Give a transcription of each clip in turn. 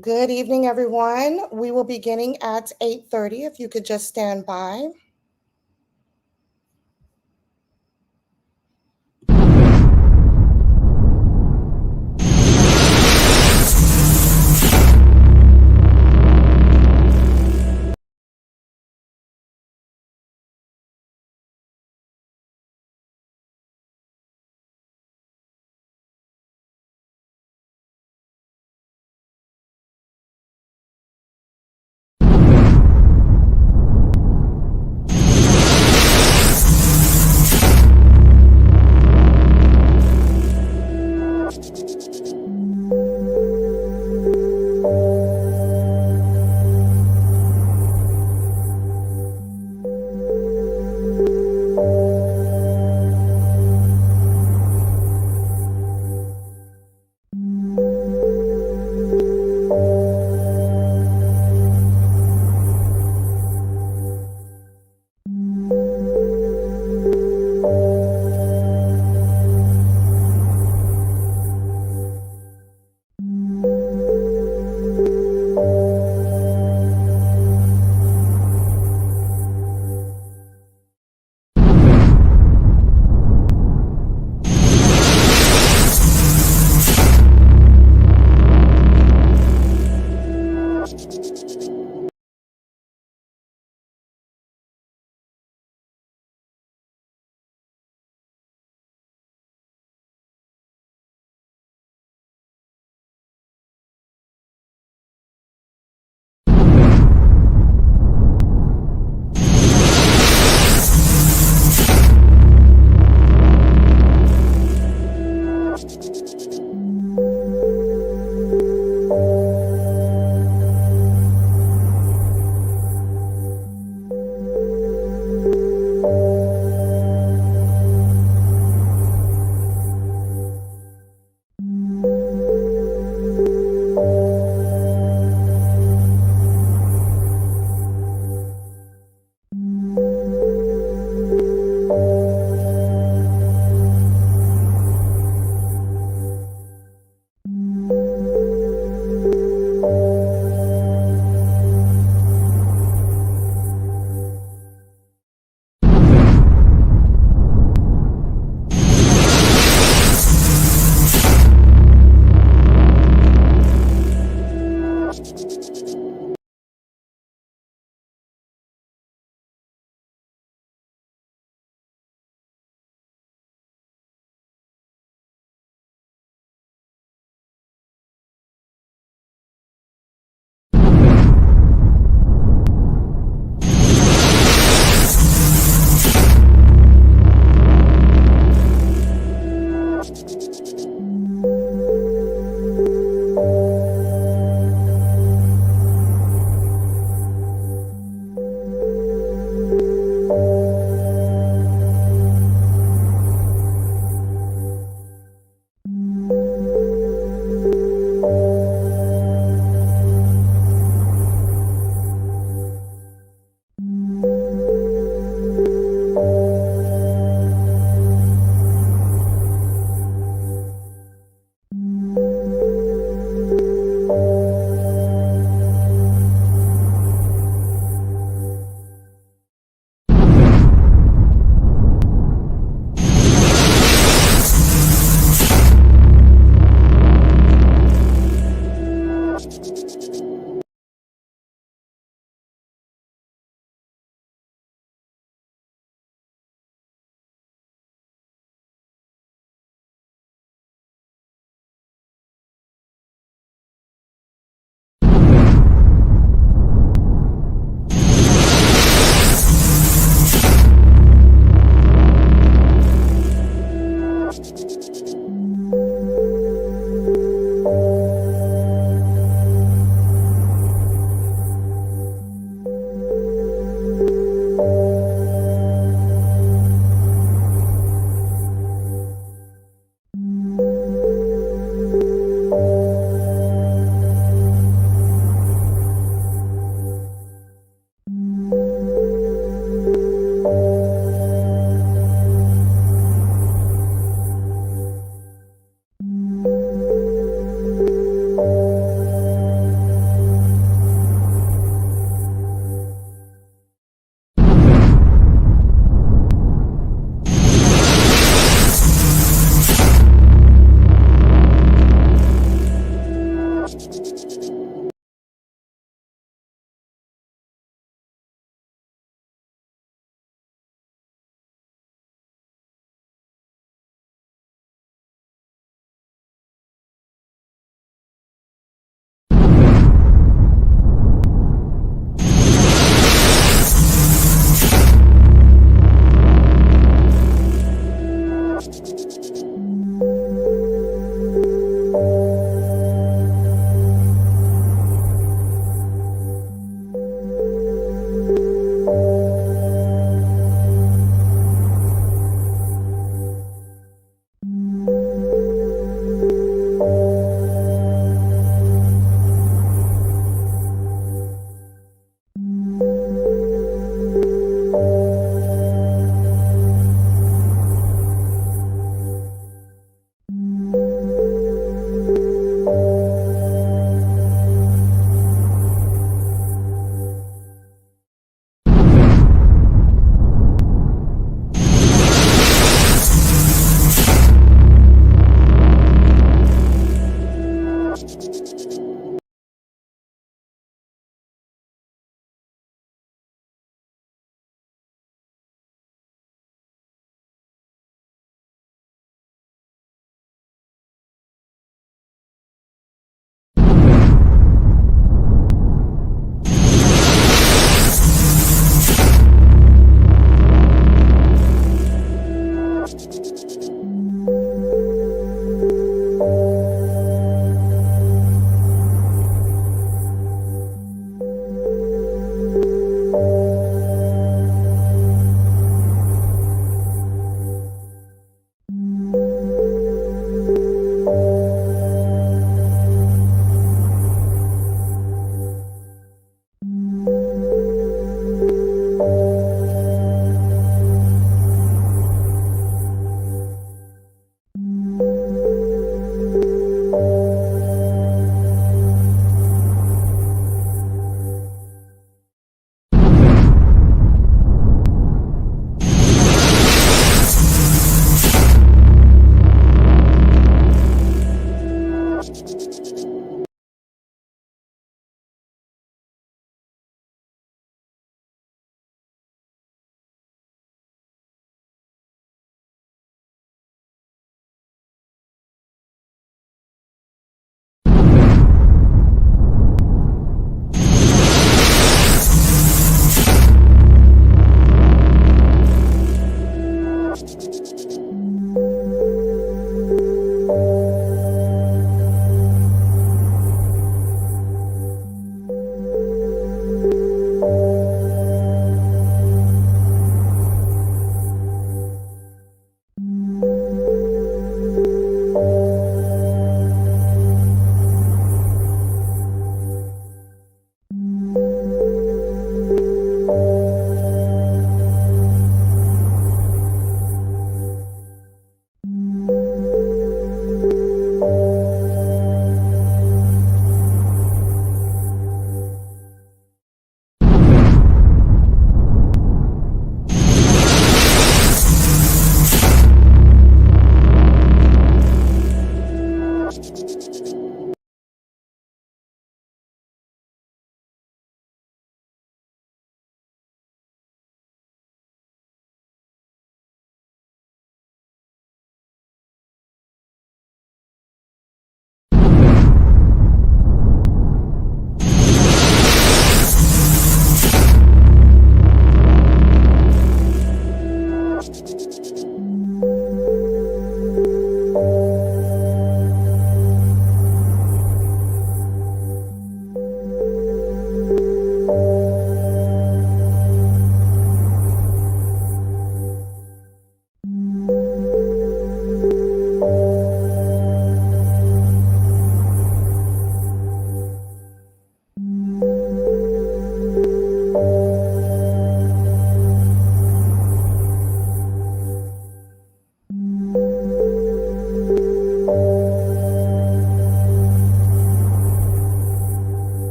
Good evening, everyone. We will be beginning at 8:30. If you could just stand by.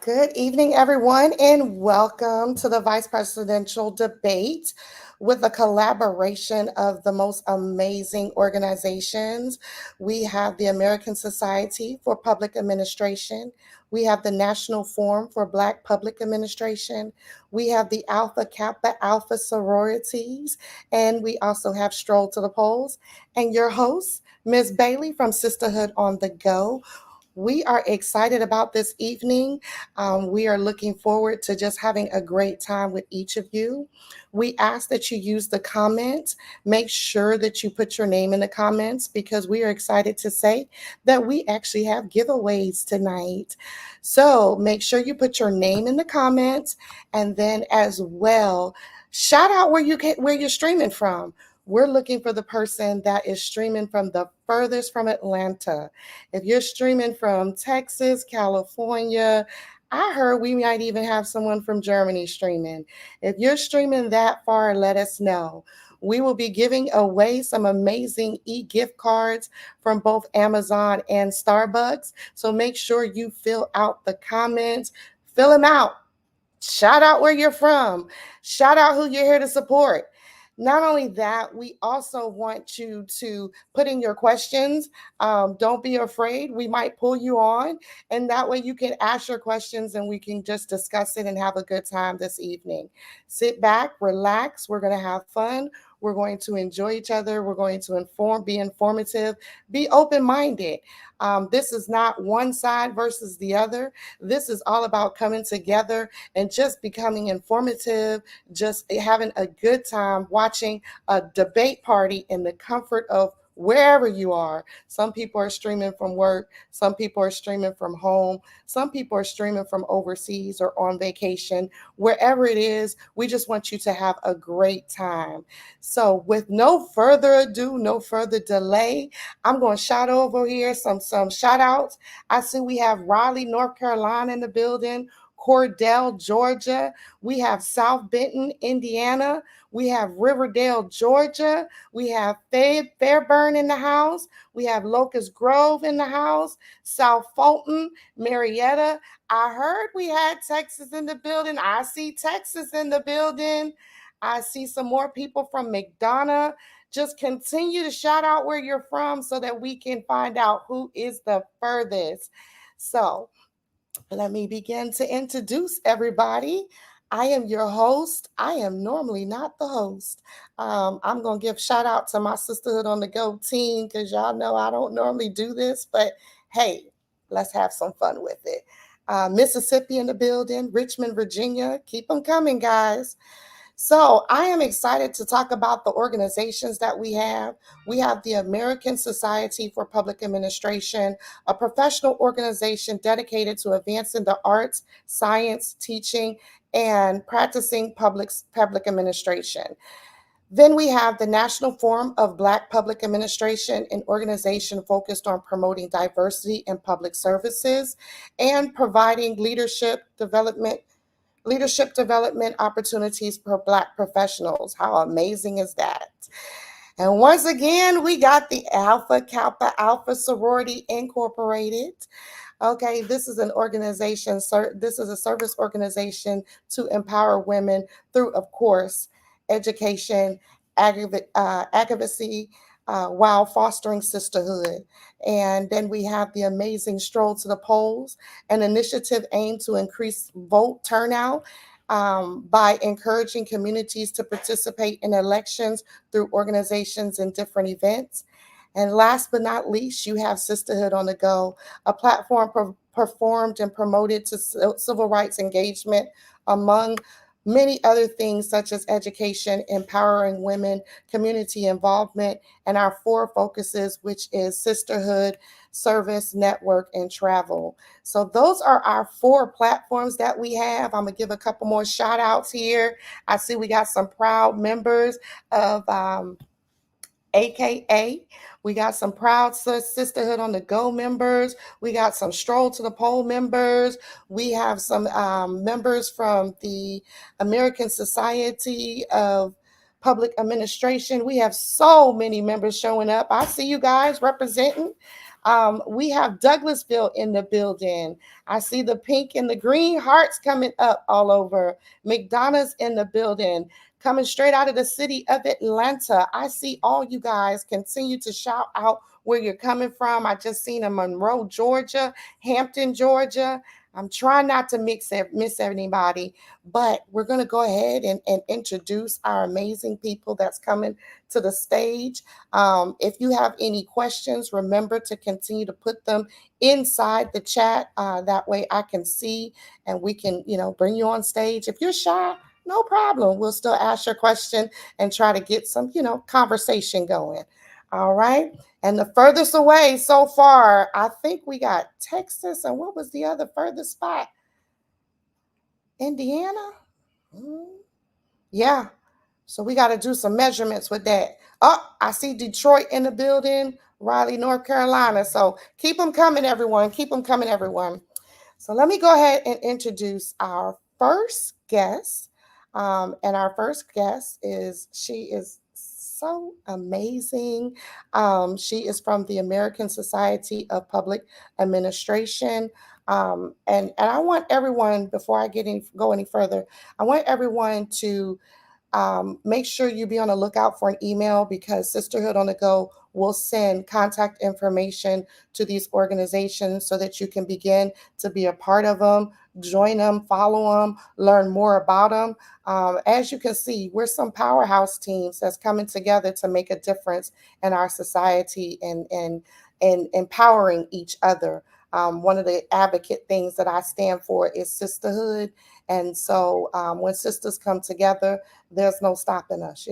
Good evening, everyone, and welcome to the Vice Presidential Debate with a collaboration of the most amazing organizations. We have the American Society for Public Administration. We have the National Forum for Black Public Administration. We have the Alpha Kappa Alpha sororities, and we also have Stroll to the Polls. And your host, Ms. Bailey from Sisterhood on the Go. We are excited about this evening. We are looking forward to just having a great time with each of you. We ask that you use the comments. Make sure that you put your name in the comments because we are excited to say that we actually have giveaways tonight. So make sure you put your name in the comments, and then as well, shout out where you're streaming from. We're looking for the person that is streaming from the furthest from Atlanta. If you're streaming from Texas, California, I heard we might even have someone from Germany streaming. If you're streaming that far, let us know. We will be giving away some amazing e-gift cards from both Amazon and Starbucks. So make sure you fill out the comments, fill them out. Shout out where you're from. Shout out who you're here to support. Not only that, we also want you to put in your questions. Don't be afraid. We might pull you on, and that way you can ask your questions and we can just discuss it and have a good time this evening. Sit back, relax. We're going to have fun. We're going to enjoy each other. We're going to be informative, be open minded. This is not one side versus the other. This is all about coming together and just becoming informative, just having a good time watching a debate party in the comfort of wherever you are. Some people are streaming from work, some people are streaming from home, some people are streaming from overseas or on vacation. Wherever it is, we just want you to have a great time. So with no further ado, no further delay, I'm going to shout over here some shout outs. I see we have Raleigh, North Carolina in the building. Cordell, Georgia. We have South Benton, Indiana. We have Riverdale, Georgia. We have Fairburn in the house. We have Locust Grove in the house. South Fulton, Marietta. I heard we had Texas in the building. I see Texas in the building. I see some more people from McDonough. Just continue to shout out where you're from so that we can find out who is the furthest. So, let me begin to introduce everybody. I am your host. I am normally not the host. I'm going to give shout out to my Sisterhood on the Go team because y'all know I don't normally do this, but hey, let's have some fun with it. Mississippi in the building, Richmond, Virginia. Keep them coming, guys. So I am excited to talk about the organizations that we have. We have the American Society for Public Administration, a professional organization dedicated to advancing the arts, science, teaching, and practicing public administration. Then we have the National Forum of Black Public Administration, an organization focused on promoting diversity in public services and providing leadership development opportunities for Black professionals. How amazing is that? And once again, we got the Alpha Kappa Alpha Sorority Incorporated. Okay, this is an organization, this is a service organization to empower women through, of course, education, advocacy, while fostering sisterhood. And then we have the amazing Stroll to the Polls, an initiative aimed to increase vote turnout by encouraging communities to participate in elections through organizations and different events. And last but not least, you have Sisterhood on the Go, a platform performed and promoted to civil rights engagement among many other things such as education, empowering women, community involvement, and our four focuses, which is sisterhood, service, network, and travel. So those are our four platforms that we have. I'm gonna give a couple more shout outs here. I see we got some proud members of AKA. We got some proud Sisterhood on the Go members. We got some Stroll to the Pole members. We have some members from the American Society of Public Administration. We have so many members showing up. I see you guys representing. We have Douglasville in the building. I see the pink and the green hearts coming up all over. McDonough's in the building, coming straight out of the city of Atlanta. I see all you guys continue to shout out where you're coming from. I just seen a Monroe, Georgia, Hampton, Georgia. I'm trying not to miss anybody, but we're going to go ahead and introduce our amazing people that's coming to the stage. If you have any questions, remember to continue to put them inside the chat. That way I can see and we can, bring you on stage. If you're shy, no problem. We'll still ask your question and try to get some, conversation going. All right. And the furthest away so far, I think we got Texas. And what was the other furthest spot? Indiana? Yeah. So we got to do some measurements with that. Oh, I see Detroit in the building, Raleigh, North Carolina. So keep them coming, everyone. Keep them coming, everyone. So let me go ahead and introduce our first guest. And our first guest she is so amazing. She is from the American Society of Public Administration. And I want everyone, before I go any further, I want everyone to make sure you be on the lookout for an email, because Sisterhood on the Go will send contact information to these organizations so that you can begin to be a part of them, join them, follow them, learn more about them. As you can see, we're some powerhouse teams that's coming together to make a difference in our society and empowering each other. One of the advocate things that I stand for is sisterhood. And so when sisters come together, there's no stopping us.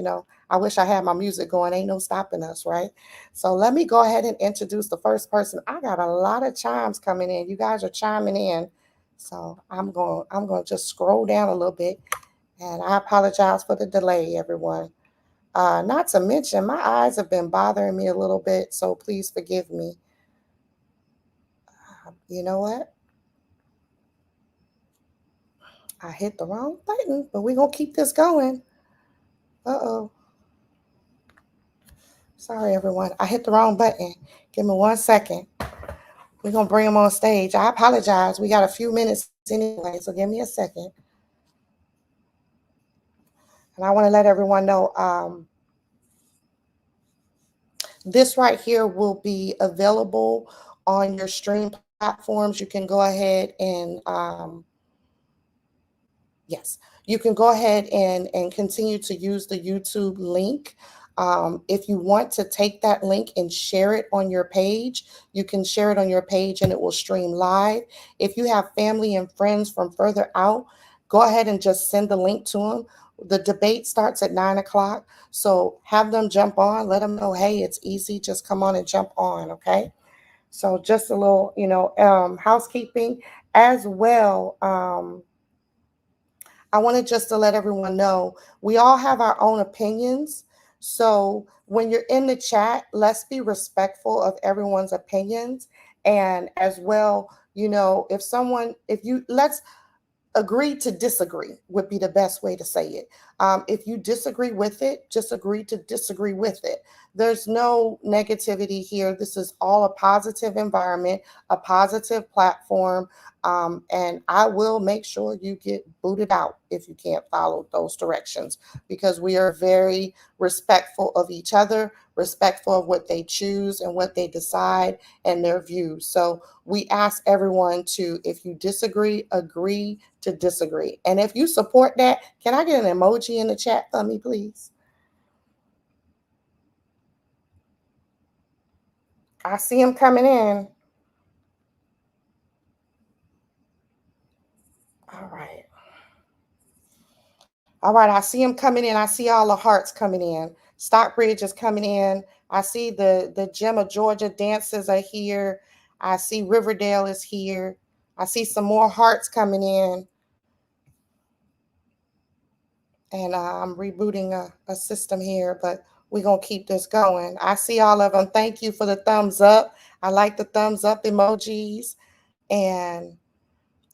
I wish I had my music going. Ain't no stopping us, right? So let me go ahead and introduce the first person. I got a lot of chimes coming in. You guys are chiming in. So I'm going to just scroll down a little bit, and I apologize for the delay, everyone. Not to mention, my eyes have been bothering me a little bit, so please forgive me. You know what? I hit the wrong button, but we're going to keep this going. Uh-oh. Sorry, everyone. I hit the wrong button. Give me 1 second. We're going to bring them on stage. I apologize. We got a few minutes anyway, so give me a second. And I want to let everyone know this right here will be available on your stream platforms. You can go ahead and yes, you can go ahead and continue to use the YouTube link. If you want to take that link and share it on your page, you can share it on your page and it will stream live. If you have family and friends from further out, go ahead and just send the link to them. The debate starts at 9 o'clock. So have them jump on, let them know, hey, it's easy. Just come on and jump on. Okay. So just a little, housekeeping as well. I wanted just to let everyone know we all have our own opinions. So when you're in the chat, let's be respectful of everyone's opinions. And as well, let's agree to disagree would be the best way to say it. If you disagree with it, just agree to disagree with it. There's no negativity here. This is all a positive environment, a positive platform. And I will make sure you get booted out if you can't follow those directions, because we are very respectful of each other, respectful of what they choose and what they decide and their views. So we ask everyone to, if you disagree, agree to disagree. And if you support that, can I get an emoji in the chat for me, please? I see them coming in. All right. All right, I see them coming in. I see all the hearts coming in. Stockbridge is coming in. I see the Gem of Georgia dances are here. I see Riverdale is here. I see some more hearts coming in. And I'm rebooting a system here, but we're going to keep this going. I see all of them. Thank you for the thumbs up. I like the thumbs up emojis. And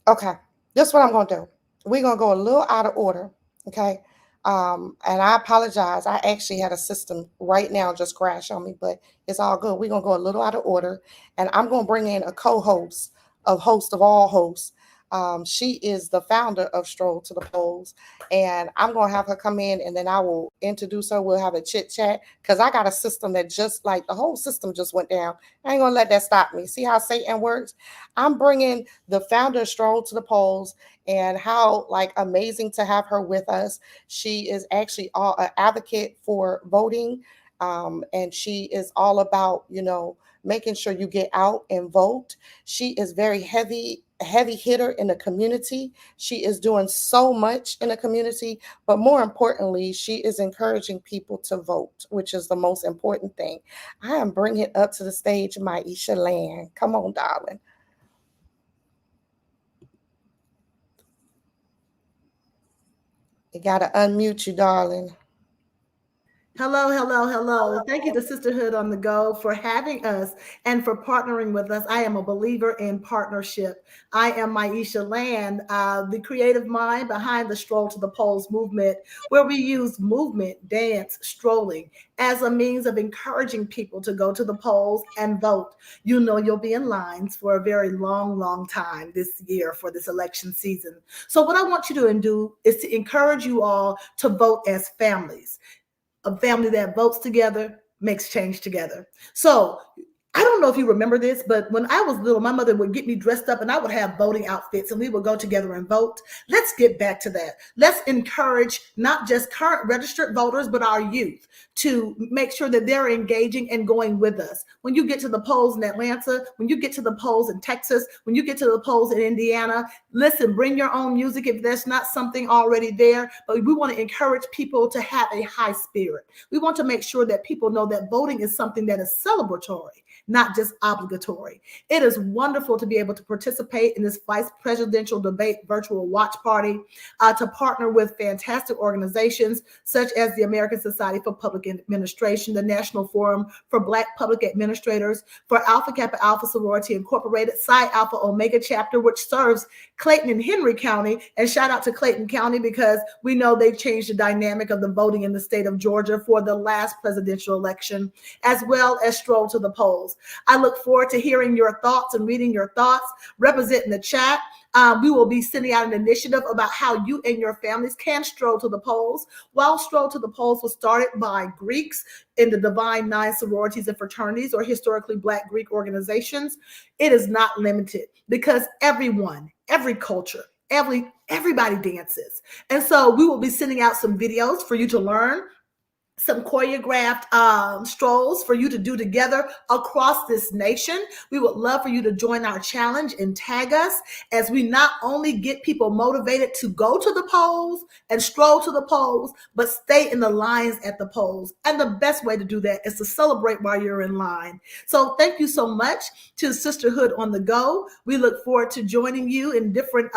okay, this is what I'm going to do. We're going to go a little out of order. Okay. And I apologize. I actually had a system right now just crash on me, but it's all good. We're gonna go a little out of order, and I'm gonna bring in a co-host of host of all hosts. She is the founder of Stroll to the Polls, and I'm gonna have her come in, and then I will introduce her. We'll have a chit chat because I got a system that just like the whole system just went down. I ain't gonna let that stop me. See how Satan works? I'm bringing the founder of Stroll to the Polls, and how like amazing to have her with us. She is actually an advocate for voting, and she is all about making sure you get out and vote. She is very heavy hitter in the community. She is doing so much in the community, but more importantly, she is encouraging people to vote, which is the most important thing. I am bringing up to the stage Maisha Land. Come on, darling. You gotta unmute you, darling. Hello, hello, hello. Thank you to Sisterhood on the Go for having us and for partnering with us. I am a believer in partnership. I am Maisha Land, the creative mind behind the Stroll to the Polls movement, where we use movement, dance, strolling as a means of encouraging people to go to the polls and vote. You know, you'll be in lines for a very long, long time this year for this election season. So, what I want you to do is to encourage you all to vote as families. A family that votes together makes change together. So I don't know if you remember this, but when I was little, my mother would get me dressed up and I would have voting outfits and we would go together and vote. Let's get back to that. Let's encourage not just current registered voters, but our youth to make sure that they're engaging and going with us. When you get to the polls in Atlanta, when you get to the polls in Texas, when you get to the polls in Indiana, listen, bring your own music if there's not something already there. But we want to encourage people to have a high spirit. We want to make sure that people know that voting is something that is celebratory, not just obligatory. It is wonderful to be able to participate in this vice presidential debate virtual watch party, to partner with fantastic organizations such as the American Society for Public Administration, the National Forum for Black Public Administrators, for Alpha Kappa Alpha Sorority Incorporated, Psi Alpha Omega chapter, which serves Clayton and Henry County. And shout out to Clayton County because we know they've changed the dynamic of the voting in the state of Georgia for the last presidential election, as well as Stroll to the Polls. I look forward to hearing your thoughts and reading your thoughts. Represent in the chat. We will be sending out an initiative about how you and your families can stroll to the polls. While Stroll to the Polls was started by Greeks in the Divine Nine sororities and fraternities or historically Black Greek organizations, it is not limited because everyone, every culture, everybody dances. And so we will be sending out some videos for you to learn, some choreographed strolls for you to do together across this nation. We would love for you to join our challenge and tag us as we not only get people motivated to go to the polls and stroll to the polls, but stay in the lines at the polls. And the best way to do that is to celebrate while you're in line. So thank you so much to Sisterhood on the Go. We look forward to joining you in different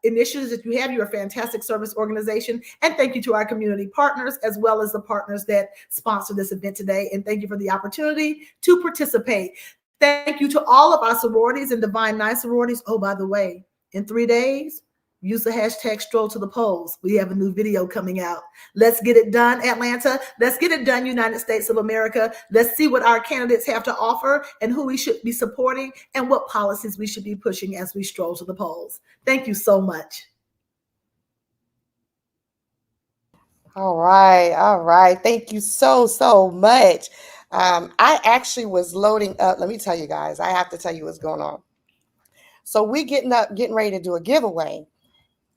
initiatives that you have. You're a fantastic service organization. And thank you to our community partners, as well as the partners that sponsor this event today. And thank you for the opportunity to participate. Thank you to all of our sororities and Divine Nine sororities. Oh, by the way, in 3 days, use the hashtag stroll to the polls. We have a new video coming out. Let's get it done, Atlanta. Let's get it done, United States of America. Let's see what our candidates have to offer and who we should be supporting and what policies we should be pushing as we stroll to the polls. Thank you so much. All right, all right. Thank you so much. I actually was loading up. Let me tell you guys, I have to tell you what's going on. So we getting ready to do a giveaway,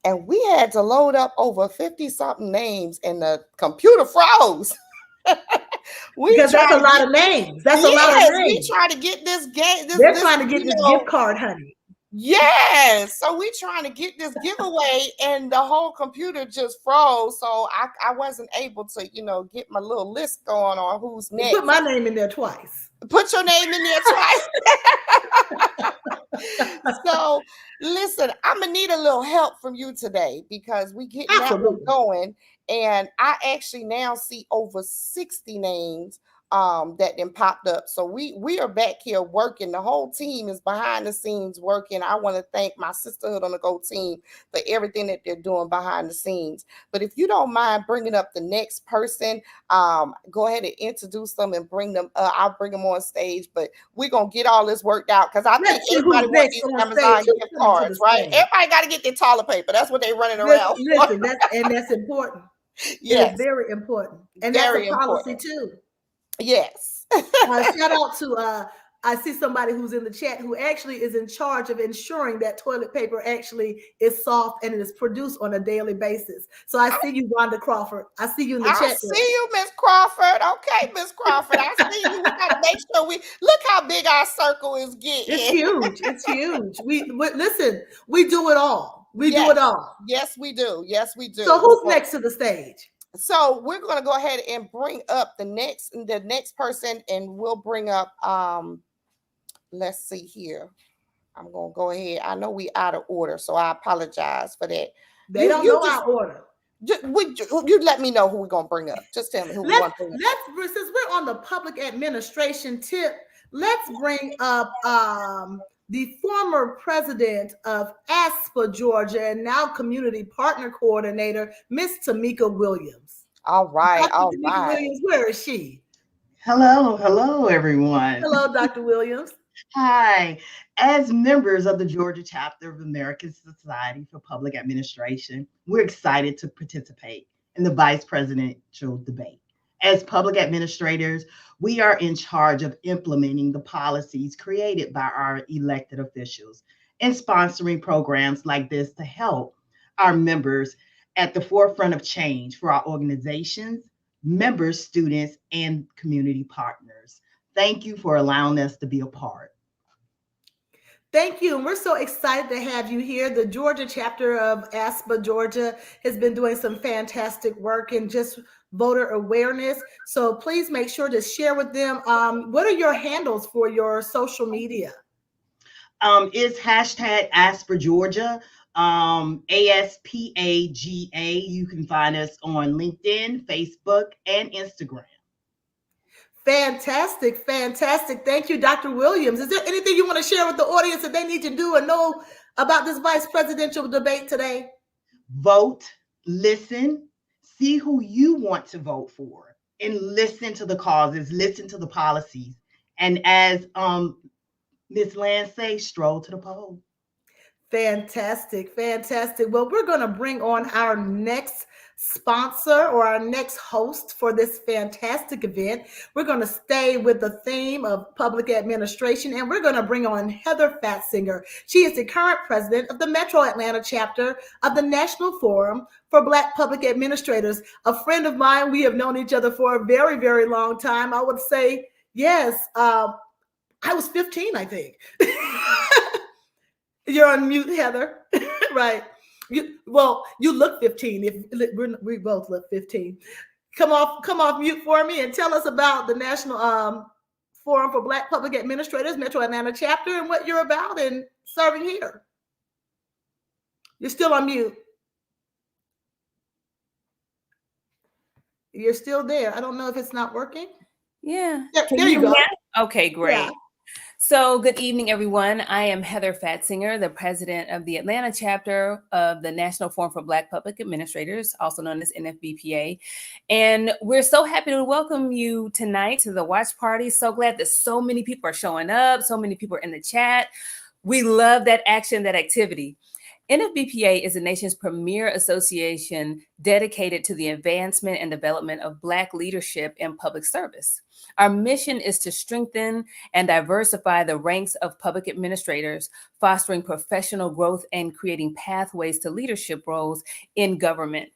and we had to load up over 50 something names, and the computer froze. Because that's a lot of names. That's a lot of Yes, we names. trying to get this game. They're trying to get this gift card, honey. Yes. So we trying to get this giveaway and the whole computer just froze. So I wasn't able to, get my little list going on who's next. Put my name in there twice. Put your name in there twice. So listen, I'm gonna need a little help from you today because we getting that one going. And I actually now see over 60 names that then popped up. So we are back here working. The whole team is behind the scenes working. I want to thank my Sisterhood on the Go team for everything that they're doing behind the scenes. But if you don't mind bringing up the next person, go ahead and introduce them and bring them. I'll bring them on stage. But we're gonna get all this worked out because I think Let's see everybody who's wants next these on stage. Amazon Who's gift coming to the cards, right? stage? Everybody got to get their toilet paper. That's what they're running around for. Listen, that's important. It is Yes, very important, and that's a very policy important. too. Yes. Shout out to I see somebody who's in the chat who actually is in charge of ensuring that toilet paper actually is soft and it is produced on a daily basis. So I see you, Wanda Crawford. I see you in the I chat see there. you, Miss Crawford. Okay, Miss Crawford. I see you. We gotta make sure we look how big our circle is It's getting. huge. It's huge. We listen. We do it all. We do it Yes, all. yes, we do. Yes, we So do. who's next to the stage? So we're gonna go ahead and bring up the next person, and we'll bring up let's see here. I'm gonna go ahead. I know we out of order, so I apologize for that. They You don't you know just our order. you let me know who we're gonna bring up. Just tell me who we want to bring up. Let's since we're on the public administration tip, let's bring up the former president of ASPA Georgia and now community partner coordinator, Miss Tamika Williams. All right, Dr. all Tamika right. Williams, where is she? Hello, hello, everyone. Hello, Dr. Williams. Hi. As members of the Georgia chapter of the American Society for Public Administration, we're excited to participate in the vice presidential debate. As public administrators, we are in charge of implementing the policies created by our elected officials and sponsoring programs like this to help our members at the forefront of change for our organizations, members, students, and community partners. Thank you for allowing us to be a part. Thank you. And we're so excited to have you here. The Georgia chapter of ASPA Georgia has been doing some fantastic work in just voter awareness. So please make sure to share with them. What are your handles for your social media? It's hashtag Asper Georgia, ASPAGA. You can find us on LinkedIn, Facebook, and Instagram. Fantastic, fantastic. Thank you, Dr. Williams. Is there anything you want to share with the audience that they need to do and know about this vice presidential debate today? Vote, listen, see who you want to vote for, and listen to the causes, listen to the policies. And as Ms. Land say, stroll to the polls. Fantastic, fantastic. Well, we're going to bring on our next sponsor or our next host for this fantastic event. We're going to stay with the theme of public administration, and we're going to bring on Heather Fatzinger. She is the current president of the Metro Atlanta chapter of the National Forum for Black Public Administrators. A friend of mine, we have known each other for a very, very long time. I would say, yes, I was 15, I think. You're on mute, Heather. Right. You look 15. If we both look 15. Come off mute for me and tell us about the National Forum for Black Public Administrators, Metro Atlanta chapter, and what you're about and serving here. You're still on mute. You're still there. I don't know if it's not working. Yeah. There you go. Okay, great. Yeah. So, good evening, everyone. I am Heather Fatzinger, the president of the Atlanta chapter of the National Forum for Black Public Administrators, also known as NFBPA. And we're so happy to welcome you tonight to the watch party. So glad that so many people are showing up, so many people are in the chat. We love that action, that activity. NFBPA is the nation's premier association dedicated to the advancement and development of Black leadership in public service. Our mission is to strengthen and diversify the ranks of public administrators, fostering professional growth and creating pathways to leadership roles in government.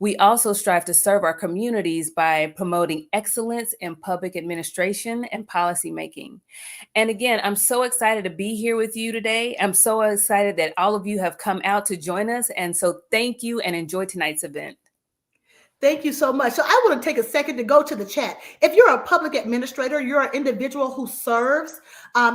We also strive to serve our communities by promoting excellence in public administration and policymaking. And again, I'm so excited to be here with you today. I'm so excited that all of you have come out to join us. And so thank you and enjoy tonight's event. Thank you so much. So I want to take a second to go to the chat. If you're a public administrator, you're an individual who serves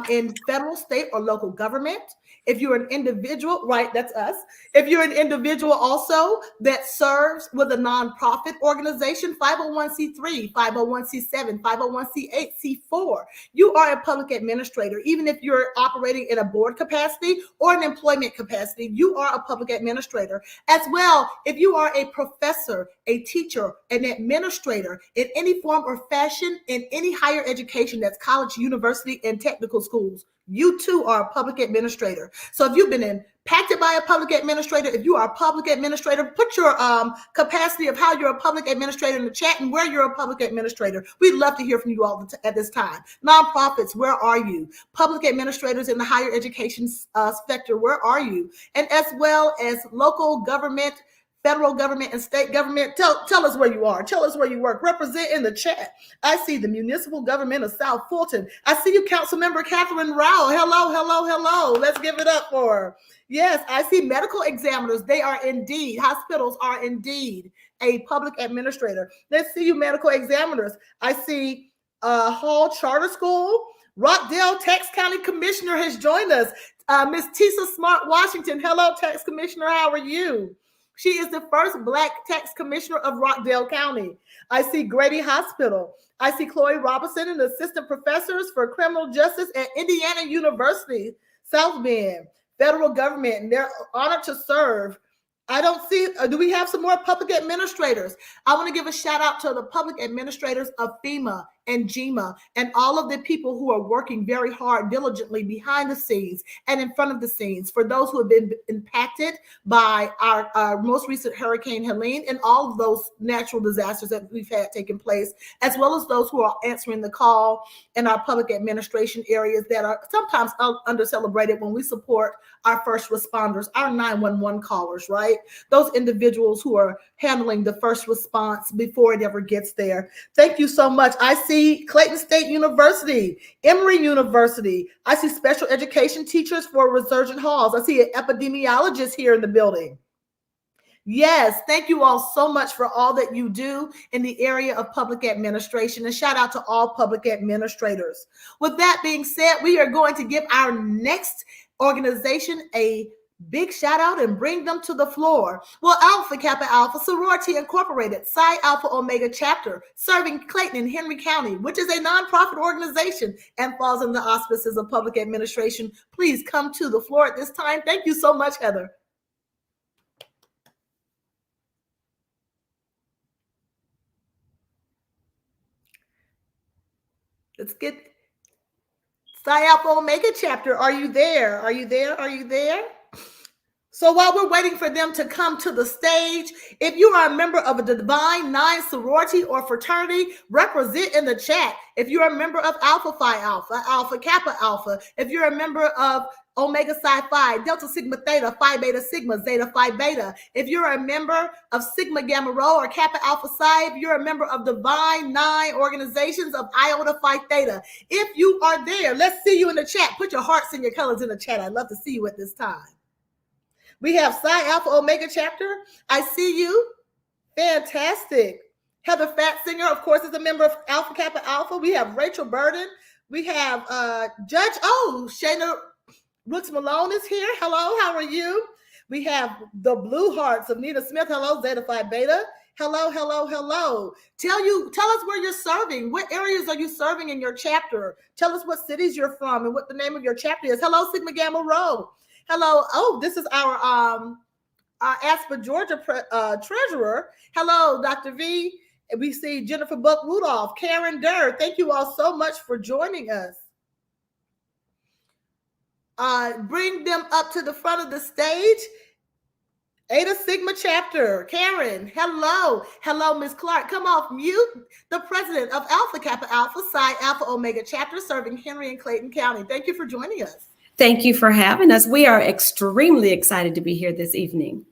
in federal, state, or local government. If you're an individual, right, that's us. If you're an individual also that serves with a nonprofit organization, 501c3, 501c7, 501c8, C4, you are a public administrator. Even if you're operating in a board capacity or an employment capacity, you are a public administrator. As well, if you are a professor, a teacher, an administrator in any form or fashion in any higher education, that's college, university, and technical schools, you too are a public administrator. So if you've been impacted by a public administrator, if you are a public administrator, put your capacity of how you're a public administrator in the chat and where you're a public administrator. We'd love to hear from you all at this time. Nonprofits, where are you? Public administrators in the higher education sector, where are you? And as well as local government, federal government, and state government, tell us where you are. Tell us where you work. Represent in the chat. I see the municipal government of South Fulton. I see you, Councilmember Catherine Rao. Hello, hello, hello. Let's give it up for her. Yes, I see medical examiners. They are indeed, hospitals are indeed a public administrator. Let's see you, medical examiners. I see Hall Charter School. Rockdale Tax County Commissioner has joined us. Miss Tisa Smart Washington. Hello, Tax Commissioner. How are you? She is the first Black tax commissioner of Rockdale County. I see Grady Hospital. I see Chloe Robinson and assistant professors for criminal justice at Indiana University, South Bend. Federal government, and they're honored to serve. I don't see, do we have some more public administrators? I want to give a shout out to the public administrators of FEMA and GEMA and all of the people who are working very hard, diligently behind the scenes and in front of the scenes for those who have been impacted by our most recent Hurricane Helene and all of those natural disasters that we've had taking place, as well as those who are answering the call in our public administration areas that are sometimes under celebrated when we support our first responders, our 911 callers, right? Those individuals who are handling the first response before it ever gets there. Thank you so much. I see Clayton State University, Emory University. I see special education teachers for Resurgent Halls. I see an epidemiologist here in the building. Yes, thank you all so much for all that you do in the area of public administration, and shout out to all public administrators. With that being said, we are going to give our next organization a big shout out and bring them to the floor. Well, Alpha Kappa Alpha Sorority Incorporated, Psi Alpha Omega Chapter, serving Clayton and Henry County, which is a nonprofit organization and falls in the auspices of public administration. Please come to the floor at this time. Thank you so much, Heather. Let's get Psi Alpha Omega Chapter. Are you there? Are you there? Are you there? So while we're waiting for them to come to the stage, if you are a member of a Divine Nine sorority or fraternity, represent in the chat. If you're a member of Alpha Phi Alpha, Alpha Kappa Alpha, if you're a member of Omega Psi Phi, Delta Sigma Theta, Phi Beta Sigma, Zeta Phi Beta, if you're a member of Sigma Gamma Rho or Kappa Alpha Psi, if you're a member of Divine Nine organizations of Iota Phi Theta, if you are there, let's see you in the chat. Put your hearts and your colors in the chat. I'd love to see you at this time. We have Psi Alpha Omega Chapter. I see you. Fantastic. Heather Fatzinger, of course, is a member of Alpha Kappa Alpha. We have Rachel Burden. We have Judge, Shayna Brooks Malone is here. Hello, how are you? We have the Blue Hearts of Nina Smith. Hello, Zeta Phi Beta. Hello, hello, hello. Tell us where you're serving. What areas are you serving in your chapter? Tell us what cities you're from and what the name of your chapter is. Hello, Sigma Gamma Rho. Hello. Oh, this is our Asper, Georgia treasurer. Hello, Dr. V. We see Jennifer Buck Rudolph, Karen Durr. Thank you all so much for joining us. Bring them up to the front of the stage. Eta Sigma Chapter, Karen. Hello. Hello, Ms. Clark. Come off mute. The president of Alpha Kappa Alpha, Psi Alpha Omega Chapter, serving Henry and Clayton County. Thank you for joining us. Thank you for having us. We are extremely excited to be here this evening.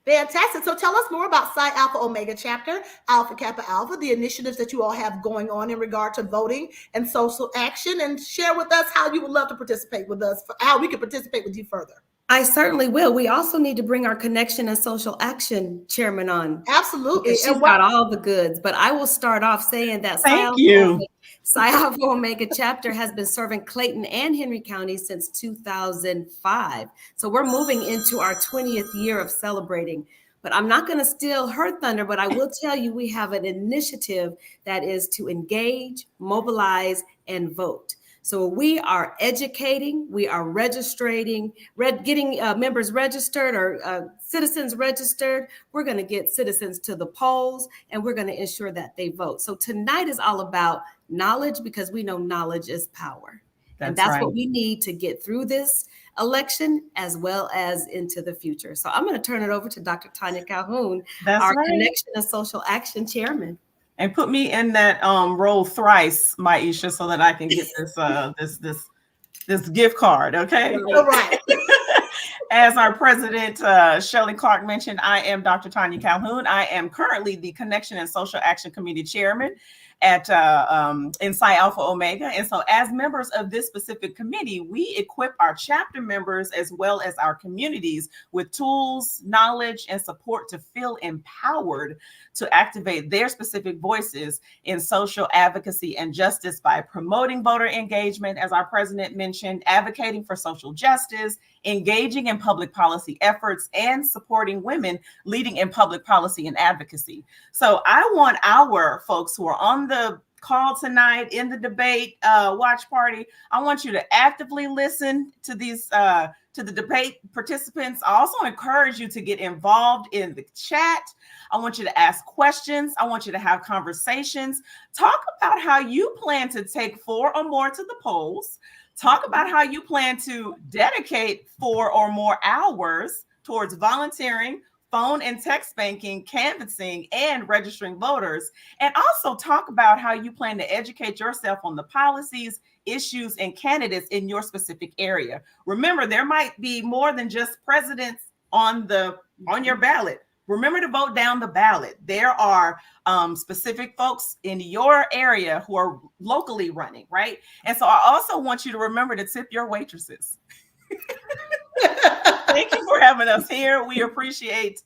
Fantastic. So tell us more about Psi Alpha Omega Chapter, Alpha Kappa Alpha, the initiatives that you all have going on in regard to voting and social action, and share with us how you would love to participate with us, how we can participate with you further. I certainly will. We also need to bring our Connection and Social Action chairman Psi Alpha Omega chapter has been serving Clayton and Henry County since 2005. So we're moving into our 20th year of celebrating. But I'm not going to steal her thunder, but I will tell you we have an initiative that is to engage, mobilize, and vote. So we are educating, we are registering, getting members registered or citizens registered. We're going to get citizens to the polls, and we're going to ensure that they vote. So tonight is all about knowledge, because we know knowledge is power. And that's right. what we need to get through this election as well as into the future. So I'm going to turn it over to Dr. Tanya Calhoun, That's our right. Connection and Social Action Chairman. And put me in that role thrice, Maisha, so that I can get this gift card. Okay. All right. As our president, Shelley Clark mentioned, I am Dr. Tanya Calhoun. I am currently the Connection and Social Action Committee Chairman at in Psi Alpha Omega. And so as members of this specific committee, we equip our chapter members as well as our communities with tools, knowledge, and support to feel empowered to activate their specific voices in social advocacy and justice by promoting voter engagement, as our president mentioned, advocating for social justice, engaging in public policy efforts, and supporting women leading in public policy and advocacy. So I want our folks who are on the call tonight in the debate watch party, I want you to actively listen to these to the debate participants. I also encourage you to get involved in the chat. I want you to ask questions. I want you to have conversations. Talk about how you plan to take 4 or more to the polls. Talk about how you plan to dedicate 4 or more hours towards volunteering, phone and text banking, canvassing, and registering voters. And also talk about how you plan to educate yourself on the policies, issues, and candidates in your specific area. Remember, there might be more than just presidents on your ballot. Remember to vote down the ballot. There are specific folks in your area who are locally running, right? And so I also want you to remember to tip your waitresses. Thank you for having us here. We appreciate,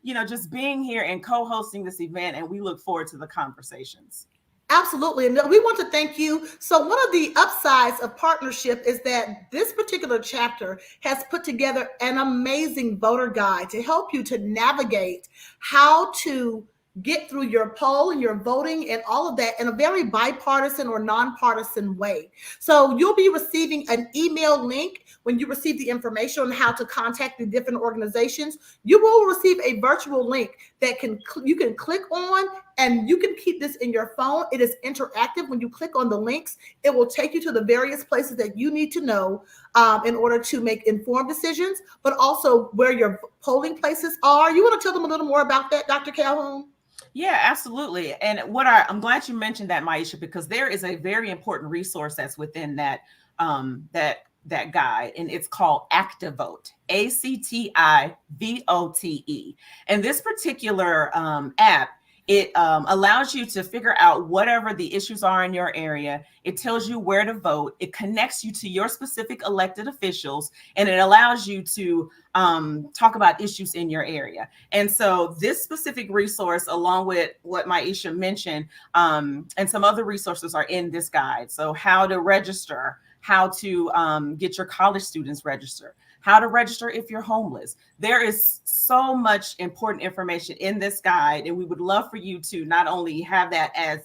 just being here and co-hosting this event, and we look forward to the conversations. Absolutely. And we want to thank you. So one of the upsides of partnership is that this particular chapter has put together an amazing voter guide to help you to navigate how to get through your poll and your voting and all of that in a very bipartisan or nonpartisan way. So you'll be receiving an email link when you receive the information on how to contact the different organizations. You will receive a virtual link that you can click on, and you can keep this in your phone. It is interactive. When you click on the links, it will take you to the various places that you need to know in order to make informed decisions, but also where your polling places are. You want to tell them a little more about that, Dr. Calhoun? Yeah, absolutely. And I'm glad you mentioned that, Maisha, because there is a very important resource that's within that that guide, and it's called ActiVote, ActiVote. And this particular app, it allows you to figure out whatever the issues are in your area. It tells you where to vote. It connects you to your specific elected officials, and it allows you to talk about issues in your area. And so this specific resource, along with what Maisha mentioned, and some other resources are in this guide. So how to register, how to get your college students registered, how to register if you're homeless. There is so much important information in this guide, and we would love for you to not only have that as,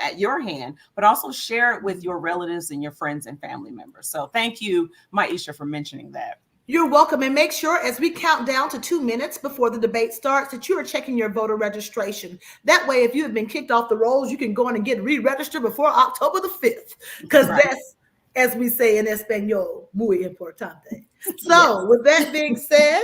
at your hand, but also share it with your relatives and your friends and family members. So thank you, Maisha, for mentioning that. You're welcome. And make sure as we count down to 2 minutes before the debate starts that you are checking your voter registration. That way, if you have been kicked off the rolls, you can go in and get re-registered before October the 5th, because that's, as we say in Espanol, muy importante. So with that being said,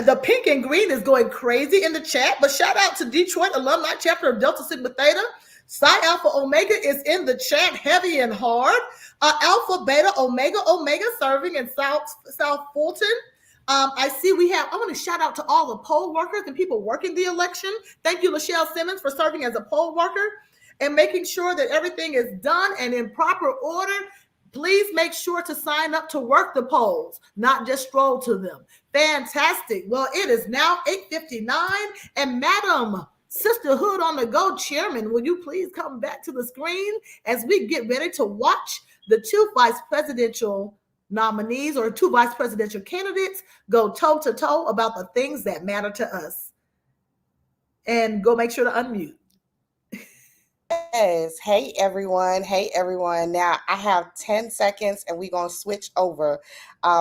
the pink and green is going crazy in the chat, but shout out to Detroit Alumni Chapter of Delta Sigma Theta. Psi Alpha Omega is in the chat heavy and hard. Alpha Beta Omega serving in South Fulton. I see I want to shout out to all the poll workers and people working the election. Thank you, Lachelle Simmons, for serving as a poll worker and making sure that everything is done and in proper order. Please make sure to sign up to work the polls, not just stroll to them. Fantastic. Well, it is now 8:59, and Madam Sisterhood on the Go chairman, will you please come back to the screen as we get ready to watch the two vice presidential nominees or two vice presidential candidates go toe to toe about the things that matter to us? And go make sure to unmute. Yes. Hey, everyone. Hey, everyone. Now, I have 10 seconds and we're going to switch over.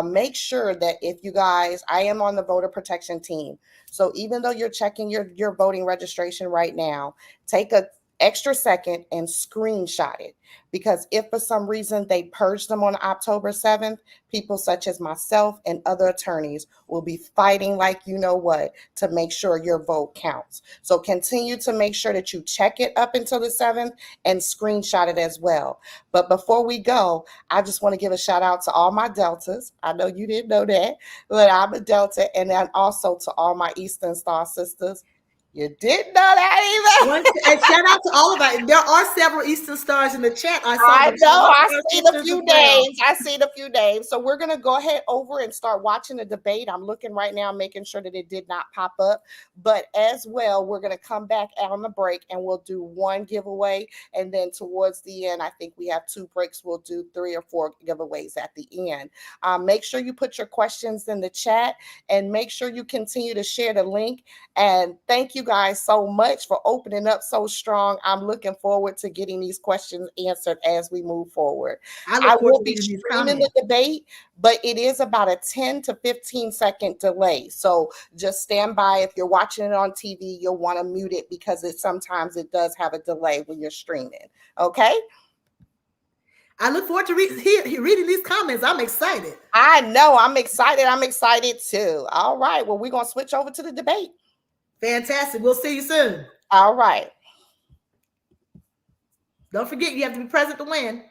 Make sure that if you guys, I am on the voter protection team. So even though you're checking your voting registration right now, take a extra second and screenshot it, because if for some reason they purge them on October 7th, people such as myself and other attorneys will be fighting like you know what to make sure your vote counts. So continue to make sure that you check it up until the 7th and screenshot it as well. But before we go, I just want to give a shout out to all my Deltas. I know you didn't know that, but I'm a Delta, and then also to all my Eastern Star sisters. You didn't know that either. And shout out to all of that. There are several Eastern Stars in the chat. I know. I seen a few names. I seen a few names. So we're gonna go ahead over and start watching the debate. I'm looking right now, making sure that it did not pop up. But as well, we're gonna come back on the break and we'll do one giveaway, and then towards the end, I think we have 2 breaks. We'll do 3 or 4 giveaways at the end. Make sure you put your questions in the chat, and make sure you continue to share the link. And thank you guys so much for opening up so strong. I'm looking forward to getting these questions answered as we move forward. I will be streaming the debate, but it is about a 10 to 15 second delay. So just stand by. If you're watching it on TV, you'll want to mute it because sometimes it does have a delay when you're streaming. Okay? I look forward to reading these comments. I'm excited. I know. I'm excited. I'm excited too. All right. Well, we're going to switch over to the debate. Fantastic. We'll see you soon. All right. Don't forget, you have to be present to win.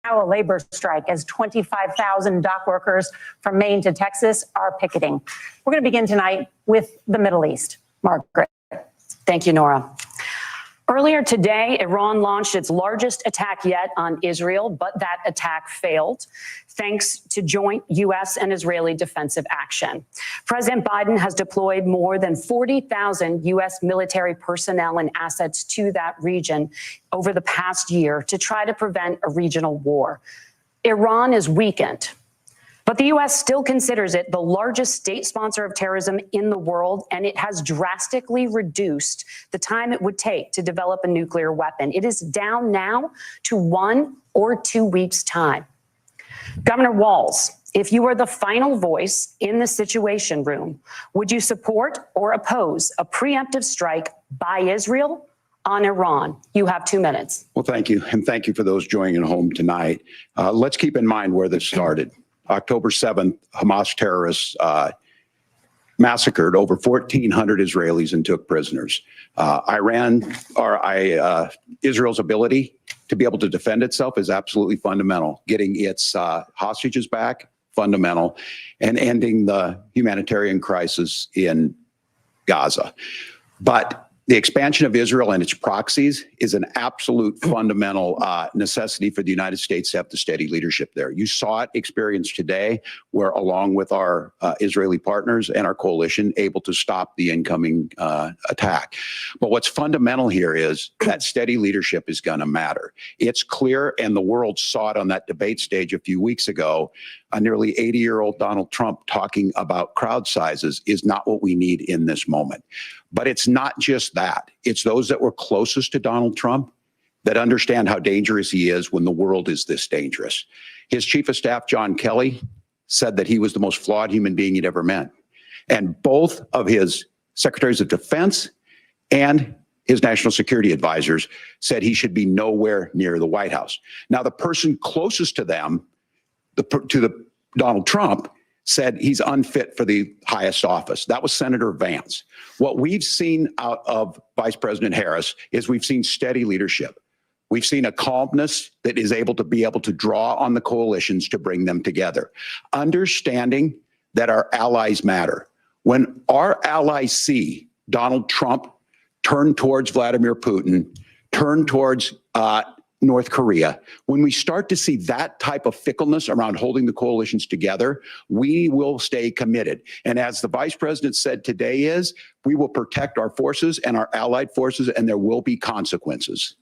A labor strike as 25,000 dock workers from Maine to Texas are picketing. We're going to begin tonight with the Middle East. Margaret. Thank you, Nora. Earlier today, Iran launched its largest attack yet on Israel, but that attack failed thanks to joint U.S. and Israeli defensive action. President Biden has deployed more than 40,000 U.S. military personnel and assets to that region over the past year to try to prevent a regional war. Iran is weakened, but the U.S. still considers it the largest state sponsor of terrorism in the world, and it has drastically reduced the time it would take to develop a nuclear weapon. It is down now to 1 or 2 weeks' time. Governor Walz, if you were the final voice in the Situation Room, would you support or oppose a preemptive strike by Israel on Iran? You have 2 minutes. Well, thank you. And thank you for those joining at home tonight. Let's keep in mind where this started. October 7th, Hamas terrorists massacred over 1,400 Israelis and took prisoners. Israel's ability to be able to defend itself is absolutely fundamental. Getting its hostages back, fundamental, and ending the humanitarian crisis in Gaza. But The expansion of Israel and its proxies is an absolute fundamental necessity for the United States to have the steady leadership there. You saw it experienced today, where along with our Israeli partners and our coalition, able to stop the incoming attack. But what's fundamental here is that steady leadership is going to matter. It's clear, and the world saw it on that debate stage a few weeks ago. A nearly 80-year-old Donald Trump talking about crowd sizes is not what we need in this moment. But it's not just that. It's those that were closest to Donald Trump that understand how dangerous he is when the world is this dangerous. His chief of staff, John Kelly, said that he was the most flawed human being he'd ever met. And both of his secretaries of defense and his national security advisors said he should be nowhere near the White House. Now, the person closest to them, Donald Trump, said he's unfit for the highest office. That was Senator Vance. What we've seen out of Vice President Harris is we've seen steady leadership. We've seen a calmness that is able to draw on the coalitions to bring them together. Understanding that our allies matter. When our allies see Donald Trump turn towards Vladimir Putin, turn towards North Korea, when we start to see that type of fickleness around holding the coalitions together, we will stay committed. And as the vice president said today we will protect our forces and our allied forces, and there will be consequences.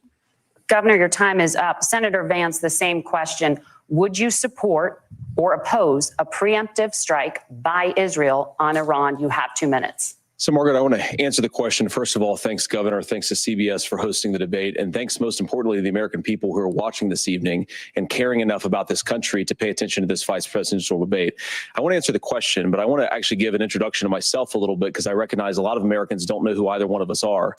Governor, your time is up. Senator Vance, the same question. Would you support or oppose a preemptive strike by Israel on Iran? You have 2 minutes. So, Margaret, I want to answer the question. First of all, thanks, Governor. Thanks to CBS for hosting the debate. And thanks, most importantly, to the American people who are watching this evening and caring enough about this country to pay attention to this vice presidential debate. I want to answer the question, but I want to actually give an introduction to myself a little bit, because I recognize a lot of Americans don't know who either one of us are.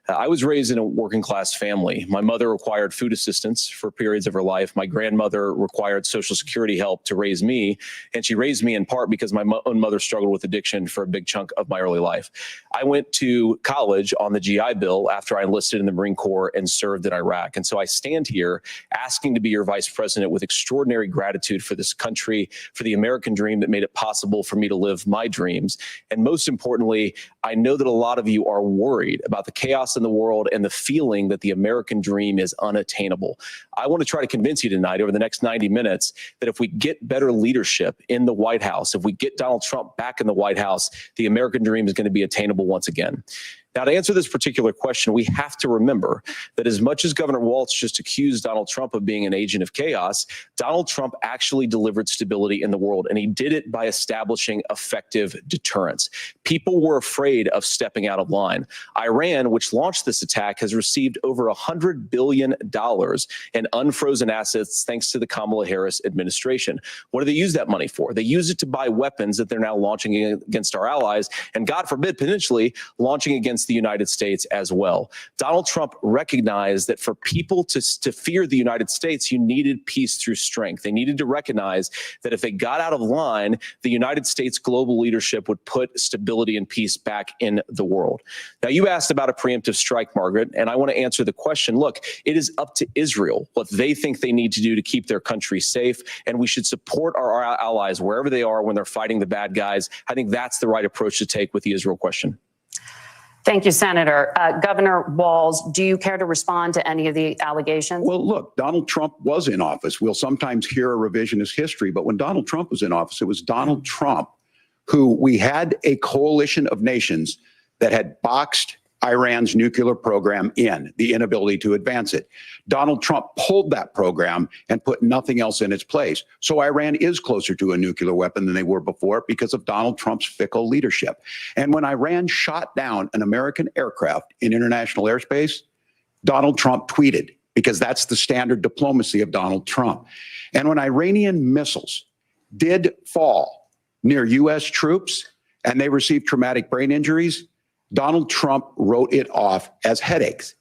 I was raised in a working class family. My mother required food assistance for periods of her life. My grandmother required Social Security help to raise me. And she raised me in part because my own mother struggled with addiction for a big chunk of my early life. I went to college on the GI Bill after I enlisted in the Marine Corps and served in Iraq. And so I stand here asking to be your vice president with extraordinary gratitude for this country, for the American dream that made it possible for me to live my dreams. And most importantly, I know that a lot of you are worried about the chaos in the world and the feeling that the American dream is unattainable. I want to try to convince you tonight over the next 90 minutes that if we get better leadership in the White House, if we get Donald Trump back in the White House, the American dream is going to be attainable once again. Now, to answer this particular question, we have to remember that as much as Governor Walz just accused Donald Trump of being an agent of chaos, Donald Trump actually delivered stability in the world, and he did it by establishing effective deterrence. People were afraid of stepping out of line. Iran, which launched this attack, has received over $100 billion in unfrozen assets thanks to the Kamala Harris administration. What do they use that money for? They use it to buy weapons that they're now launching against our allies, and God forbid, potentially launching against the United States as well. Donald Trump recognized that for people to fear the United States, you needed peace through strength. They needed to recognize that if they got out of line, the United States global leadership would put stability and peace back in the world. Now, you asked about a preemptive strike, Margaret, and I want to answer the question. Look, it is up to Israel what they think they need to do to keep their country safe, and we should support our allies wherever they are when they're fighting the bad guys. I think that's the right approach to take with the Israel question. Thank you, Senator. Governor Walz, do you care to respond to any of the allegations? Well, look, Donald Trump was in office. We'll sometimes hear a revisionist history, but when Donald Trump was in office, it was Donald Trump who we had a coalition of nations that had boxed Iran's nuclear program in, the inability to advance it. Donald Trump pulled that program and put nothing else in its place. So Iran is closer to a nuclear weapon than they were before because of Donald Trump's fickle leadership. And when Iran shot down an American aircraft in international airspace, Donald Trump tweeted, because that's the standard diplomacy of Donald Trump. And when Iranian missiles did fall near U.S. troops and they received traumatic brain injuries, Donald Trump wrote it off as headaches.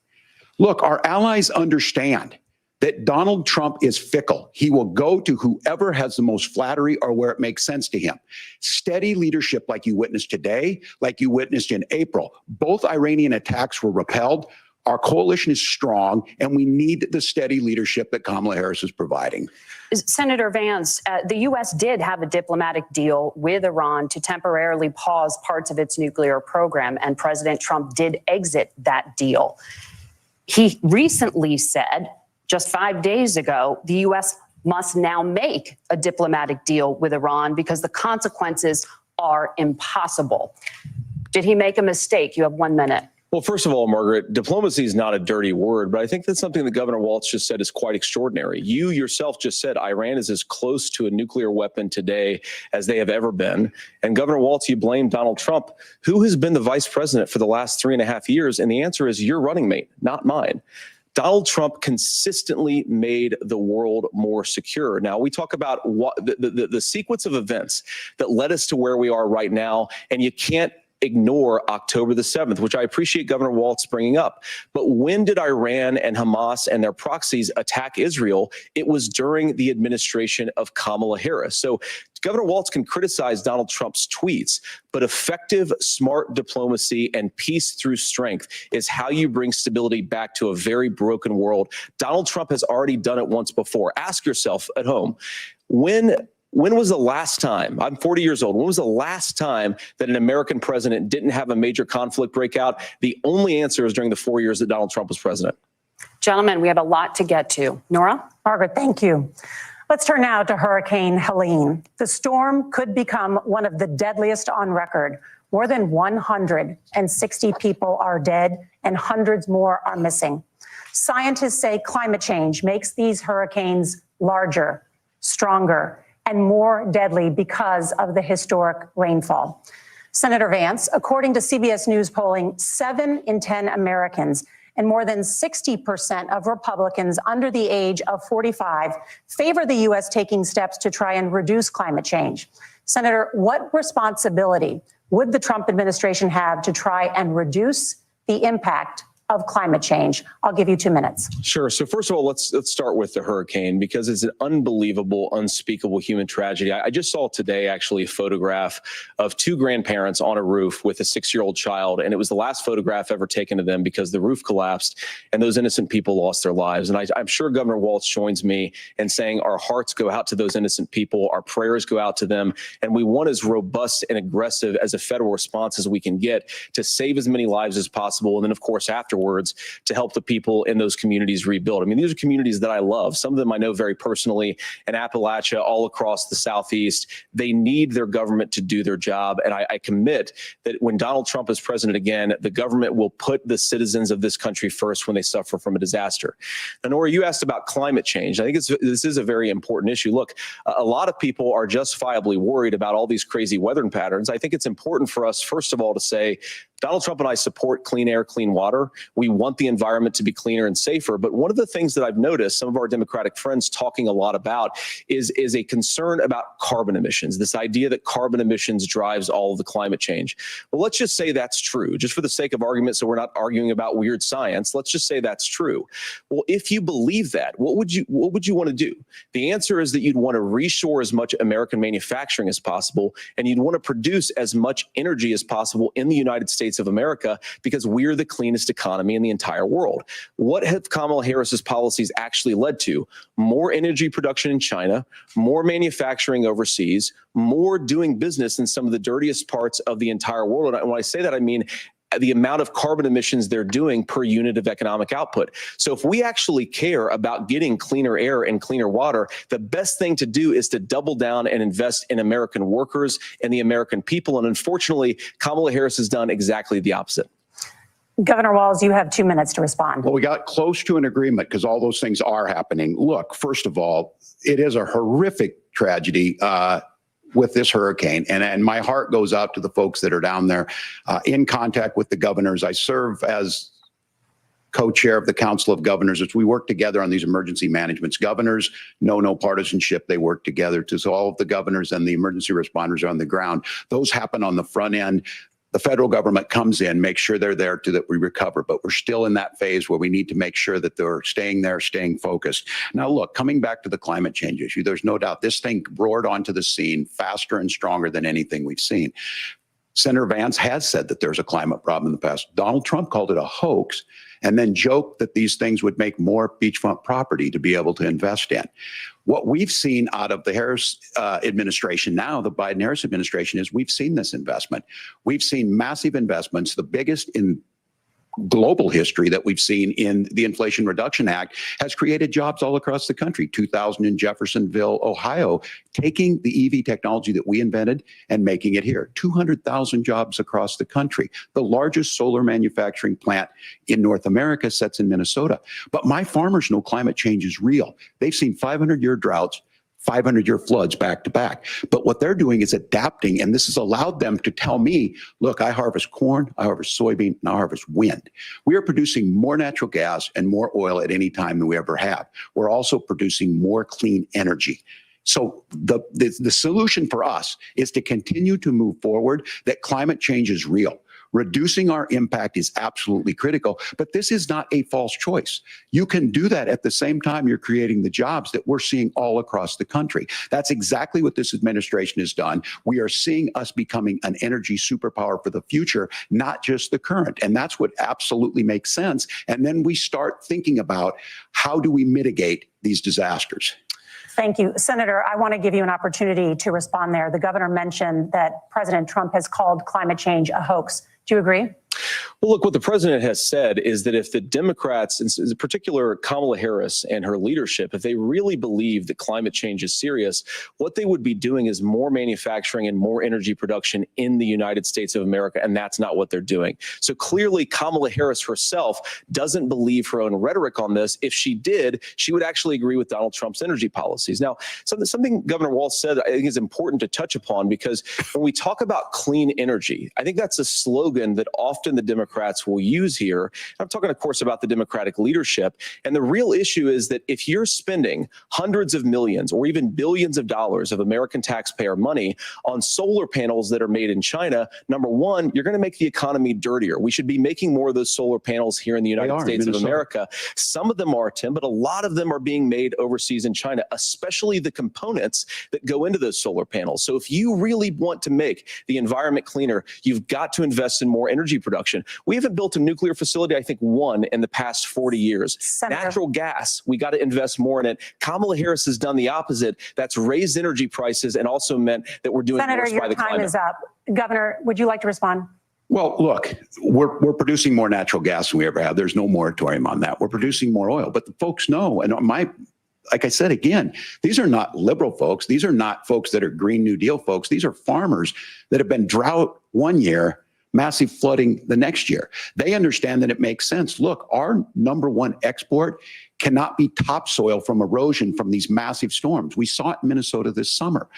Look, our allies understand that Donald Trump is fickle. He will go to whoever has the most flattery or where it makes sense to him. Steady leadership like you witnessed today, like you witnessed in April. Both Iranian attacks were repelled. Our coalition is strong, and we need the steady leadership that Kamala Harris is providing. Senator Vance, the U.S. did have a diplomatic deal with Iran to temporarily pause parts of its nuclear program, and President Trump did exit that deal. He recently said, just 5 days ago, the U.S. must now make a diplomatic deal with Iran because the consequences are impossible. Did he make a mistake? You have 1 minute. Well, first of all, Margaret, diplomacy is not a dirty word, but I think that's something that Governor Walz just said is quite extraordinary. You yourself just said Iran is as close to a nuclear weapon today as they have ever been. And Governor Walz, you blame Donald Trump, who has been the vice president for the last 3.5 years. And the answer is your running mate, not mine. Donald Trump consistently made the world more secure. Now, we talk about what the sequence of events that led us to where we are right now, and you can't ignore October the 7th, which I appreciate Governor Walz bringing up. But when did Iran and Hamas and their proxies attack Israel? It was during the administration of Kamala Harris. So Governor Walz can criticize Donald Trump's tweets, but effective, smart diplomacy and peace through strength is how you bring stability back to a very broken world. Donald Trump has already done it once before. Ask yourself at home, when was the last time, I'm 40 years old, when was the last time that an American president didn't have a major conflict break out? The only answer is during the 4 years that Donald Trump was president. Gentlemen, we have a lot to get to. Nora? Margaret, thank you. Let's turn now to Hurricane Helene. The storm could become one of the deadliest on record. More than 160 people are dead and hundreds more are missing. Scientists say climate change makes these hurricanes larger, stronger, and more deadly because of the historic rainfall. Senator Vance, according to CBS News polling, 7 in 10 Americans and more than 60% of Republicans under the age of 45 favor the U.S. taking steps to try and reduce climate change. Senator, what responsibility would the Trump administration have to try and reduce the impact of climate change? I'll give you 2 minutes. Sure. So first of all, let's start with the hurricane, because it's an unbelievable, unspeakable human tragedy. I just saw today actually a photograph of 2 grandparents on a roof with a 6-year-old child, and it was the last photograph ever taken of them because the roof collapsed and those innocent people lost their lives. And I'm sure Governor Walz joins me in saying our hearts go out to those innocent people, our prayers go out to them, and we want as robust and aggressive as a federal response as we can get to save as many lives as possible. And then, of course, afterwards, to help the people in those communities rebuild. I mean, these are communities that I love. Some of them I know very personally in Appalachia, all across the Southeast. They need their government to do their job. And I commit that when Donald Trump is president again, the government will put the citizens of this country first when they suffer from a disaster. Now, Nora, you asked about climate change. I think this is a very important issue. Look, a lot of people are justifiably worried about all these crazy weather patterns. I think it's important for us, first of all, to say Donald Trump and I support clean air, clean water. We want the environment to be cleaner and safer. But one of the things that I've noticed some of our Democratic friends talking a lot about is a concern about carbon emissions, this idea that carbon emissions drives all of the climate change. Well, let's just say that's true, just for the sake of argument, so we're not arguing about weird science. Let's just say that's true. Well, if you believe that, what would you want to do? The answer is that you'd want to reshore as much American manufacturing as possible, and you'd want to produce as much energy as possible in the United States of America, because we're the cleanest economy in the entire world. What have Kamala Harris's policies actually led to? More energy production in China, more manufacturing overseas, more doing business in some of the dirtiest parts of the entire world. And when I say that, I mean the amount of carbon emissions they're doing per unit of economic output. So if we actually care about getting cleaner air and cleaner water, the best thing to do is to double down and invest in American workers and the American people. And unfortunately, Kamala Harris has done exactly the opposite. Governor Walz, you have 2 minutes to respond. Well, we got close to an agreement because all those things are happening. Look, first of all, it is a horrific tragedy with this hurricane. And my heart goes out to the folks that are down there in contact with the governors. I serve as co-chair of the Council of Governors as we work together on these emergency managements. Governors know no partisanship. They work together. So all of the governors and the emergency responders are on the ground. Those happen on the front end. The federal government comes in, makes sure they're there to that we recover, but we're still in that phase where we need to make sure that they're staying there, staying focused. Now, look, coming back to the climate change issue, there's no doubt this thing roared onto the scene faster and stronger than anything we've seen. Senator Vance has said that there's a climate problem in the past. Donald Trump called it a hoax. and then joke that these things would make more beachfront property to be able to invest in. What we've seen out of the Harris administration now, the Biden-Harris administration, is we've seen this investment. We've seen massive investments, the biggest in global history that we've seen in the Inflation Reduction Act, has created jobs all across the country. 2,000 in Jeffersonville, Ohio, taking the EV technology that we invented and making it here. 200,000 jobs across the country. The largest solar manufacturing plant in North America sits in Minnesota. But my farmers know climate change is real. They've seen 500-year droughts, 500-year floods back to back. But what they're doing is adapting, and this has allowed them to tell me, look, I harvest corn, I harvest soybean, and I harvest wind. We are producing more natural gas and more oil at any time than we ever have. We're also producing more clean energy. So the solution for us is to continue to move forward, that climate change is real. Reducing our impact is absolutely critical, but this is not a false choice. You can do that at the same time you're creating the jobs that we're seeing all across the country. That's exactly what this administration has done. We are seeing us becoming an energy superpower for the future, not just the current. And that's what absolutely makes sense. And then we start thinking about how do we mitigate these disasters. Thank you. Senator, I want to give you an opportunity to respond there. The governor mentioned that President Trump has called climate change a hoax. Do you agree? Well, look, what the president has said is that if the Democrats, in particular Kamala Harris and her leadership, if they really believe that climate change is serious, what they would be doing is more manufacturing and more energy production in the United States of America, and that's not what they're doing. So clearly, Kamala Harris herself doesn't believe her own rhetoric on this. If she did, she would actually agree with Donald Trump's energy policies. Now, something Governor Walz said I think is important to touch upon, because when we talk about clean energy, I think that's a slogan that often the Democrats will use here. I'm talking, of course, about the Democratic leadership. And the real issue is that if you're spending hundreds of millions or even billions of dollars of American taxpayer money on solar panels that are made in China, number one, you're going to make the economy dirtier. We should be making more of those solar panels here in the United States of America. Some of them are, Tim, but a lot of them are being made overseas in China, especially the components that go into those solar panels. So if you really want to make the environment cleaner, you've got to invest in more energy production. We haven't built a nuclear facility, I think, one in the past 40 years. Senator. Natural gas, we got to invest more in it. Kamala Harris has done the opposite. That's raised energy prices and also meant that we're doing Senator, worse by the climate. your time is up. Governor, would you like to respond? Well, look, we're producing more natural gas than we ever have. There's no moratorium on that. We're producing more oil. But the folks know, and like I said, again, these are not liberal folks. These are not folks that are Green New Deal folks. These are farmers that have been drought one year, massive flooding the next year. They understand that it makes sense. Look, our number one export cannot be topsoil from erosion from these massive storms. We saw it in Minnesota this summer.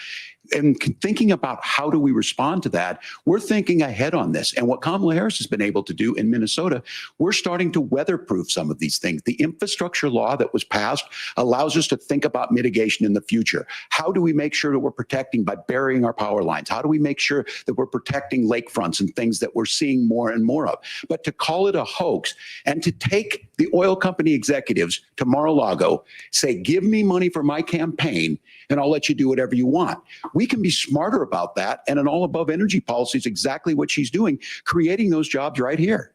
And thinking about how do we respond to that, we're thinking ahead on this. And what Kamala Harris has been able to do in Minnesota, we're starting to weatherproof some of these things. The infrastructure law that was passed allows us to think about mitigation in the future. How do we make sure that we're protecting by burying our power lines? How do we make sure that we're protecting lakefronts and things that we're seeing more and more of? But to call it a hoax and to take the oil company executives to Mar-a-Lago, say, give me money for my campaign and I'll let you do whatever you want. We can be smarter about that. And an all above energy policy is exactly what she's doing, creating those jobs right here.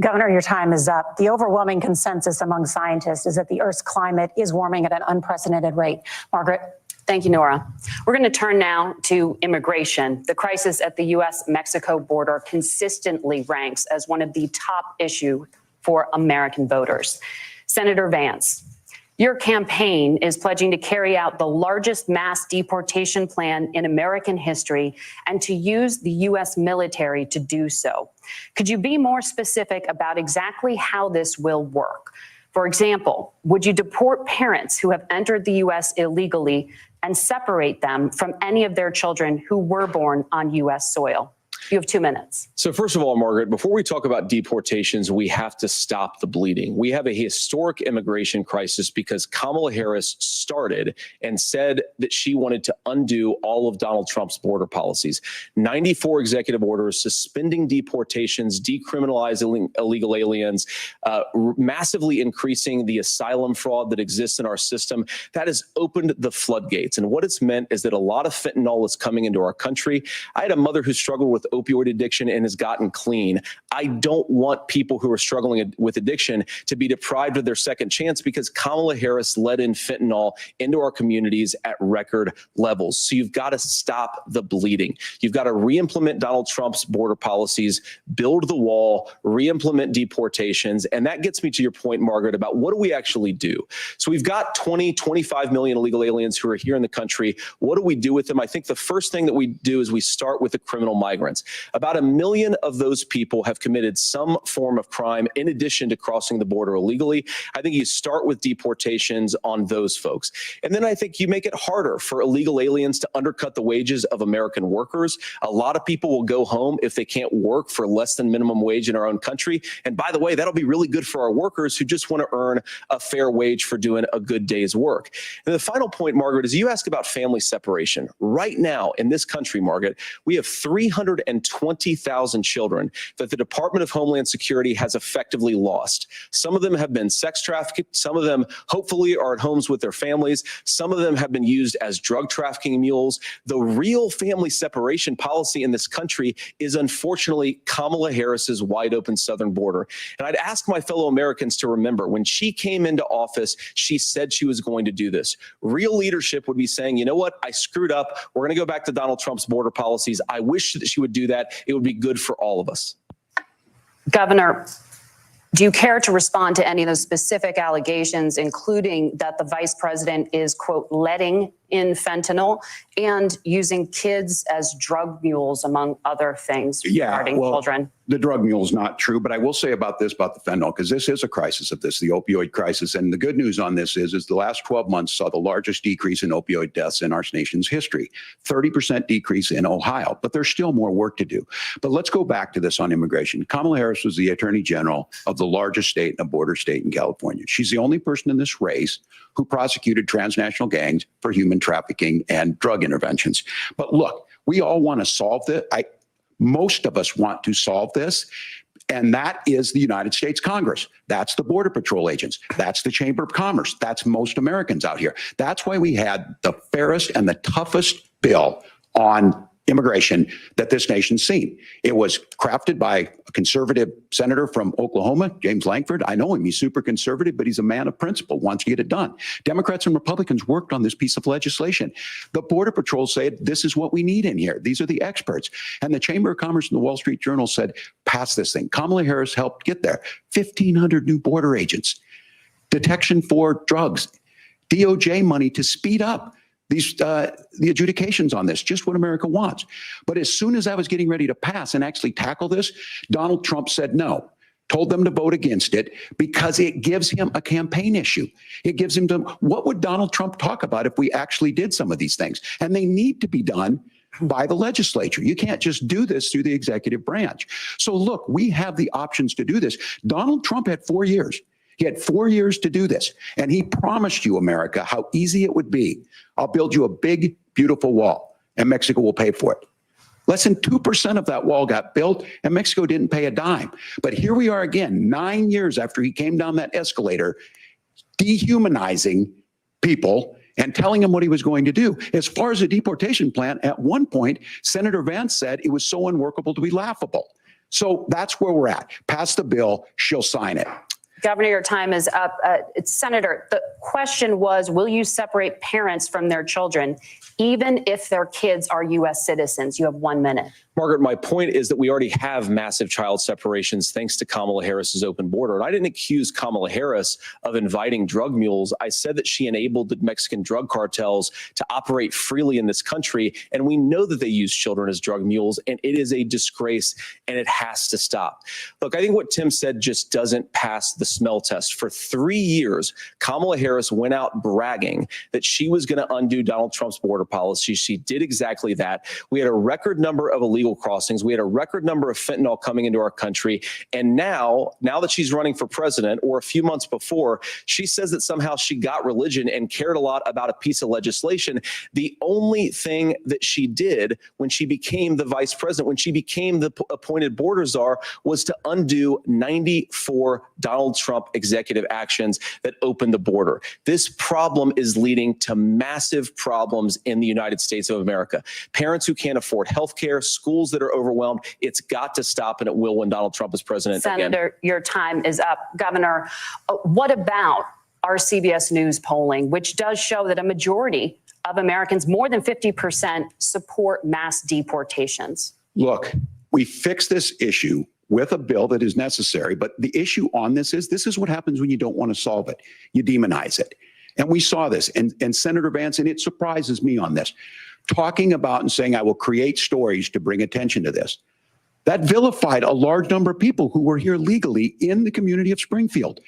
Governor, your time is up. The overwhelming consensus among scientists is that the Earth's climate is warming at an unprecedented rate. Margaret. Thank you, Nora. We're going to turn now to immigration. The crisis at the U.S.-Mexico border consistently ranks as one of the top issues for American voters. Senator Vance, your campaign is pledging to carry out the largest mass deportation plan in American history and to use the U.S. military to do so. Could you be more specific about exactly how this will work? For example, would you deport parents who have entered the U.S. illegally and separate them from any of their children who were born on U.S. soil? You have 2 minutes. So first of all, Margaret, before we talk about deportations, we have to stop the bleeding. We have a historic immigration crisis because Kamala Harris started and said that she wanted to undo all of Donald Trump's border policies. 94 executive orders suspending deportations, decriminalizing illegal aliens, massively increasing the asylum fraud that exists in our system. That has opened the floodgates. And what it's meant is that a lot of fentanyl is coming into our country. I had a mother who struggled with opioid addiction and has gotten clean. I don't want people who are struggling with addiction to be deprived of their second chance because Kamala Harris let in fentanyl into our communities at record levels. So you've got to stop the bleeding. You've got to re-implement Donald Trump's border policies, build the wall, re-implement deportations. And that gets me to your point, Margaret, about what do we actually do? So we've got 25 million illegal aliens who are here in the country. What do we do with them? I think the first thing that we do is we start with the criminal migrants. About 1 million of those people have committed some form of crime in addition to crossing the border illegally. I think you start with deportations on those folks. And then I think you make it harder for illegal aliens to undercut the wages of American workers. A lot of people will go home if they can't work for less than minimum wage in our own country. And by the way, that'll be really good for our workers who just want to earn a fair wage for doing a good day's work. And the final point, Margaret, is you ask about family separation. Right now in this country, Margaret, we have 320,000 children that the Department of Homeland Security has effectively lost. Some of them have been sex trafficked. Some of them hopefully are at homes with their families. Some of them have been used as drug trafficking mules. The real family separation policy in this country is unfortunately Kamala Harris's wide open southern border. And I'd ask my fellow Americans to remember when she came into office, she said she was going to do this. Real leadership would be saying, you know what, I screwed up. We're going to go back to Donald Trump's border policies. I wish that she would do that. It would be good for all of us. Governor, do you care to respond to any of those specific allegations, including that the vice president is, quote, letting in fentanyl and using kids as drug mules, among other things regarding children? The drug mule is not true, but I will say about this, about the fentanyl, because this is a crisis of this, the opioid crisis. And the good news on this is the last 12 months saw the largest decrease in opioid deaths in our nation's history, 30% decrease in Ohio, but there's still more work to do. But let's go back to this on immigration. Kamala Harris was the attorney general of the largest state and a border state in California. She's the only person in this race who prosecuted transnational gangs for human trafficking and drug interventions. But look, we all want to solve this. Most of us want to solve this, and that is the United States Congress. That's the Border Patrol agents. That's the Chamber of Commerce. That's most Americans out here. That's why we had the fairest and the toughest bill on immigration that this nation's seen. It was crafted by a conservative senator from Oklahoma, James Lankford. I know him. He's super conservative, but he's a man of principle, wants to get it done. Democrats and Republicans worked on this piece of legislation. The Border Patrol said, this is what we need in here. These are the experts. And the Chamber of Commerce and the Wall Street Journal said, pass this thing. Kamala Harris helped get there. 1,500 new border agents, detection for drugs, DOJ money to speed up the adjudications on this, just what America wants. But as soon as I was getting ready to pass and actually tackle this, Donald Trump said no, told them to vote against it because it gives him a campaign issue. It gives him what would Donald Trump talk about if we actually did some of these things? And they need to be done by the legislature. You can't just do this through the executive branch. So look, we have the options to do this. Donald Trump had 4 years. He had 4 years to do this. And he promised you, America, how easy it would be. I'll build you a big, beautiful wall, and Mexico will pay for it. Less than 2% of that wall got built, and Mexico didn't pay a dime. But here we are again, 9 years after he came down that escalator, dehumanizing people and telling them what he was going to do. As far as the deportation plan, at one point, Senator Vance said it was so unworkable to be laughable. So that's where we're at. Pass the bill, she'll sign it. Governor, your time is up. Senator, the question was, will you separate parents from their children, even if their kids are U.S. citizens? You have 1 minute. Margaret, my point is that we already have massive child separations thanks to Kamala Harris's open border. And I didn't accuse Kamala Harris of inviting drug mules. I said that she enabled the Mexican drug cartels to operate freely in this country. And we know that they use children as drug mules, and it is a disgrace, and it has to stop. Look, I think what Tim said just doesn't pass the smell test. For 3 years, Kamala Harris went out bragging that she was going to undo Donald Trump's border policy. She did exactly that. We had a record number of illegal crossings. We had a record number of fentanyl coming into our country. And now that she's running for president, or a few months before, she says that somehow she got religion and cared a lot about a piece of legislation. The only thing that she did when she became the vice president, when she became the appointed border czar, was to undo 94 Donald Trump executive actions that opened the border. This problem is leading to massive problems in the United States of America. Parents who can't afford health care, schools that are overwhelmed. It's got to stop, and it will when Donald Trump is president Senator, again. your time is up. Governor, what about our CBS News polling, which does show that a majority of Americans, more than 50%, support mass deportations? Look, we fix this issue with a bill that is necessary, but the issue on this is what happens when you don't want to solve it. You demonize it. And we saw this, and Senator Vance, and it surprises me on this, talking about and saying, I will create stories to bring attention to this. That vilified a large number of people who were here legally in the community of Springfield.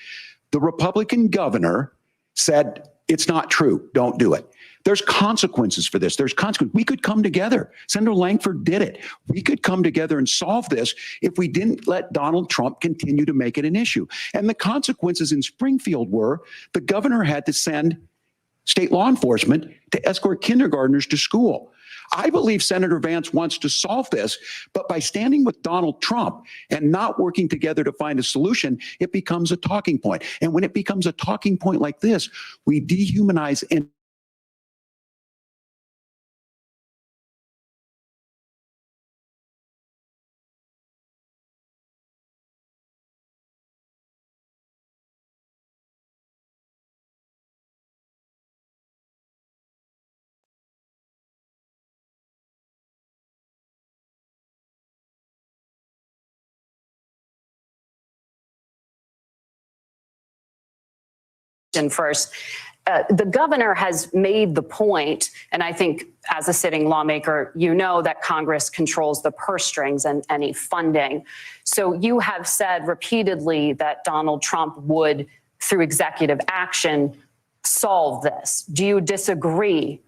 The Republican governor said, it's not true, don't do it. There's consequences for this. There's consequences. We could come together. Senator Langford did it. We could come together and solve this if we didn't let Donald Trump continue to make it an issue. And the consequences in Springfield were the governor had to send state law enforcement to escort kindergartners to school. I believe Senator Vance wants to solve this, but by standing with Donald Trump and not working together to find a solution, it becomes a talking point. And when it becomes a talking point like this, we dehumanize and first. The governor has made the point, and I think as a sitting lawmaker, you know that Congress controls the purse strings and any funding. So you have said repeatedly that Donald Trump would, through executive action, solve this. Do you disagree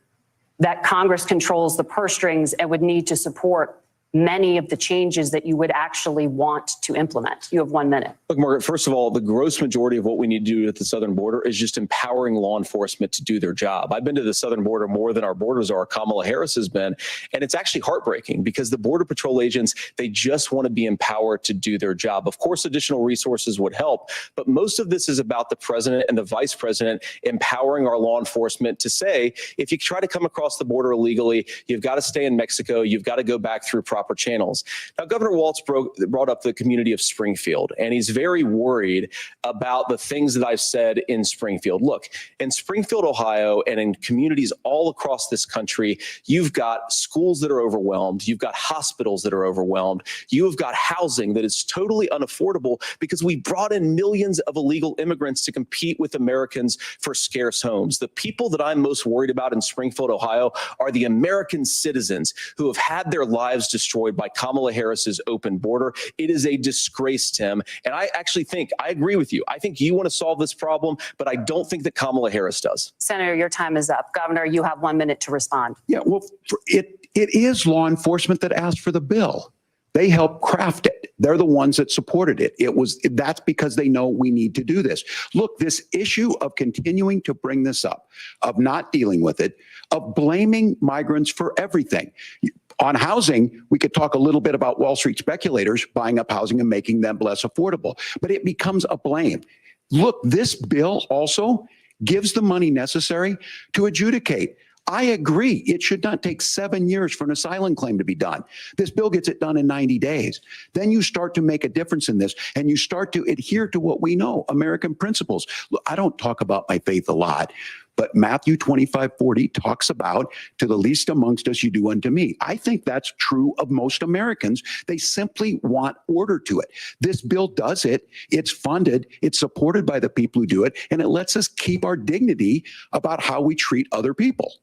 that Congress controls the purse strings and would need to support many of the changes that you would actually want to implement? You have 1 minute. Look, Margaret, first of all, the gross majority of what we need to do at the southern border is just empowering law enforcement to do their job. I've been to the southern border more than our borders are. Kamala Harris has been, and it's actually heartbreaking because the Border Patrol agents, they just want to be empowered to do their job. Of course, additional resources would help, but most of this is about the president and the vice president empowering our law enforcement to say, if you try to come across the border illegally, you've got to stay in Mexico, you've got to go back through proper channels. Now, Governor Walz brought up the community of Springfield, and he's very worried about the things that I've said in Springfield. Look, in Springfield, Ohio, and in communities all across this country, you've got schools that are overwhelmed. You've got hospitals that are overwhelmed. You have got housing that is totally unaffordable because we brought in millions of illegal immigrants to compete with Americans for scarce homes. The people that I'm most worried about in Springfield, Ohio, are the American citizens who have had their lives destroyed by Kamala Harris's open border. It is a disgrace, Tim. And I actually think, I agree with you. I think you want to solve this problem, but I don't think that Kamala Harris does. Senator, your time is up. Governor, you have 1 minute to respond. yeah, well, it is law enforcement that asked for the bill. They helped craft it. They're the ones that supported it. That's because they know we need to do this. Look, this issue of continuing to bring this up, of not dealing with it, of blaming migrants for everything. On housing, we could talk a little bit about Wall Street speculators buying up housing and making them less affordable, but it becomes a blame. Look, this bill also gives the money necessary to adjudicate. I agree. It should not take 7 years for an asylum claim to be done. This bill gets it done in 90 days. Then you start to make a difference in this, and you start to adhere to what we know, American principles. Look, I don't talk about my faith a lot, but Matthew 25:40 talks about, to the least amongst us, you do unto me. I think that's true of most Americans. They simply want order to it. This bill does it. It's funded. It's supported by the people who do it. And it lets us keep our dignity about how we treat other people.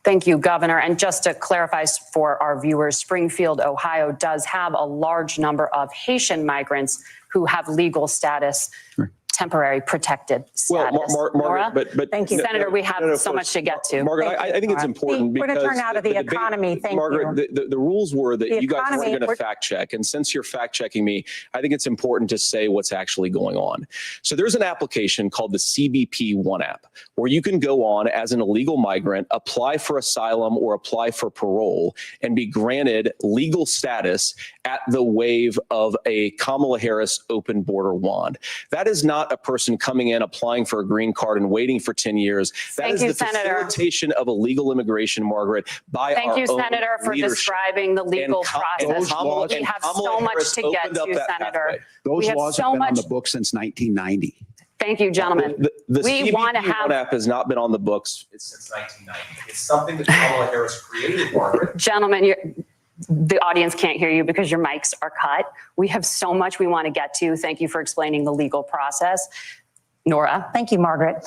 Thank you, Governor. And just to clarify for our viewers, Springfield, Ohio does have a large number of Haitian migrants who have legal status. Right. Temporary protected status. Well, Margaret, but thank you, Senator. We have so much to get to. Margaret, I think it's important because we're going to turn out of the economy. Thank Margaret, you. The rules were that you guys weren't going to we're fact check, and since you're fact checking me, I think it's important to say what's actually going on. So there's an application called the CBP One app, where you can go on as an illegal migrant, apply for asylum or apply for parole, and be granted legal status at the wave of a Kamala Harris open border wand. That is not a person coming in, applying for a green card and waiting for 10 years. That is the facilitation of illegal immigration, Margaret, by Thank our you, own Senator, for leadership. describing the legal process. We have so much to get to, Senator. Those laws have been on the books since 1990. Thank you, gentlemen. The We want to CBP have app has not been on the books since 1990. It's something that Kamala Harris created, Margaret. Gentlemen, the audience can't hear you because your mics are cut. We have so much we want to get to. Thank you for explaining the legal process. Nora. Thank you, Margaret.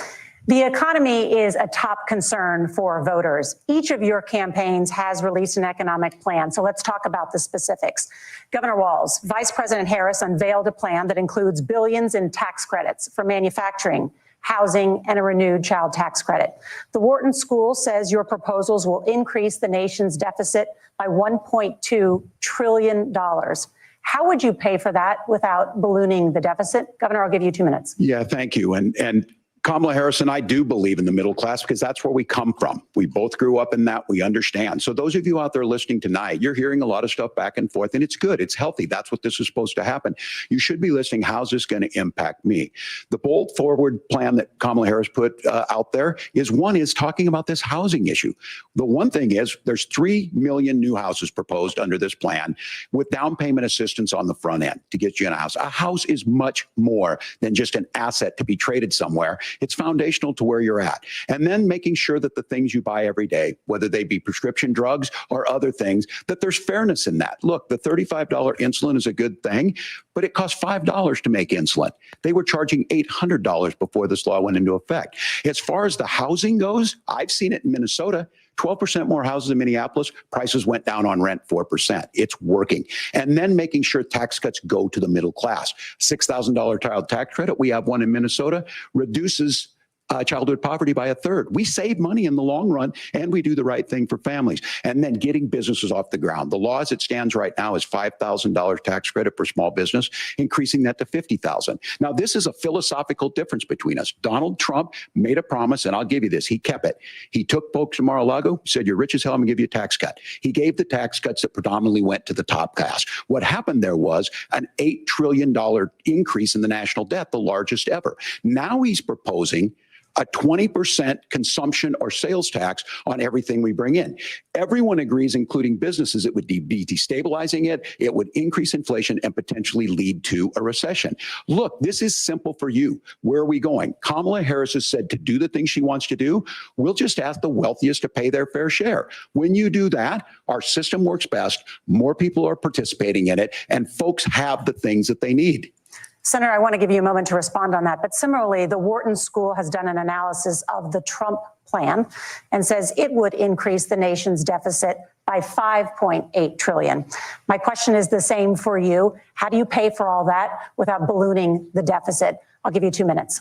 The economy is a top concern for voters. Each of your campaigns has released an economic plan, so let's talk about the specifics. Governor Walz, Vice President Harris unveiled a plan that includes billions in tax credits for manufacturing, housing, and a renewed child tax credit. The Wharton School says your proposals will increase the nation's deficit by $1.2 trillion. How would you pay for that without ballooning the deficit? Governor, I'll give you 2 minutes. Yeah, thank you. And Kamala Harris and I do believe in the middle class because that's where we come from. We both grew up in that. We understand. So those of you out there listening tonight, you're hearing a lot of stuff back and forth, and it's good. It's healthy. That's what this is supposed to happen. You should be listening. How's this going to impact me? The bold forward plan that Kamala Harris put out there is talking about this housing issue. The one thing is there's 3 million new houses proposed under this plan with down payment assistance on the front end to get you in a house. A house is much more than just an asset to be traded somewhere. It's foundational to where you're at. And then making sure that the things you buy every day, whether they be prescription drugs or other things, that there's fairness in that. Look, the $35 insulin is a good thing, but it costs $5 to make insulin. They were charging $800 before this law went into effect. As far as the housing goes, I've seen it in Minnesota. 12% more houses in Minneapolis, prices went down on rent 4%. It's working. And then making sure tax cuts go to the middle class. $6,000 child tax credit, we have one in Minnesota, reduces childhood poverty by 1/3. We save money in the long run, and we do the right thing for families. And then getting businesses off the ground. The law as it stands right now is $5,000 tax credit for small business, increasing that to $50,000. Now, this is a philosophical difference between us. Donald Trump made a promise, and I'll give you this. He kept it. He took folks from Mar-a-Lago, said, you're rich as hell, I'm going to give you a tax cut. He gave the tax cuts that predominantly went to the top class. What happened there was an $8 trillion increase in the national debt, the largest ever. Now he's proposing a 20% consumption or sales tax on everything we bring in. Everyone agrees, including businesses, it would be destabilizing it, it would increase inflation and potentially lead to a recession. Look, this is simple for you. Where are we going? Kamala Harris has said to do the things she wants to do, we'll just ask the wealthiest to pay their fair share. When you do that, our system works best, more people are participating in it, and folks have the things that they need. Senator, I want to give you a moment to respond on that. But similarly, the Wharton School has done an analysis of the Trump plan and says it would increase the nation's deficit by $5.8 trillion. My question is the same for you. How do you pay for all that without ballooning the deficit? I'll give you 2 minutes.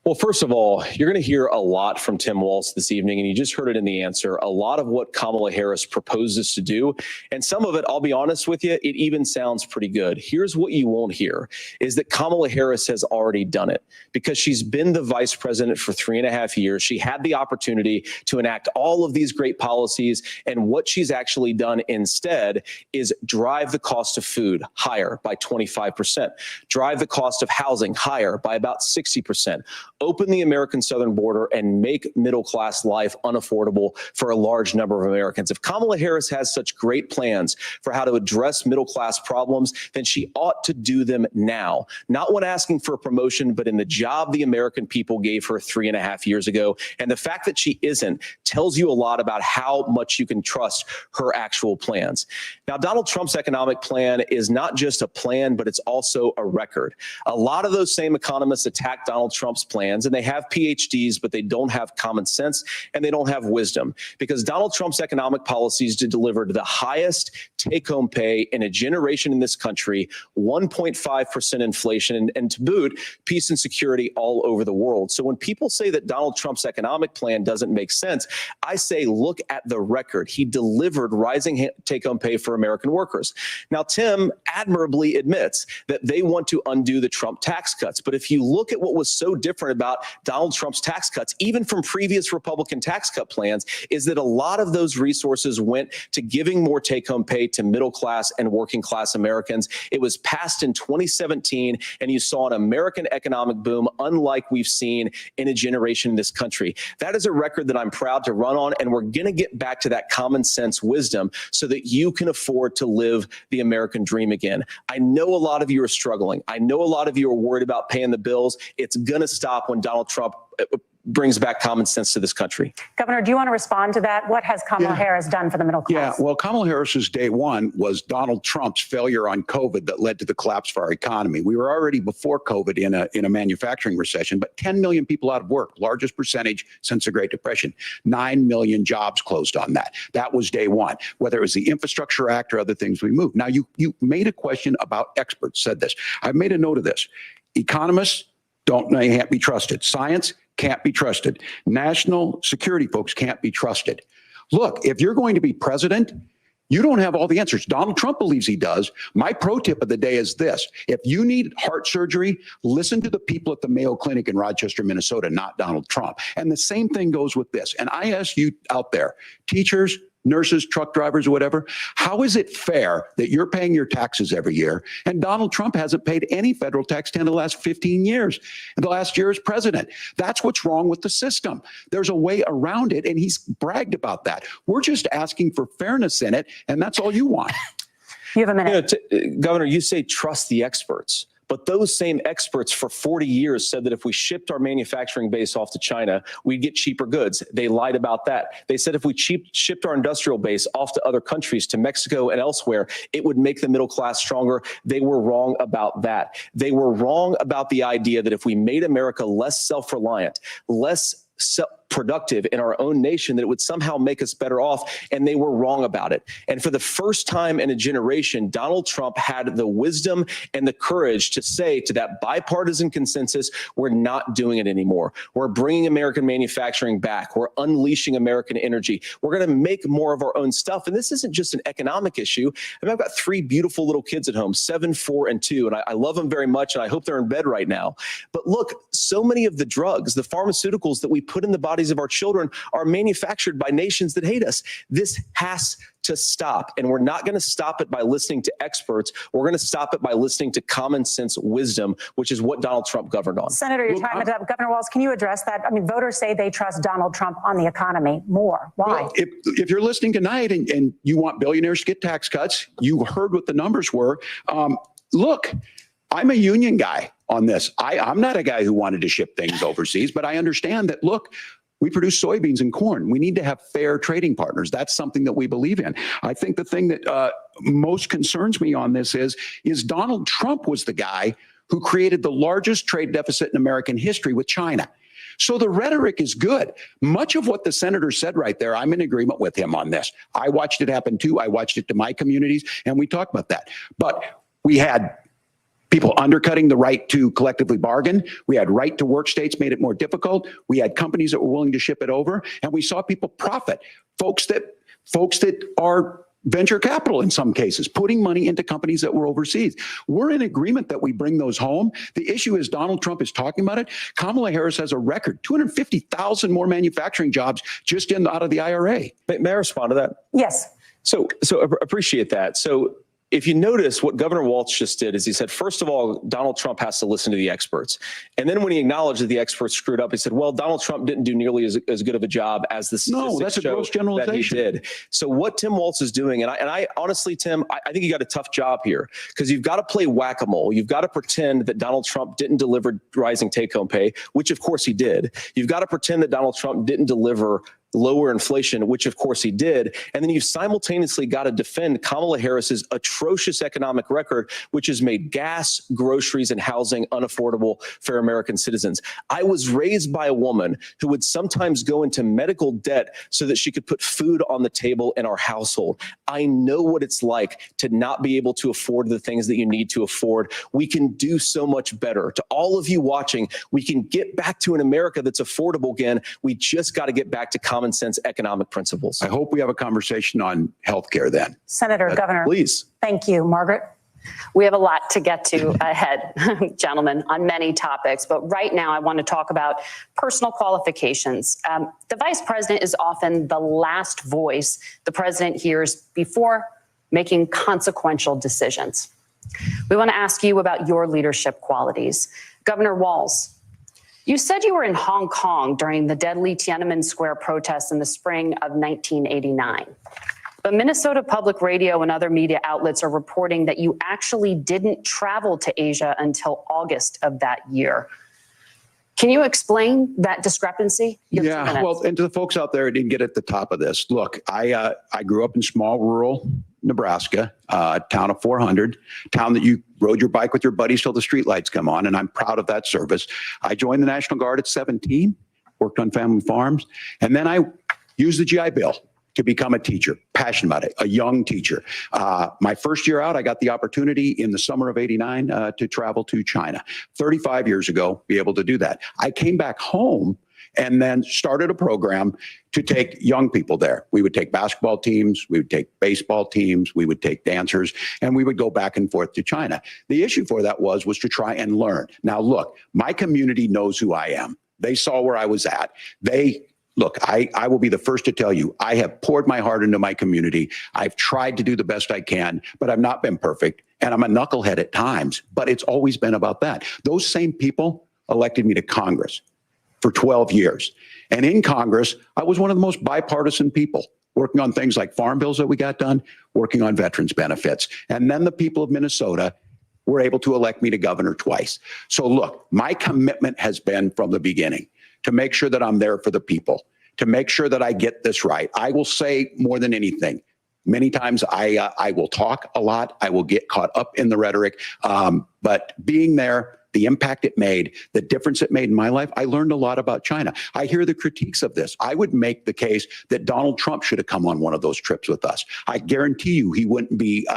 Well, first of all, you're going to hear a lot from Tim Walz this evening, and you just heard it in the answer, a lot of what Kamala Harris proposes to do. And some of it, I'll be honest with you, it even sounds pretty good. Here's what you won't hear, is that Kamala Harris has already done it because she's been the vice president for 3.5 years. She had the opportunity to enact all of these great policies. And what she's actually done instead is drive the cost of food higher by 25%, drive the cost of housing higher by about 60%. Open the American southern border and make middle-class life unaffordable for a large number of Americans. If Kamala Harris has such great plans for how to address middle-class problems, then she ought to do them now, not when asking for a promotion, but in the job the American people gave her 3.5 years ago. And the fact that she isn't tells you a lot about how much you can trust her actual plans. Now, Donald Trump's economic plan is not just a plan, but it's also a record. A lot of those same economists attack Donald Trump's plan, and they have PhDs, but they don't have common sense and they don't have wisdom, because Donald Trump's economic policies delivered the highest take-home pay in a generation in this country, 1.5% inflation, and to boot, peace and security all over the world. So when people say that Donald Trump's economic plan doesn't make sense, I say, look at the record. He delivered rising take-home pay for American workers. Now, Tim admirably admits that they want to undo the Trump tax cuts. But if you look at what was so different about Donald Trump's tax cuts, even from previous Republican tax cut plans, is that a lot of those resources went to giving more take-home pay to middle class and working class Americans. It was passed in 2017, and you saw an American economic boom unlike we've seen in a generation in this country. That is a record that I'm proud to run on, and we're going to get back to that common sense wisdom so that you can afford to live the American dream again. I know a lot of you are struggling. I know a lot of you are worried about paying the bills. It's going to stop when Donald Trump brings back common sense to this country. Governor, do you want to respond to that? What has Kamala Harris done for the middle class? Yeah, well, Kamala Harris's day one was Donald Trump's failure on COVID that led to the collapse of our economy. We were already before COVID in a manufacturing recession, but 10 million people out of work, largest percentage since the Great Depression. 9 million jobs closed on that. That was day one, whether it was the Infrastructure Act or other things we moved. Now, you made a question about experts, said this. I've made a note of this. Economists can't be trusted. Science can't be trusted. National security folks can't be trusted. Look, if you're going to be president, you don't have all the answers. Donald Trump believes he does. My pro tip of the day is this. If you need heart surgery, listen to the people at the Mayo Clinic in Rochester, Minnesota, not Donald Trump. And the same thing goes with this. And I ask you out there, teachers, nurses, truck drivers, whatever, how is it fair that you're paying your taxes every year and Donald Trump hasn't paid any federal tax in the last 15 years, and the last year as president? That's what's wrong with the system. There's a way around it, and he's bragged about that. We're just asking for fairness in it, and that's all you want. You have a minute. Governor, you say trust the experts. But those same experts for 40 years said that if we shipped our manufacturing base off to China, we'd get cheaper goods. They lied about that. They said if we shipped our industrial base off to other countries, to Mexico and elsewhere, it would make the middle class stronger. They were wrong about that. They were wrong about the idea that if we made America less self-reliant, less productive in our own nation, that it would somehow make us better off, and they were wrong about it. And for the first time in a generation, Donald Trump had the wisdom and the courage to say to that bipartisan consensus, we're not doing it anymore. We're bringing American manufacturing back. We're unleashing American energy. We're going to make more of our own stuff. And this isn't just an economic issue. I mean, I've got 3 beautiful little kids at home, 7, 4, and 2, and I love them very much, and I hope they're in bed right now. But look, so many of the drugs, the pharmaceuticals that we put in the bodies of our children are manufactured by nations that hate us. This has to stop. And we're not going to stop it by listening to experts. We're going to stop it by listening to common sense wisdom, which is what Donald Trump governed on. Senator, your time is up. Governor Walz, can you address that? I mean, voters say they trust Donald Trump on the economy more. Why? Well, if you're listening tonight and you want billionaires to get tax cuts, you heard what the numbers were. Look, I'm a union guy on this. I'm not a guy who wanted to ship things overseas, but I understand that, look, we produce soybeans and corn. We need to have fair trading partners. That's something that we believe in. I think the thing that most concerns me on this is Donald Trump was the guy who created the largest trade deficit in American history with China. So the rhetoric is good. Much of what the senator said right there, I'm in agreement with him on this. I watched it happen too. I watched it to my communities, and we talked about that. But we had people undercutting the right to collectively bargain. We had right to work states made it more difficult. We had companies that were willing to ship it over, and we saw people profit. Folks that are venture capital in some cases, putting money into companies that were overseas. We're in agreement that we bring those home. The issue is Donald Trump is talking about it. Kamala Harris has a record, 250,000 more manufacturing jobs just out of the IRA. May I respond to that? Yes. So appreciate that. So if you notice, what Governor Walz just did is he said, first of all, Donald Trump has to listen to the experts. And then when he acknowledged that the experts screwed up, he said, well, Donald Trump didn't do nearly as good of a job as the statistics that's a gross generalization. that he did. So what Tim Walz is doing, and I honestly, Tim, I think you got a tough job here, because you've got to play whack-a-mole. You've got to pretend that Donald Trump didn't deliver rising take-home pay, which of course he did. You've got to pretend that Donald Trump didn't deliver lower inflation, which of course he did. And then you've simultaneously got to defend Kamala Harris's atrocious economic record, which has made gas, groceries, and housing unaffordable for American citizens. I was raised by a woman who would sometimes go into medical debt so that she could put food on the table in our household. I know what it's like to not be able to afford the things that you need to afford. We can do so much better. To all of you watching, we can get back to an America that's affordable again. We just got to get back to common sense economic principles. I hope we have a conversation on healthcare then. Senator, Governor. Please. Thank you. Margaret? We have a lot to get to ahead, gentlemen, on many topics. But right now, I want to talk about personal qualifications. The vice president is often the last voice the president hears before making consequential decisions. We want to ask you about your leadership qualities. Governor Walz, you said you were in Hong Kong during the deadly Tiananmen Square protests in the spring of 1989. But Minnesota Public Radio and other media outlets are reporting that you actually didn't travel to Asia until August of that year. Can you explain that discrepancy? Yeah, well, and to the folks out there who didn't get at the top of this, look, I grew up in small rural Nebraska, town of 400, town that you rode your bike with your buddies till the streetlights come on, and I'm proud of that service. I joined the National Guard at 17, worked on family farms, and then I used the GI Bill to become a teacher, passionate about it, a young teacher. My first year out, I got the opportunity in the summer of '89 to travel to China. 35 years ago, be able to do that. I came back home and then started a program to take young people there. We would take basketball teams, we would take baseball teams, we would take dancers, and we would go back and forth to China. The issue for that was to try and learn. Now, look, my community knows who I am. They saw where I was at. Look, I will be the first to tell you, I have poured my heart into my community. I've tried to do the best I can, but I've not been perfect. And I'm a knucklehead at times, but it's always been about that. Those same people elected me to Congress for 12 years. And in Congress, I was one of the most bipartisan people, working on things like farm bills that we got done, working on veterans benefits. And then the people of Minnesota were able to elect me to governor twice. So look, my commitment has been from the beginning to make sure that I'm there for the people, to make sure that I get this right. I will say more than anything, many times I will talk a lot. I will get caught up in the rhetoric, but being there, the impact it made, the difference it made in my life, I learned a lot about China. I hear the critiques of this. I would make the case that Donald Trump should have come on one of those trips with us. I guarantee you he wouldn't be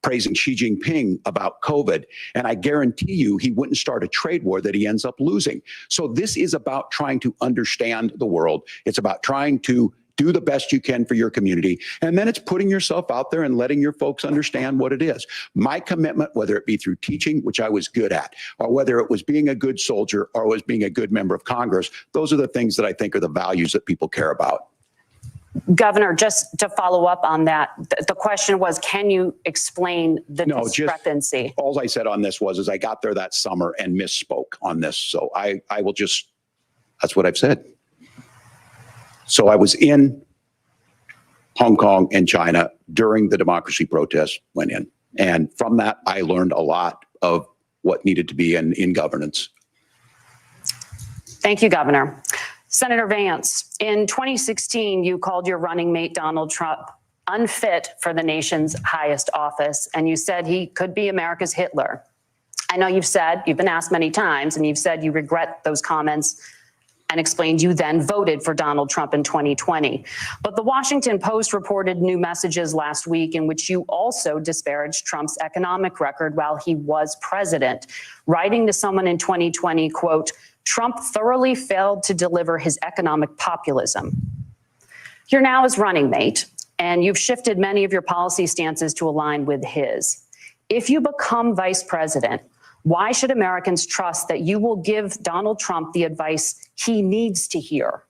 praising Xi Jinping about COVID. And I guarantee you he wouldn't start a trade war that he ends up losing. So this is about trying to understand the world. It's about trying to do the best you can for your community. And then it's putting yourself out there and letting your folks understand what it is. My commitment, whether it be through teaching, which I was good at, or whether it was being a good soldier or was being a good member of Congress, those are the things that I think are the values that people care about. Governor, just to follow up on that, the question was, can you explain the discrepancy? All I said on this was I got there that summer and misspoke on this. So I will just, that's what I've said. So I was in Hong Kong and China during the democracy protests went in. And from that, I learned a lot of what needed to be in governance. Thank you, Governor. Senator Vance, in 2016, you called your running mate, Donald Trump, unfit for the nation's highest office, and you said he could be America's Hitler. I know you've been asked many times, and you've said you regret those comments and explained you then voted for Donald Trump in 2020. But the Washington Post reported new messages last week in which you also disparaged Trump's economic record while he was president, writing to someone in 2020, quote, Trump thoroughly failed to deliver his economic populism. You're now his running mate, and you've shifted many of your policy stances to align with his. If you become vice president, why should Americans trust that you will give Donald Trump the advice he needs to hear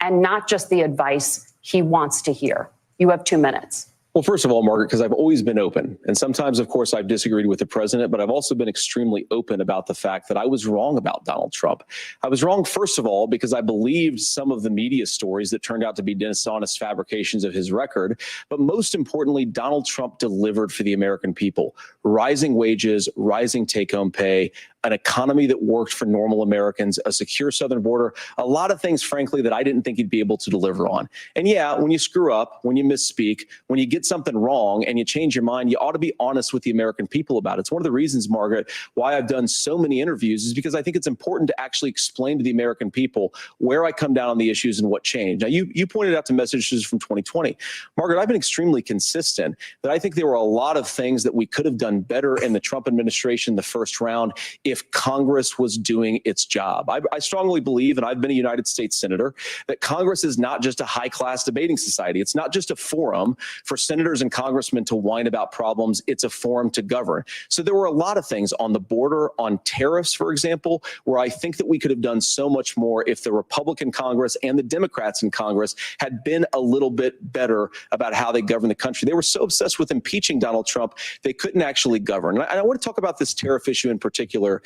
and not just the advice he wants to hear? You have 2 minutes. Well, first of all, Margaret, because I've always been open. And sometimes, of course, I've disagreed with the president, but I've also been extremely open about the fact that I was wrong about Donald Trump. I was wrong, first of all, because I believed some of the media stories that turned out to be dishonest fabrications of his record. But most importantly, Donald Trump delivered for the American people. Rising wages, rising take-home pay, an economy that worked for normal Americans, a secure southern border, a lot of things, frankly, that I didn't think he'd be able to deliver on. And yeah, when you screw up, when you misspeak, when you get something wrong and you change your mind, you ought to be honest with the American people about it. It's one of the reasons, Margaret, why I've done so many interviews is because I think it's important to actually explain to the American people where I come down on the issues and what changed. Now, you pointed out the messages from 2020. Margaret, I've been extremely consistent that I think there were a lot of things that we could have done better in the Trump administration the first round if if Congress was doing its job. I strongly believe, and I've been a United States Senator, that Congress is not just a high-class debating society. It's not just a forum for senators and congressmen to whine about problems. It's a forum to govern. So there were a lot of things on the border, on tariffs, for example, where I think that we could have done so much more if the Republican Congress and the Democrats in Congress had been a little bit better about how they govern the country. They were so obsessed with impeaching Donald Trump, they couldn't actually govern. And I want to talk about this tariff issue in particular,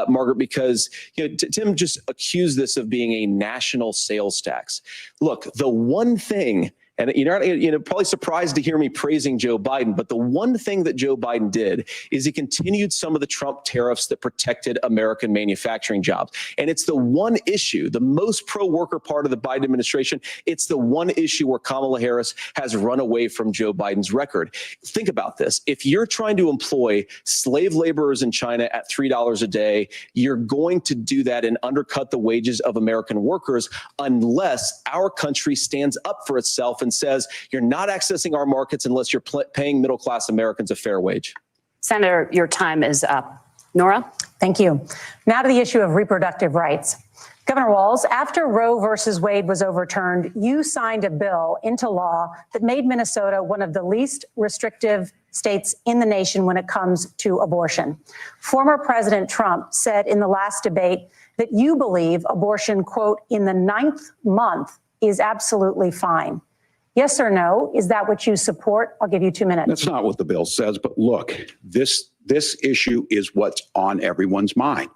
Margaret, because Tim just accused this of being a national sales tax. Look, the one thing, and you're probably surprised to hear me praising Joe Biden, but the one thing that Joe Biden did is he continued some of the Trump tariffs that protected American manufacturing jobs. And it's the one issue, the most pro-worker part of the Biden administration, it's the one issue where Kamala Harris has run away from Joe Biden's record. Think about this. If you're trying to employ slave laborers in China at $3 a day, you're going to do that and undercut the wages of American workers unless our country stands up for itself and says, you're not accessing our markets unless you're paying middle-class Americans a fair wage. Senator, your time is up. Nora? Thank you. Now to the issue of reproductive rights. Governor Walz, after Roe versus Wade was overturned, you signed a bill into law that made Minnesota one of the least restrictive states in the nation when it comes to abortion. Former President Trump said in the last debate that you believe abortion, quote, in the 9th month is absolutely fine. Yes or no? Is that what you support? I'll give you 2 minutes. That's not what the bill says. But look, this issue is what's on everyone's mind.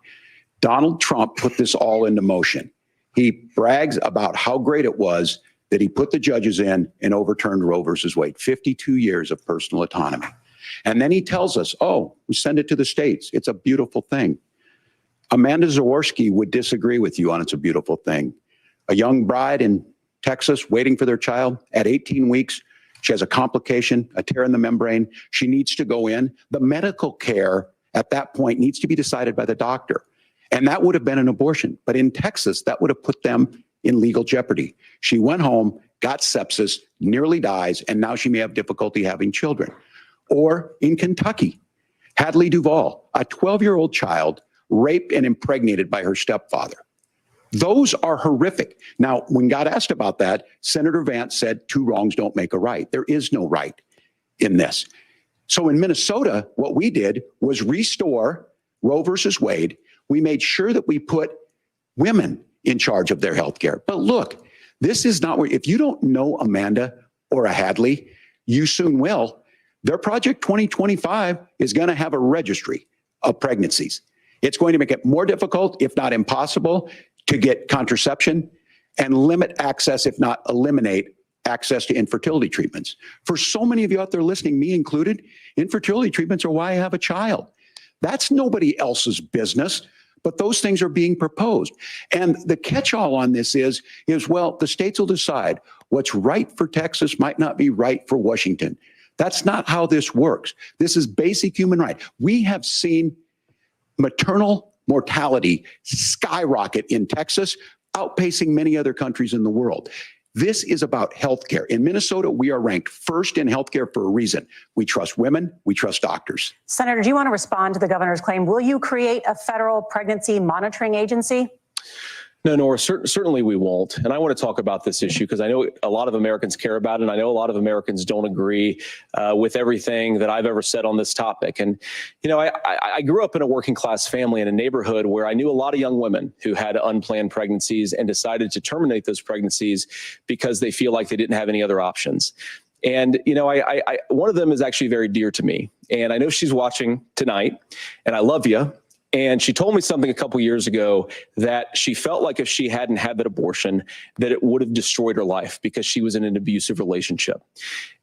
Donald Trump put this all into motion. He brags about how great it was that he put the judges in and overturned Roe versus Wade, 52 years of personal autonomy. And then he tells us, oh, we send it to the states. It's a beautiful thing. Amanda Zaworski would disagree with you on it's a beautiful thing. A young bride in Texas waiting for their child at 18 weeks. She has a complication, a tear in the membrane. She needs to go in. The medical care at that point needs to be decided by the doctor. And that would have been an abortion. But in Texas, that would have put them in legal jeopardy. She went home, got sepsis, nearly dies, and now she may have difficulty having children. Or in Kentucky, Hadley Duvall, a 12-year-old child raped and impregnated by her stepfather. Those are horrific. Now, when God asked about that, Senator Vance said 2 wrongs don't make a right. There is no right in this. So in Minnesota, what we did was restore Roe versus Wade. We made sure that we put women in charge of their health care. But look, this is not where, if you don't know Amanda or a Hadley, you soon will. Their Project 2025 is going to have a registry of pregnancies. It's going to make it more difficult, if not impossible, to get contraception and limit access, if not eliminate access to infertility treatments. For so many of you out there listening, me included, infertility treatments are why I have a child. That's nobody else's business, but those things are being proposed. And the catch-all on this is, well, the states will decide what's right for Texas might not be right for Washington. That's not how this works. This is basic human right. We have seen maternal mortality skyrocket in Texas, outpacing many other countries in the world. This is about healthcare. In Minnesota, we are ranked first in healthcare for a reason. We trust women, we trust doctors. Senator, do you want to respond to the governor's claim? Will you create a federal pregnancy monitoring agency? No, Nora, certainly we won't. And I want to talk about this issue because I know a lot of Americans care about it, and I know a lot of Americans don't agree with everything that I've ever said on this topic. And, I grew up in a working class family in a neighborhood where I knew a lot of young women who had unplanned pregnancies and decided to terminate those pregnancies because they feel like they didn't have any other options. And, one of them is actually very dear to me. And I know she's watching tonight, and I love you. And she told me something a couple years ago that she felt like if she hadn't had that abortion, that it would have destroyed her life because she was in an abusive relationship.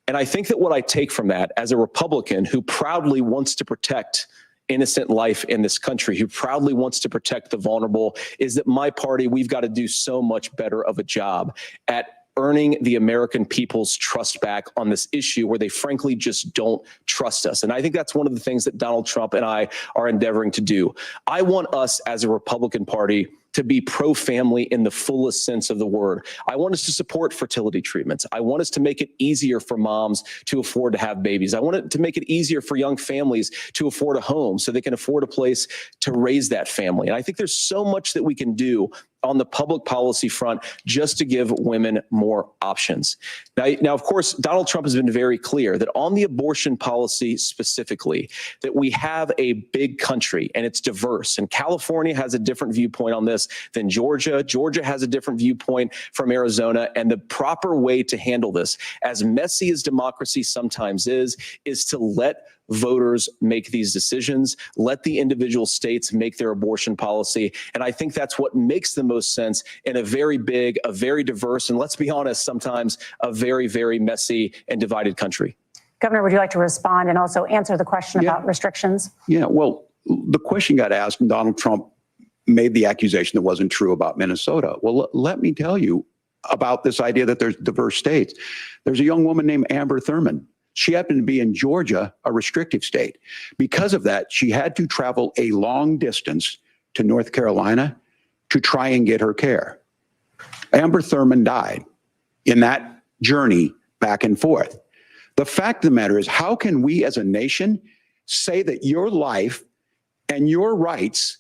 And I think that what I take from that as a Republican who proudly wants to protect innocent life in this country, who proudly wants to protect the vulnerable, is that my party, we've got to do so much better of a job at earning the American people's trust back on this issue where they frankly just don't trust us. And I think that's one of the things that Donald Trump and I are endeavoring to do. I want us as a Republican Party to be pro-family in the fullest sense of the word. I want us to support fertility treatments. I want us to make it easier for moms to afford to have babies. I want it to make it easier for young families to afford a home so they can afford a place to raise that family. And I think there's so much that we can do on the public policy front just to give women more options. Now, of course, Donald Trump has been very clear that on the abortion policy specifically, that we have a big country and it's diverse. And California has a different viewpoint on this than Georgia. Georgia has a different viewpoint from Arizona. And the proper way to handle this, as messy as democracy sometimes is to let voters make these decisions, let the individual states make their abortion policy. And I think that's what makes the most sense in a very big, a very diverse, and let's be honest, sometimes a very, very messy and divided country. Governor, would you like to respond and also answer the question about restrictions? Yeah, well, the question got asked and Donald Trump made the accusation that wasn't true about Minnesota. Well, let me tell you about this idea that there's diverse states. There's a young woman named Amber Thurman. She happened to be in Georgia, a restrictive state. Because of that, she had to travel a long distance to North Carolina to try and get her care. Amber Thurman died in that journey back and forth. The fact of the matter is, how can we as a nation say that your life and your rights,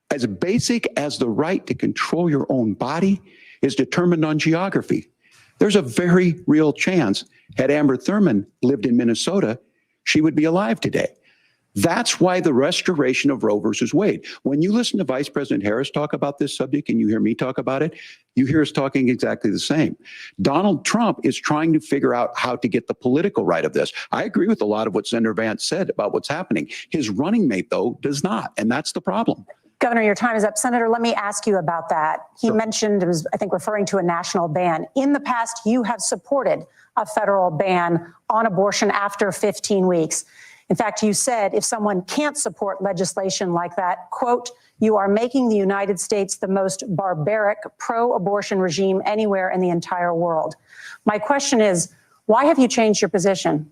as basic as the right to control your own body, is determined on geography? There's a very real chance, had Amber Thurman lived in Minnesota, she would be alive today. That's why the restoration of Roe versus Wade. When you listen to Vice President Harris talk about this subject and you hear me talk about it, you hear us talking exactly the same. Donald Trump is trying to figure out how to get the political right of this. I agree with a lot of what Senator Vance said about what's happening. His running mate, though, does not, and that's the problem. Governor, your time is up. Senator, let me ask you about that. He mentioned, it was, I think, referring to a national ban. In the past, you have supported a federal ban on abortion after 15 weeks. In fact, you said if someone can't support legislation like that, quote, you are making the United States the most barbaric pro-abortion regime anywhere in the entire world. My question is, why have you changed your position?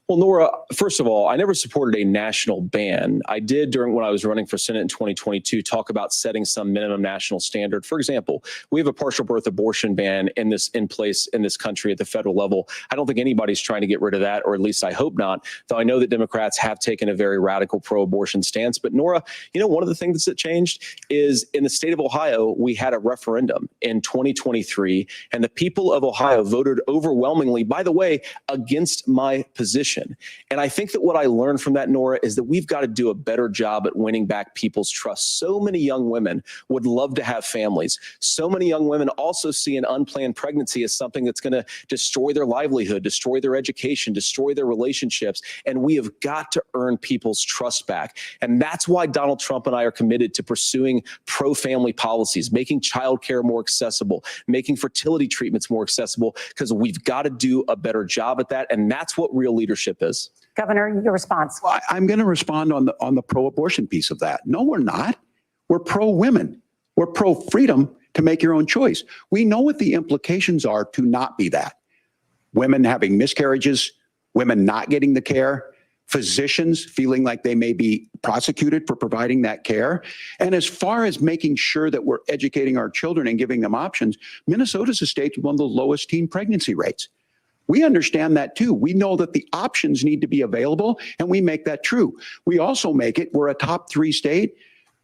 Well, Nora, first of all, I never supported a national ban. I did when I was running for Senate in 2022, talk about setting some minimum national standard. For example, we have a partial birth abortion ban in place in this country at the federal level. I don't think anybody's trying to get rid of that, or at least I hope not, though I know that Democrats have taken a very radical pro-abortion stance. But Nora, you know, one of the things that changed is in the state of Ohio, we had a referendum in 2023, and the people of Ohio voted overwhelmingly, by the way, against my position. And I think that what I learned from that, Nora, is that we've got to do a better job at winning back people's trust. So many young women would love to have families. So many young women also see an unplanned pregnancy as something that's going to destroy their livelihood, destroy their education, destroy their relationships. And we have got to earn people's trust back. And that's why Donald Trump and I are committed to pursuing pro-family policies, making childcare more accessible, making fertility treatments more accessible, because we've got to do a better job at that. And that's what real leadership is. Governor, your response. Well, I'm going to respond on the pro-abortion piece of that. No, we're not. We're pro-women. We're pro-freedom to make your own choice. We know what the implications are to not be that. Women having miscarriages, women not getting the care, physicians feeling like they may be prosecuted for providing that care. And as far as making sure that we're educating our children and giving them options, Minnesota's a state with one of the lowest teen pregnancy rates. We understand that too. We know that the options need to be available, and we make that true. We also make it, we're a top 3 state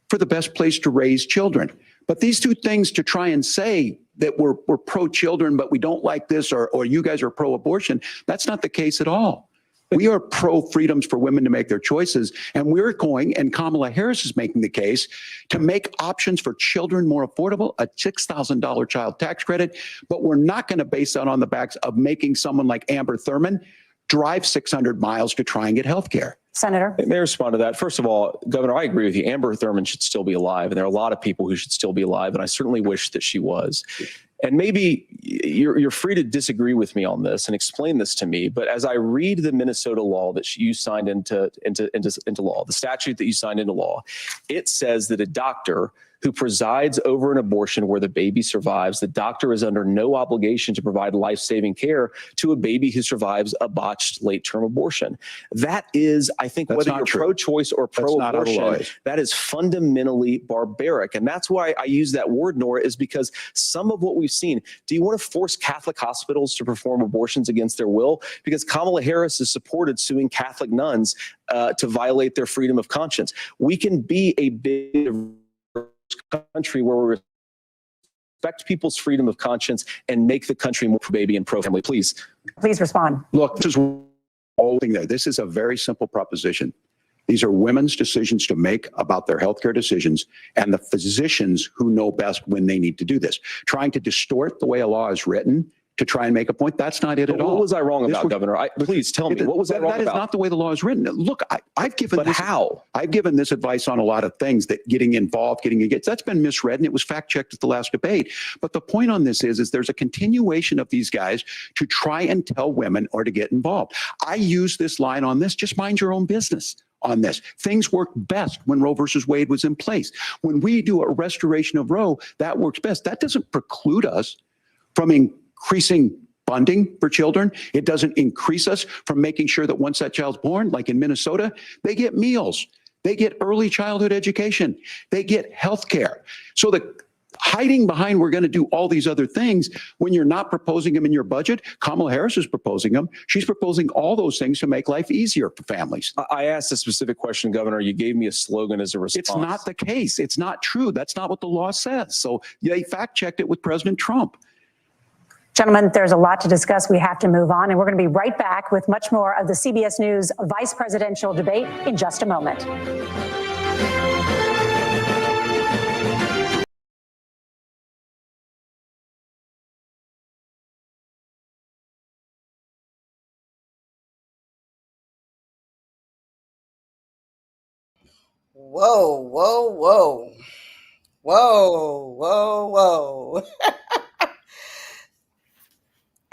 for the best place to raise children. But these two things, to try and say that we're pro-children, but we don't like this, or you guys are pro-abortion, that's not the case at all. We are pro-freedoms for women to make their choices, and we're going, and Kamala Harris is making the case, to make options for children more affordable, a $6,000 child tax credit, but we're not going to base that on the backs of making someone like Amber Thurman drive 600 miles to try and get health care. Senator. May I respond to that? First of all, Governor, I agree with you. Amber Thurman should still be alive, and there are a lot of people who should still be alive, and I certainly wish that she was. And maybe you're free to disagree with me on this and explain this to me, but as I read the Minnesota law that you signed into law, the statute that you signed into law, it says that a doctor who presides over an abortion where the baby survives, the doctor is under no obligation to provide life-saving care to a baby who survives a botched late-term abortion. That is, I think, That's whether not you're true. pro-choice or That's not how the law pro-abortion, is. that is fundamentally barbaric. And that's why I use that word, Nora, is because some of what we've seen, do you want to force Catholic hospitals to perform abortions against their will? Because Kamala Harris has supported suing Catholic nuns to violate their freedom of conscience. We can be a big country where we respect people's freedom of conscience and make the country more pro-baby and pro-family. Please respond. Look, this is all thing there. This is a very simple proposition. These are women's decisions to make about their healthcare decisions, and the physicians who know best when they need to do this. Trying to distort the way a law is written to try and make a point, that's not it at all. What was I wrong This about, was- Governor? Please tell me, what was I wrong That is about? not the way the law is written. Look, I've given But this, how? I've given this advice on a lot of things, that getting involved, getting engaged, that's been misread, and it was fact-checked at the last debate. But the point on this is there's a continuation of these guys to try and tell women or to get involved. I use this line on this, just mind your own business on this. Things work best when Roe versus Wade was in place. When we do a restoration of Roe, that works best. That doesn't preclude us from increasing funding for children. It doesn't increase us from making sure that once that child's born, like in Minnesota, they get meals, they get early childhood education, they get health care. So the hiding behind we're going to do all these other things when you're not proposing them in your budget. Kamala Harris is proposing them. She's proposing all those things to make life easier for families. I asked a specific question, Governor. You gave me a slogan as a response. It's not the case. It's not true. That's not what the law says. So they fact-checked it with President Trump. Gentlemen, there's a lot to discuss. We have to move on, and we're going to be right back with much more of the CBS News vice presidential debate in just a moment. Whoa, whoa, whoa. Whoa, whoa, whoa.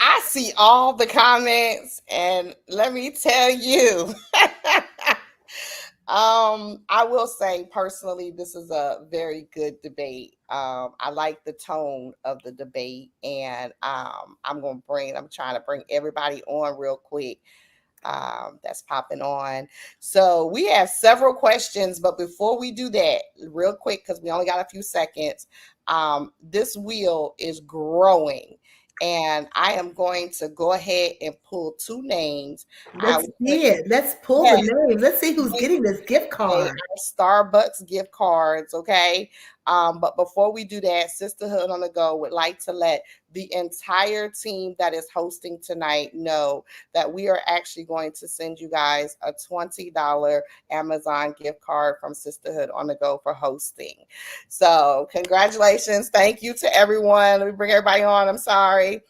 I see all the comments, and let me tell you, I will say personally, this is a very good debate. I like the tone of the debate, and I'm trying to bring everybody on real quick. That's popping on. So we have several questions, but before we do that, real quick, because we only got a few seconds, this wheel is growing, and I am going to go ahead and pull two names. Let's see it. Let's pull the names. Let's see who's getting this gift card. Starbucks gift cards, okay? But before we do that, Sisterhood on the Go would like to let the entire team that is hosting tonight know that we are actually going to send you guys a $20 Amazon gift card from Sisterhood on the Go for hosting. So congratulations. Thank you to everyone. Let me bring everybody on. I'm sorry.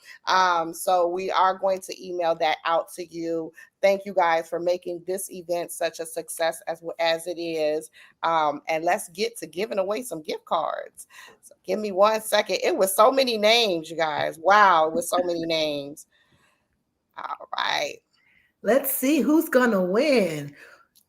So we are going to email that out to you. Thank you guys for making this event such a success as it is. And let's get to giving away some gift cards. So give me 1 second. It was so many names, you guys. Wow, it was so many names. All right. Let's see who's gonna win.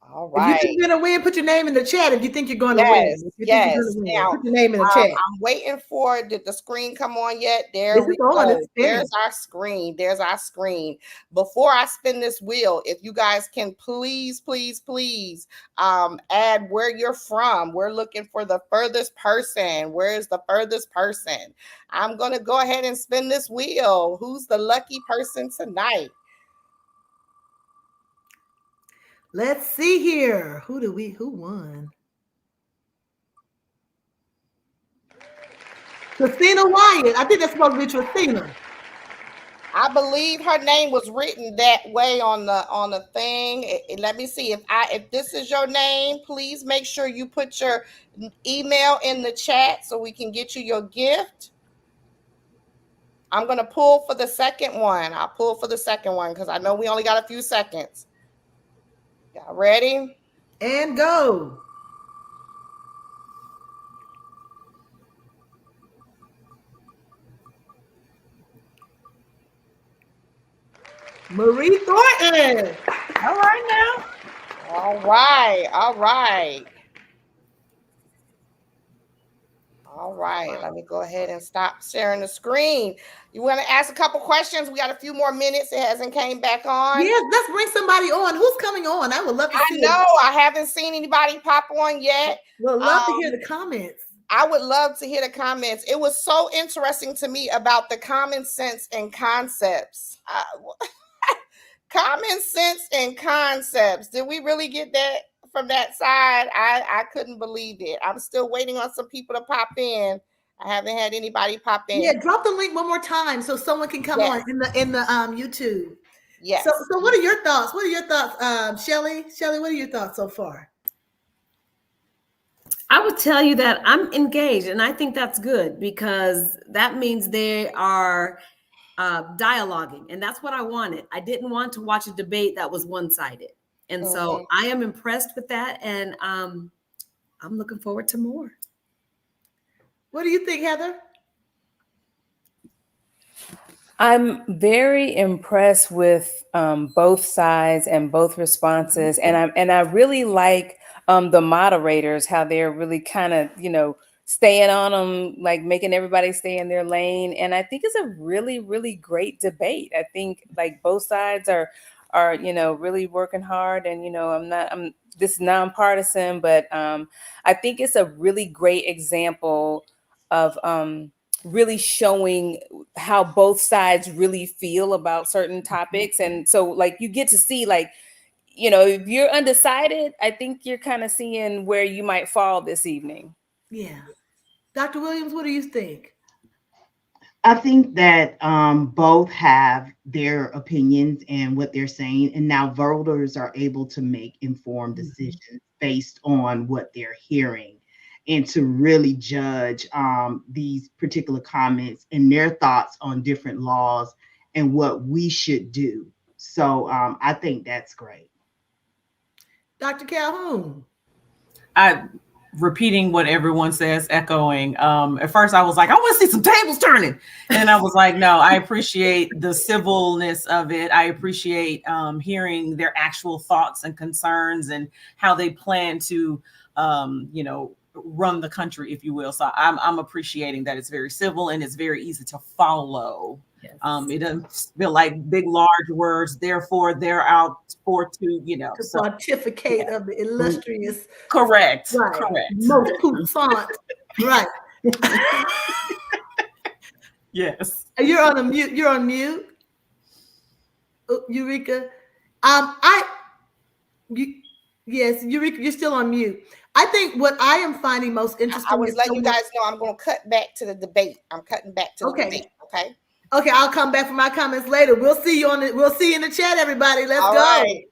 All right. If you think you're gonna win, put your name in the chat. If you think you're gonna win, Yes. Now, put your name in the chat. I'm waiting for. Did the screen come on yet? There This we is on, go. it's There's our screen. There's our screen. Before I spin this wheel, if you guys can please add where you're from. We're looking for the furthest person. Where is the furthest person? I'm gonna go ahead and spin this wheel. Who's the lucky person tonight? Let's see here. Who won? Christina Wyatt. I think that's supposed to be Christina. I believe her name was written that way on the thing. Let me see if this is your name. Please make sure you put your email in the chat so we can get you your gift. I'm gonna pull for the second one. I'll pull for the second one because I know we only got a few seconds. Y'all ready? And go. Marie Thornton. All right now. All right. All right, let me go ahead and stop sharing the screen. You want to ask a couple questions? We got a few more minutes. It hasn't came back on. Yes, let's bring somebody on. Who's coming on? I would love to I see know it. I haven't seen anybody pop on yet. We'd love to hear the comments. I would love to hear the comments. It was so interesting to me about the common sense and concepts. Common sense and concepts. Did we really get that from that side? I couldn't believe it. I'm still waiting on some people to pop in. I haven't had anybody pop in. Yeah, drop the link one more time so someone can come on in the YouTube. Yes. So what are your thoughts? What are your thoughts, Shelly? Shelly, what are your thoughts so far? I would tell you that I'm engaged, and I think that's good because that means they are dialoguing, and that's what I wanted. I didn't want to watch a debate that was one-sided, and so I am impressed with that, and I'm looking forward to more. What do you think, Heather? I'm very impressed with both sides and both responses, and I really like the moderators, how they're really kind of staying on them, like making everybody stay in their lane. And I think it's a really great debate. I think like both sides are really working hard, and I'm this is nonpartisan, but I think it's a really great example of really showing how both sides really feel about certain topics. And so like you get to see like, if you're undecided, I think you're kind of seeing where you might fall this evening. Yeah. Dr. Williams, what do you think? I think that both have their opinions and what they're saying, and now voters are able to make informed decisions based on what they're hearing, and to really judge these particular comments and their thoughts on different laws and what we should do. So I think that's great. Dr. Calhoun. Repeating what everyone says, echoing. At first I was like, I want to see some tables turning. And I was like, no, I appreciate the civilness of it. I appreciate hearing their actual thoughts and concerns and how they plan to, run the country, if you will. So I'm appreciating that it's very civil and it's very easy to follow. Yes. It doesn't feel like big, large words. Therefore, they're out for to pontificate of the illustrious. Correct. Right. Correct. Most font. Right. Yes. You're on a mute. You're on mute. Eureka. Yes, Eureka, you're still on mute. I think what I am finding most interesting. I was letting you guys know I'm going to cut back to the debate. I'm cutting back to the debate. Okay. Okay, I'll come back for my comments later. We'll see you we'll see you in the chat, everybody. Let's go. Right.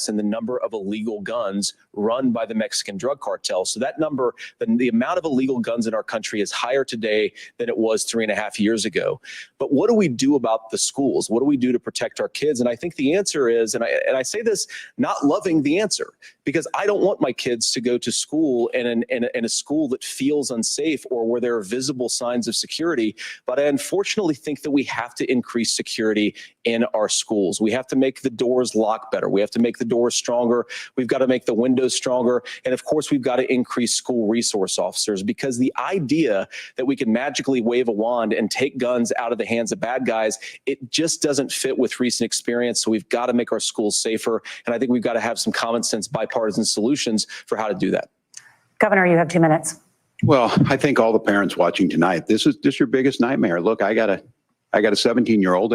And the number of illegal guns run by the Mexican drug cartel. So that number, the amount of illegal guns in our country is higher today than it was 3.5 years ago. But what do we do about the schools? What do we do to protect our kids? And I think the answer is, and I say this not loving the answer, because I don't want my kids to go to school in a school that feels unsafe or where there are visible signs of security. But I unfortunately think that we have to increase security in our schools. We have to make the doors lock better. We have to make the doors stronger. We've got to make the windows stronger. And of course, we've got to increase school resource officers, because the idea that we can magically wave a wand and take guns out of the hands of bad guys, it just doesn't fit with recent experience. So we've got to make our schools safer. And I think we've got to have some common sense bipartisan solutions for how to do that. Governor, you have 2 minutes. Well, I think all the parents watching tonight, this is your biggest nightmare. Look, I got a 17-year-old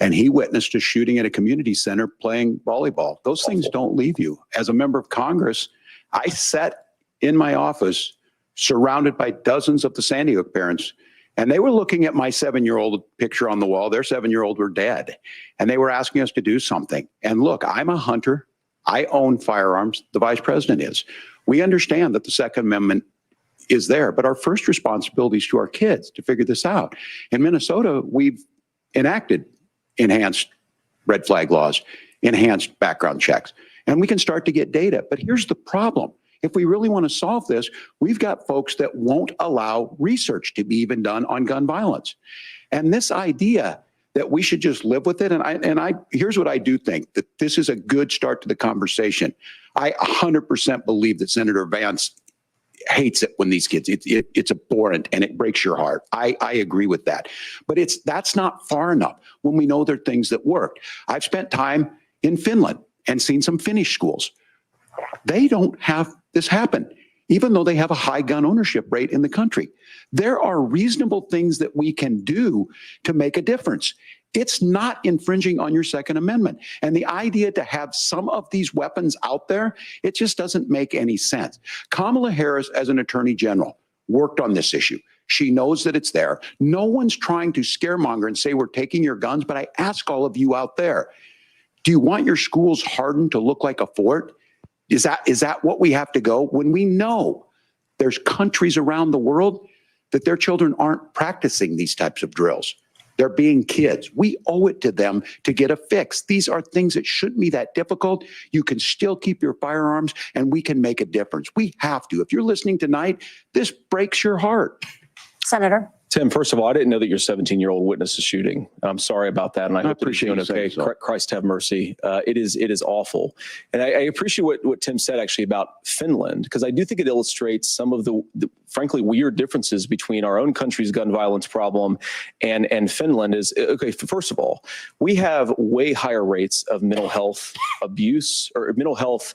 and he witnessed a shooting at a community center playing volleyball. Those things don't leave you. As a member of Congress, I sat in my office surrounded by dozens of the Sandy Hook parents, and they were looking at my 7-year-old picture on the wall. Their 7-year-old were dead, and they were asking us to do something. And look, I'm a hunter. I own firearms. The vice president is. We understand that the Second Amendment is there, but our first responsibility is to our kids to figure this out. In Minnesota, we've enacted enhanced red flag laws, enhanced background checks, and we can start to get data. But here's the problem. If we really want to solve this, we've got folks that won't allow research to be even done on gun violence. And this idea that we should just live with it. And here's what I do think, that this is a good start to the conversation. I 100% believe that Senator Vance hates it when these kids, it's abhorrent and it breaks your heart. I agree with that. But that's not far enough when we know there are things that work. I've spent time in Finland and seen some Finnish schools. They don't have this happen, even though they have a high gun ownership rate in the country. There are reasonable things that we can do to make a difference. It's not infringing on your Second Amendment. And the idea to have some of these weapons out there, it just doesn't make any sense. Kamala Harris, as an attorney general, worked on this issue. She knows that it's there. No one's trying to scaremonger and say we're taking your guns, but I ask all of you out there, do you want your schools hardened to look like a fort? Is that what we have to go? When we know there's countries around the world that their children aren't practicing these types of drills. They're being kids. We owe it to them to get a fix. These are things that shouldn't be that difficult. You can still keep your firearms and we can make a difference. We have to. If you're listening tonight, this breaks your heart. Senator. Tim, first of all, I didn't know that your 17-year-old witnessed a shooting. I'm sorry about that, and I hope that you're doing okay. Christ have mercy. It is awful, and I appreciate what Tim said actually about Finland, because I do think it illustrates some of the frankly weird differences between our own country's gun violence problem and Finland. Is okay. First of all, we have way higher rates of mental health abuse or mental health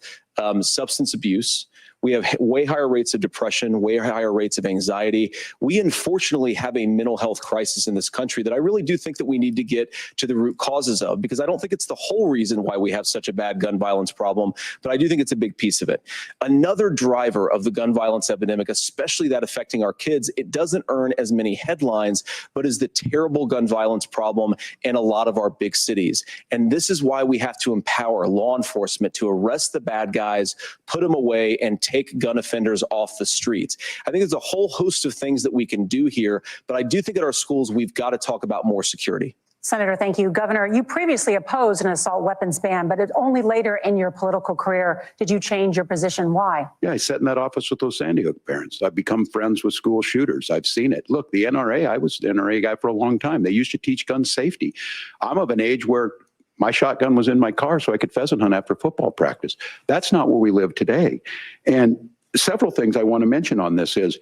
substance abuse. We have way higher rates of depression, way higher rates of anxiety. We unfortunately have a mental health crisis in this country that I really do think that we need to get to the root causes of, because I don't think it's the whole reason why we have such a bad gun violence problem, but I do think it's a big piece of it. Another driver of the gun violence epidemic, especially that affecting our kids, it doesn't earn as many headlines, but is the terrible gun violence problem in a lot of our big cities. And this is why we have to empower law enforcement to arrest the bad guys, put them away, and take gun offenders off the streets. I think there's a whole host of things that we can do here, but I do think at our schools, we've got to talk about more security. Senator, thank you. Governor, you previously opposed an assault weapons ban, but only later in your political career did you change your position. Why? Yeah, I sat in that office with those Sandy Hook parents. I've become friends with school shooters. I've seen it. Look, the NRA, I was the NRA guy for a long time. They used to teach gun safety. I'm of an age where my shotgun was in my car so I could pheasant hunt after football practice. That's not where we live today. And several things I want to mention on this is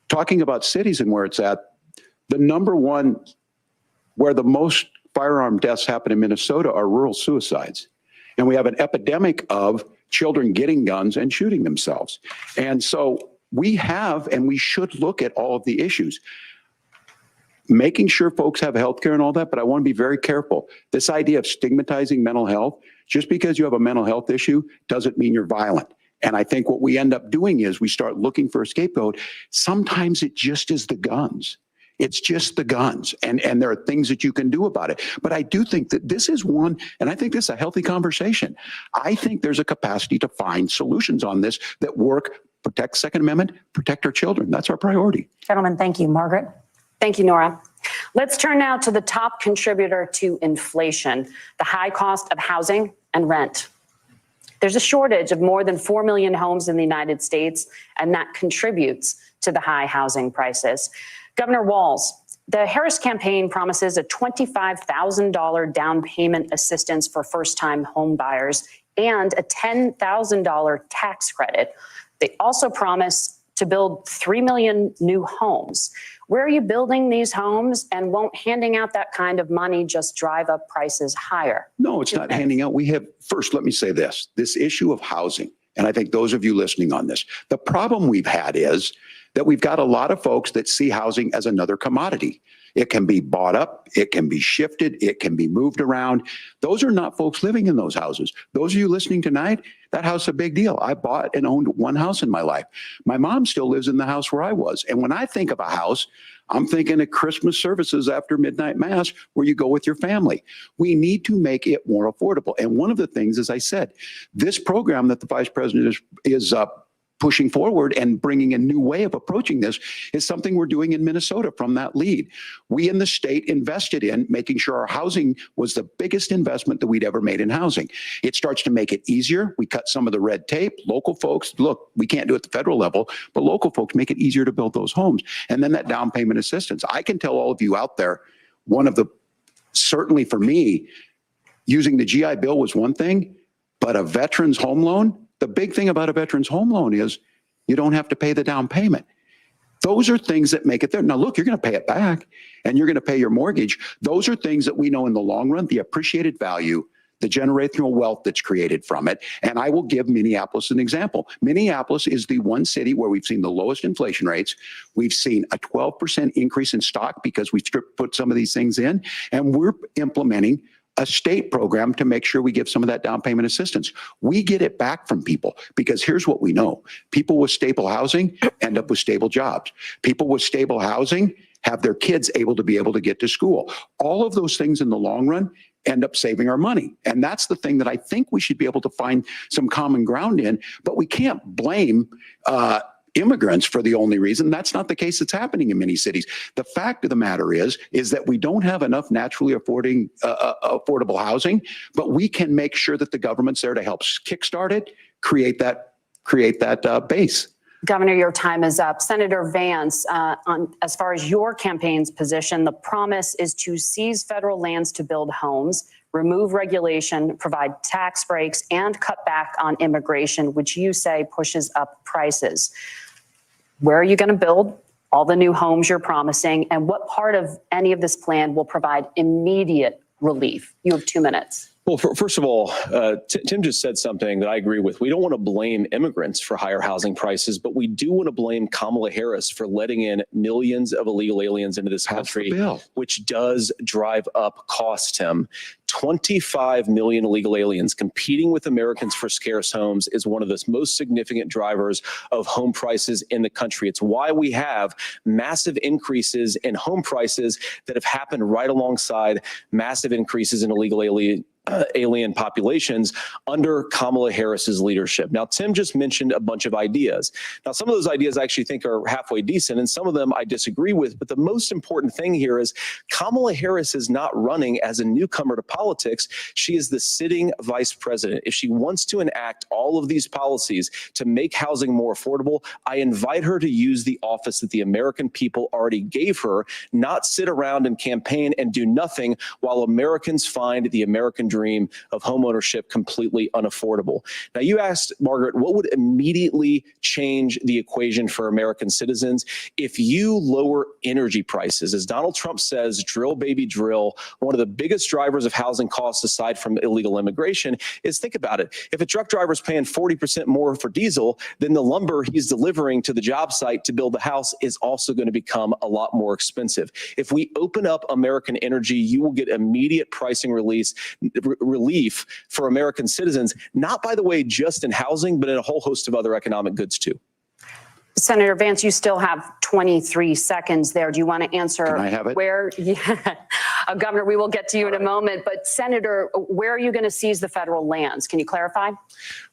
talking about cities and where it's at. The number one where the most firearm deaths happen in Minnesota are rural suicides. And we have an epidemic of children getting guns and shooting themselves. And so we have, and we should look at all of the issues, making sure folks have health care and all that, but I want to be very careful. This idea of stigmatizing mental health, just because you have a mental health issue doesn't mean you're violent. And I think what we end up doing is we start looking for a scapegoat. Sometimes it just is the guns. It's just the guns. And there are things that you can do about it. But I do think that this is one, and I think this is a healthy conversation. I think there's a capacity to find solutions on this that work, protect Second Amendment, protect our children. That's our priority. Gentlemen, thank you. Margaret. Thank you, Nora. Let's turn now to the top contributor to inflation, the high cost of housing and rent. There's a shortage of more than 4 million homes in the United States, and that contributes to the high housing prices. Governor Walz, the Harris campaign promises a $25,000 down payment assistance for first-time home buyers and a $10,000 tax credit. They also promise to build 3 million new homes. Where are you building these homes, and won't handing out that kind of money just drive up prices higher? No, it's not handing out. We have, first, let me say this issue of housing, and I think those of you listening on this, the problem we've had is that we've got a lot of folks that see housing as another commodity. It can be bought up, it can be shifted, it can be moved around. Those are not folks living in those houses. Those of you listening tonight, that house is a big deal. I bought and owned one house in my life. My mom still lives in the house where I was. And when I think of a house, I'm thinking of Christmas services after midnight mass where you go with your family. We need to make it more affordable. And one of the things, as I said, this program that the vice president is pushing forward and bringing a new way of approaching this is something we're doing in Minnesota from that lead. We in the state invested in making sure our housing was the biggest investment that we'd ever made in housing. It starts to make it easier. We cut some of the red tape. Local folks, look, we can't do it at the federal level, but local folks make it easier to build those homes. And then that down payment assistance. I can tell all of you out there, one of the certainly for me, using the GI Bill was one thing, but a veteran's home loan, the big thing about a veteran's home loan is you don't have to pay the down payment. Those are things that make it there. Now, look, you're going to pay it back and you're going to pay your mortgage. Those are things that we know in the long run, the appreciated value, the generational wealth that's created from it. And I will give Minneapolis an example. Minneapolis is the one city where we've seen the lowest inflation rates. We've seen a 12% increase in stock because we put some of these things in, and we're implementing a state program to make sure we give some of that down payment assistance. We get it back from people because here's what we know. People with stable housing end up with stable jobs. People with stable housing have their kids able to get to school. All of those things in the long run end up saving our money. And that's the thing that I think we should be able to find some common ground in, but we can't blame immigrants for the only reason. That's not the case that's happening in many cities. The fact of the matter is that we don't have enough naturally affordable housing, but we can make sure that the government's there to help kickstart it, create that base. Governor, your time is up. Senator Vance, as far as your campaign's position, the promise is to seize federal lands to build homes, remove regulation, provide tax breaks, and cut back on immigration, which you say pushes up prices. Where are you going to build all the new homes you're promising? And what part of any of this plan will provide immediate relief? You have 2 minutes. Well, first of all, Tim just said something that I agree with. We don't want to blame immigrants for higher housing prices, but we do want to blame Kamala Harris for letting in millions of illegal aliens into this country, which does drive up costs, Tim. 25 million illegal aliens competing with Americans for scarce homes is one of the most significant drivers of home prices in the country. It's why we have massive increases in home prices that have happened right alongside massive increases in illegal alien populations under Kamala Harris's leadership. Now, Tim just mentioned a bunch of ideas. Now, some of those ideas I actually think are halfway decent, and some of them I disagree with. But the most important thing here is Kamala Harris is not running as a newcomer to politics. She is the sitting vice president. If she wants to enact all of these policies to make housing more affordable, I invite her to use the office that the American people already gave her, not sit around and campaign and do nothing while Americans find the American dream of homeownership completely unaffordable. Now, you asked, Margaret, what would immediately change the equation for American citizens? If you lower energy prices, as Donald Trump says, drill, baby, drill, one of the biggest drivers of housing costs aside from illegal immigration is, think about it. If a truck driver is paying 40% more for diesel, then the lumber he's delivering to the job site to build the house is also going to become a lot more expensive. If we open up American energy, you will get immediate pricing relief for American citizens, not, by the way, just in housing, but in a whole host of other economic goods too. Senator Vance, you still have 23 seconds there. Do you want to answer? Can I have it? Where, yeah. Governor, we will get to you in a moment, but Senator, where are you going to seize the federal lands? Can you clarify?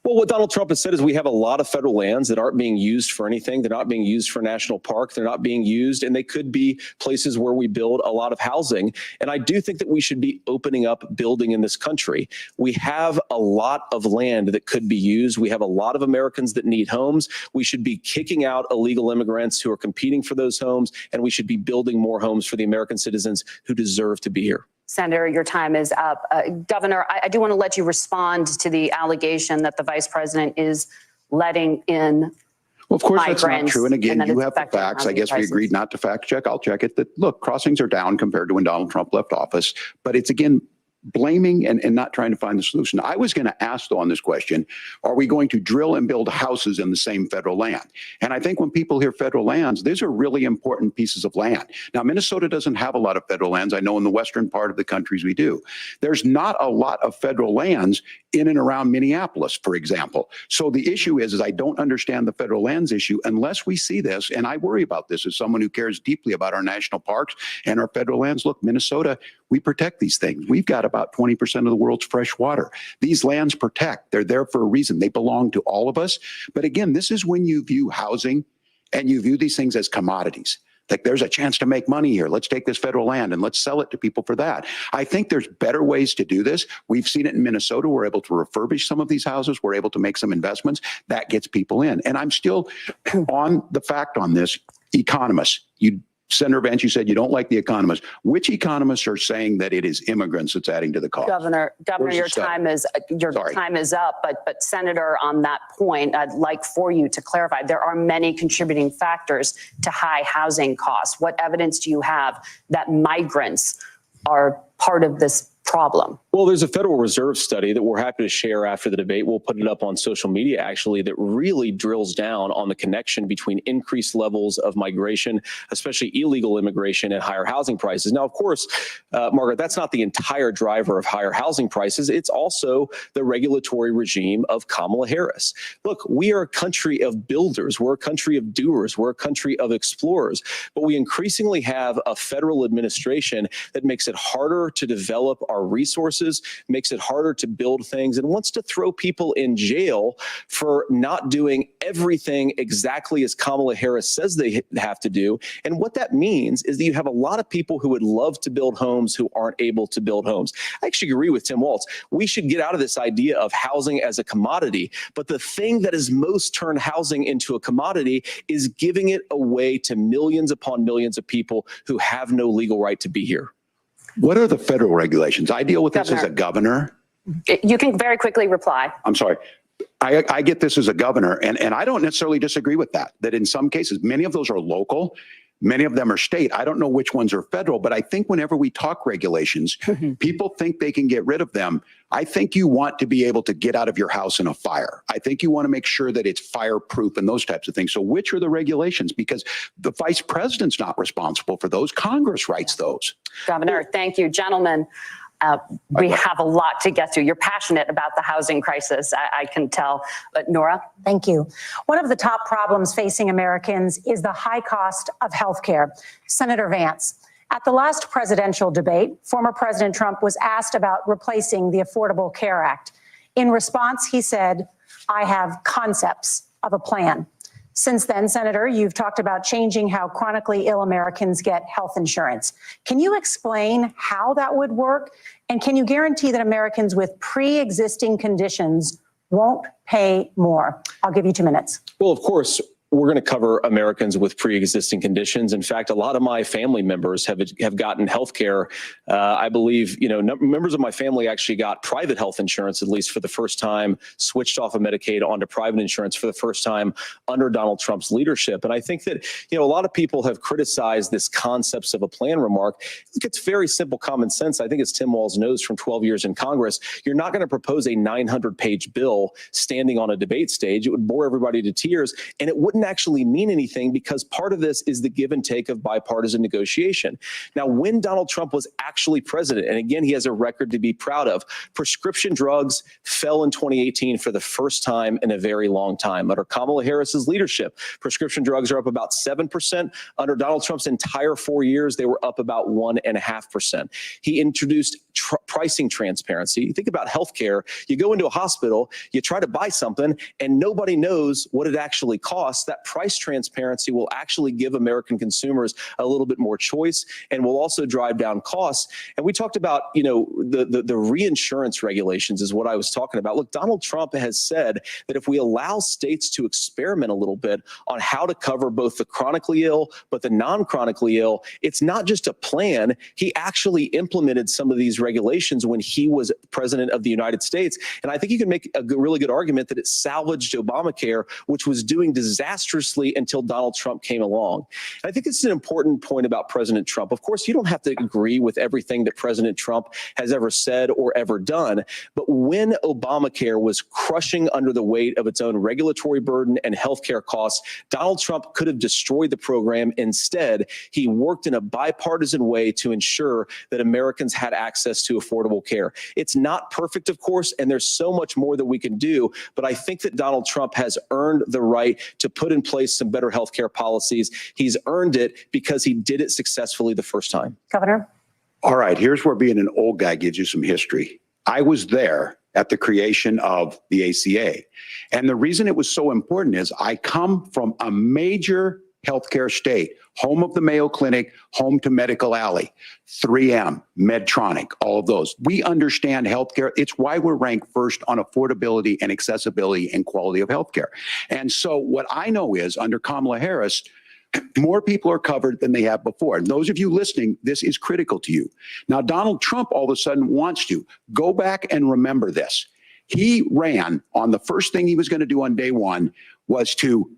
Well, what Donald Trump has said is we have a lot of federal lands that aren't being used for anything. They're not being used for national park. They're not being used, and they could be places where we build a lot of housing. And I do think that we should be opening up building in this country. We have a lot of land that could be used. We have a lot of Americans that need homes. We should be kicking out illegal immigrants who are competing for those homes, and we should be building more homes for the American citizens who deserve to be here. Senator, your time is up. Governor, I do want to let you respond to the allegation that the vice president is letting in. Well, of course, that's not true. And again, you have the facts. I guess we agreed not to fact check. I'll check it. That, look, crossings are down compared to when Donald Trump left office. But it's, again, blaming and not trying to find the solution. I was going to ask, though, on this question, are we going to drill and build houses in the same federal land? And I think when people hear federal lands, these are really important pieces of land. Now, Minnesota doesn't have a lot of federal lands. I know in the western part of the countries we do. There's not a lot of federal lands in and around Minneapolis, for example. So the issue is I don't understand the federal lands issue unless we see this, and I worry about this as someone who cares deeply about our national parks and our federal lands. Look, Minnesota, we protect these things. We've got about 20% of the world's fresh water. These lands protect. They're there for a reason. They belong to all of us. But again, this is when you view housing and you view these things as commodities. Like, there's a chance to make money here. Let's take this federal land and let's sell it to people for that. I think there's better ways to do this. We've seen it in Minnesota. We're able to refurbish some of these houses. We're able to make some investments. That gets people in. And I'm still on the fact on this. Economists, Senator Vance, you said you don't like the economists. Which economists are saying that it is immigrants that's adding to the cost? Governor, Where's your the study? time is up. But Senator, on that point, I'd like for you to clarify. There are many contributing factors to high housing costs. What evidence do you have that migrants are part of this problem? Well, there's a Federal Reserve study that we're happy to share after the debate. We'll put it up on social media, actually, that really drills down on the connection between increased levels of migration, especially illegal immigration, and higher housing prices. Now, of course, Margaret, that's not the entire driver of higher housing prices. It's also the regulatory regime of Kamala Harris. Look, we are a country of builders. We're a country of doers. We're a country of explorers. But we increasingly have a federal administration that makes it harder to develop our resources, makes it harder to build things, and wants to throw people in jail for not doing everything exactly as Kamala Harris says they have to do. And what that means is that you have a lot of people who would love to build homes who aren't able to build homes. I actually agree with Tim Walz. We should get out of this idea of housing as a commodity. But the thing that has most turned housing into a commodity is giving it away to millions upon millions of people who have no legal right to be here. What are the federal regulations? I deal with this as a governor. You can very quickly reply. I'm sorry. I get this as a governor, and I don't necessarily disagree with that in some cases, many of those are local, many of them are state. I don't know which ones are federal, but I think whenever we talk regulations, people think they can get rid of them. I think you want to be able to get out of your house in a fire. I think you want to make sure that it's fireproof and those types of things. So which are the regulations? Because the vice president's not responsible for those. Congress writes those. Governor, thank you. Gentlemen, we have a lot to get to. You're passionate about the housing crisis, I can tell. But Nora? Thank you. One of the top problems facing Americans is the high cost of health care. Senator Vance, at the last presidential debate, former President Trump was asked about replacing the Affordable Care Act. In response, he said, "I have concepts of a plan." Since then, Senator, you've talked about changing how chronically ill Americans get health insurance. Can you explain how that would work? And can you guarantee that Americans with pre-existing conditions won't pay more? I'll give you 2 minutes. Well, of course, we're going to cover Americans with pre-existing conditions. In fact, a lot of my family members have gotten health care. I believe, members of my family actually got private health insurance, at least for the first time, switched off of Medicaid onto private insurance for the first time under Donald Trump's leadership. And I think that, a lot of people have criticized this concepts of a plan remark. It's very simple common sense. I think as Tim Walz knows from 12 years in Congress, you're not going to propose a 900-page bill standing on a debate stage. It would bore everybody to tears, and it wouldn't actually mean anything because part of this is the give and take of bipartisan negotiation. Now, when Donald Trump was actually president, and again, he has a record to be proud of, prescription drugs fell in 2018 for the first time in a very long time. Under Kamala Harris's leadership, prescription drugs are up about 7%. Under Donald Trump's entire 4 years, they were up about 1.5%. He introduced pricing transparency. Think about healthcare. You go into a hospital, you try to buy something, and nobody knows what it actually costs. That price transparency will actually give American consumers a little bit more choice and will also drive down costs. And we talked about, the reinsurance regulations is what I was talking about. Look, Donald Trump has said that if we allow states to experiment a little bit on how to cover both the chronically ill, but the non-chronically ill, it's not just a plan. He actually implemented some of these regulations when he was president of the United States. And I think you can make a really good argument that it salvaged Obamacare, which was doing disastrously until Donald Trump came along. And I think it's an important point about President Trump. Of course, you don't have to agree with everything that President Trump has ever said or ever done. But when Obamacare was crushing under the weight of its own regulatory burden and healthcare costs, Donald Trump could have destroyed the program. Instead, he worked in a bipartisan way to ensure that Americans had access to affordable care. It's not perfect, of course, and there's so much more that we can do. But I think that Donald Trump has earned the right to put in place some better healthcare policies. He's earned it because he did it successfully the first time. Governor? All right, here's where being an old guy gives you some history. I was there at the creation of the ACA. And the reason it was so important is I come from a major healthcare state, home of the Mayo Clinic, home to Medical Alley, 3M, Medtronic, all of those. We understand healthcare. It's why we're ranked first on affordability and accessibility and quality of healthcare. And so what I know is under Kamala Harris, More people are covered than they have before. And those of you listening, this is critical to you. Now, Donald Trump all of a sudden wants to go back and remember this. He ran on the first thing he was going to do on day one was to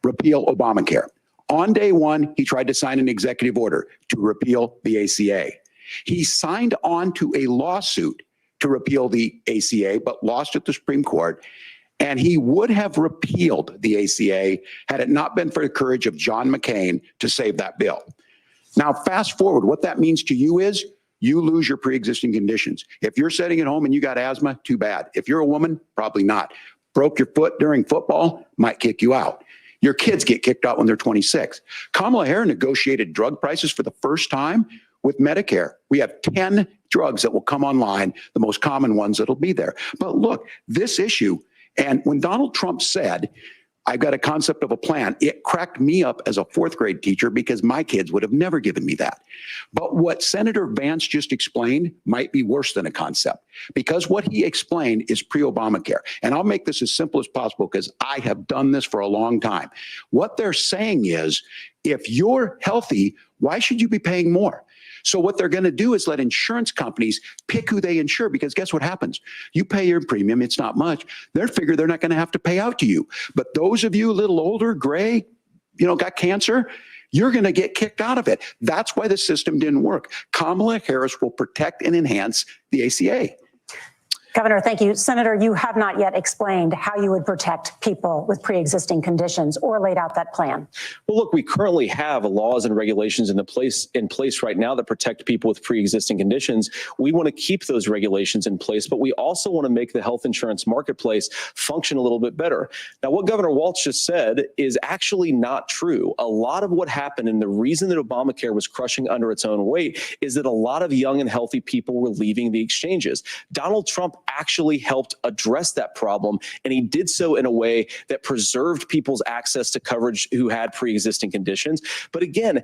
repeal Obamacare. On day one, he tried to sign an executive order to repeal the ACA. He signed on to a lawsuit to repeal the ACA, but lost at the Supreme Court. And he would have repealed the ACA had it not been for the courage of John McCain to save that bill. Now, fast forward, what that means to you is you lose your pre-existing conditions. If you're sitting at home and you got asthma, too bad. If you're a woman, probably not. Broke your foot during football, might kick you out. Your kids get kicked out when they're 26. Kamala Harris negotiated drug prices for the first time with Medicare. We have 10 drugs that will come online, the most common ones that'll be there. But look, this issue, and when Donald Trump said, I've got a concept of a plan, it cracked me up as a fourth grade teacher because my kids would have never given me that. But what Senator Vance just explained might be worse than a concept, because what he explained is pre-Obamacare. And I'll make this as simple as possible because I have done this for a long time. What they're saying is, if you're healthy, why should you be paying more? So what they're going to do is let insurance companies pick who they insure, because guess what happens? You pay your premium, it's not much. They're figure they're not going to have to pay out to you. But those of you a little older, gray, got cancer, you're going to get kicked out of it. That's why the system didn't work. Kamala Harris will protect and enhance the ACA. Governor, thank you. Senator, you have not yet explained how you would protect people with pre-existing conditions or laid out that plan. Well, look, we currently have laws and regulations in place right now that protect people with pre-existing conditions. We want to keep those regulations in place, but we also want to make the health insurance marketplace function a little bit better. Now, what Governor Walz just said is actually not true. A lot of what happened, and the reason that Obamacare was crushing under its own weight, is that a lot of young and healthy people were leaving the exchanges. Donald Trump actually helped address that problem, and he did so in a way that preserved people's access to coverage who had pre-existing conditions. But again,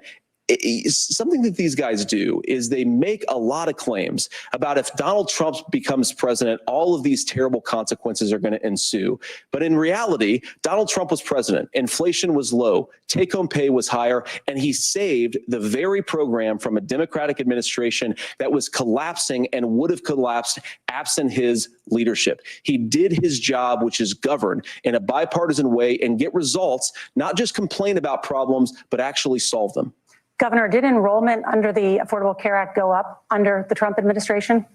something that these guys do is they make a lot of claims about if Donald Trump becomes president, all of these terrible consequences are going to ensue. But in reality, Donald Trump was president. Inflation was low. Take-home pay was higher. And he saved the very program from a Democratic administration that was collapsing and would have collapsed absent his leadership. He did his job, which is govern in a bipartisan way and get results, not just complain about problems, but actually solve them. Governor, did enrollment under the Affordable Care Act go up under the Trump administration?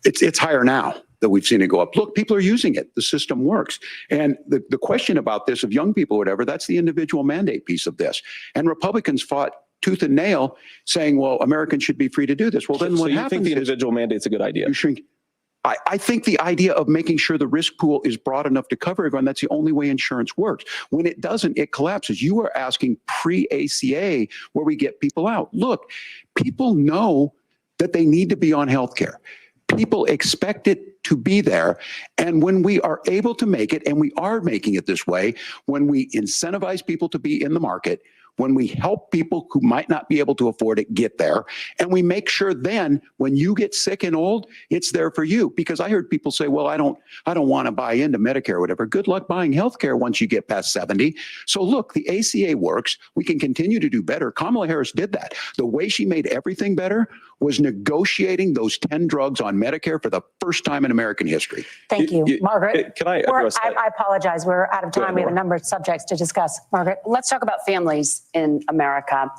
It's higher now that we've seen it go up. Look, people are using it. The system works. And the question about this of young people, whatever, that's the individual mandate piece of this. And Republicans fought tooth and nail saying, well, Americans should be free to do this. Well, then what happens is— So you think the individual mandate's a good idea? You shrink. I think the idea of making sure the risk pool is broad enough to cover everyone, that's the only way insurance works. When it doesn't, it collapses. You are asking pre-ACA where we get people out. Look, people know that they need to be on health care. People expect it to be there. And when we are able to make it, and we are making it this way, when we incentivize people to be in the market, when we help people who might not be able to afford it get there, and we make sure then when you get sick and old, it's there for you. Because I heard people say, well, I don't want to buy into Medicare or whatever. Good luck buying health care once you get past 70. So look, the ACA works. We can continue to do better. Kamala Harris did that. The way she made everything better was negotiating those 10 drugs on Medicare for the first time in American history. Thank you. Margaret. Can I address that? I apologize. We're out of time. We have a number of subjects to discuss. Margaret. Let's talk about families in America.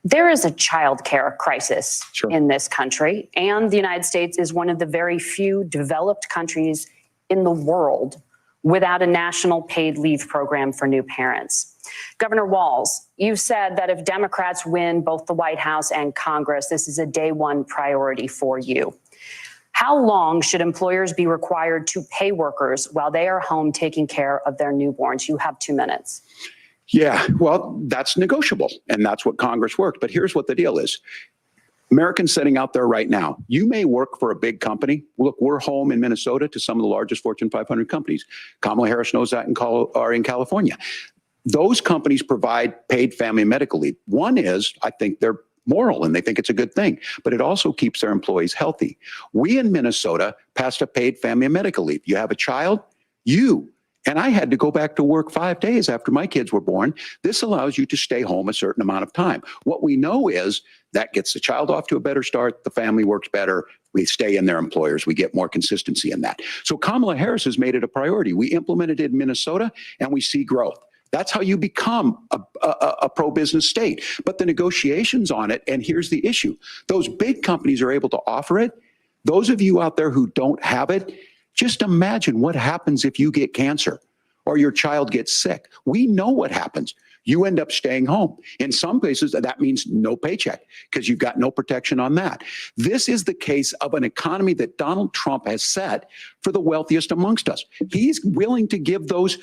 There is a child care crisis in this country, and the United States is one of the very few developed countries in the world without a national paid leave program for new parents. Governor Walz, you said that if Democrats win both the White House and Congress, this is a day one priority for you. How long should employers be required to pay workers while they are home taking care of their newborns? You have 2 minutes. Yeah, well, that's negotiable, and that's what Congress worked. But here's what the deal is. Americans sitting out there right now, you may work for a big company. Look, we're home in Minnesota to some of the largest Fortune 500 companies. Kamala Harris knows that in California. Those companies provide paid family and medical leave. One is, I think they're moral and they think it's a good thing, but it also keeps their employees healthy. We in Minnesota passed a paid family and medical leave. You have a child, you And I had to go back to work 5 days after my kids were born. This allows you to stay home a certain amount of time. What we know is that gets the child off to a better start. The family works better. We stay in their employers. We get more consistency in that. So Kamala Harris has made it a priority. We implemented it in Minnesota and we see growth. That's how you become a pro-business state. But the negotiations on it, and here's the issue. Those big companies are able to offer it. Those of you out there who don't have it, just imagine what happens if you get cancer or your child gets sick. We know what happens. You end up staying home. In some cases, that means no paycheck because you've got no protection on that. This is the case of an economy that Donald Trump has set for the wealthiest amongst us. He's willing to give those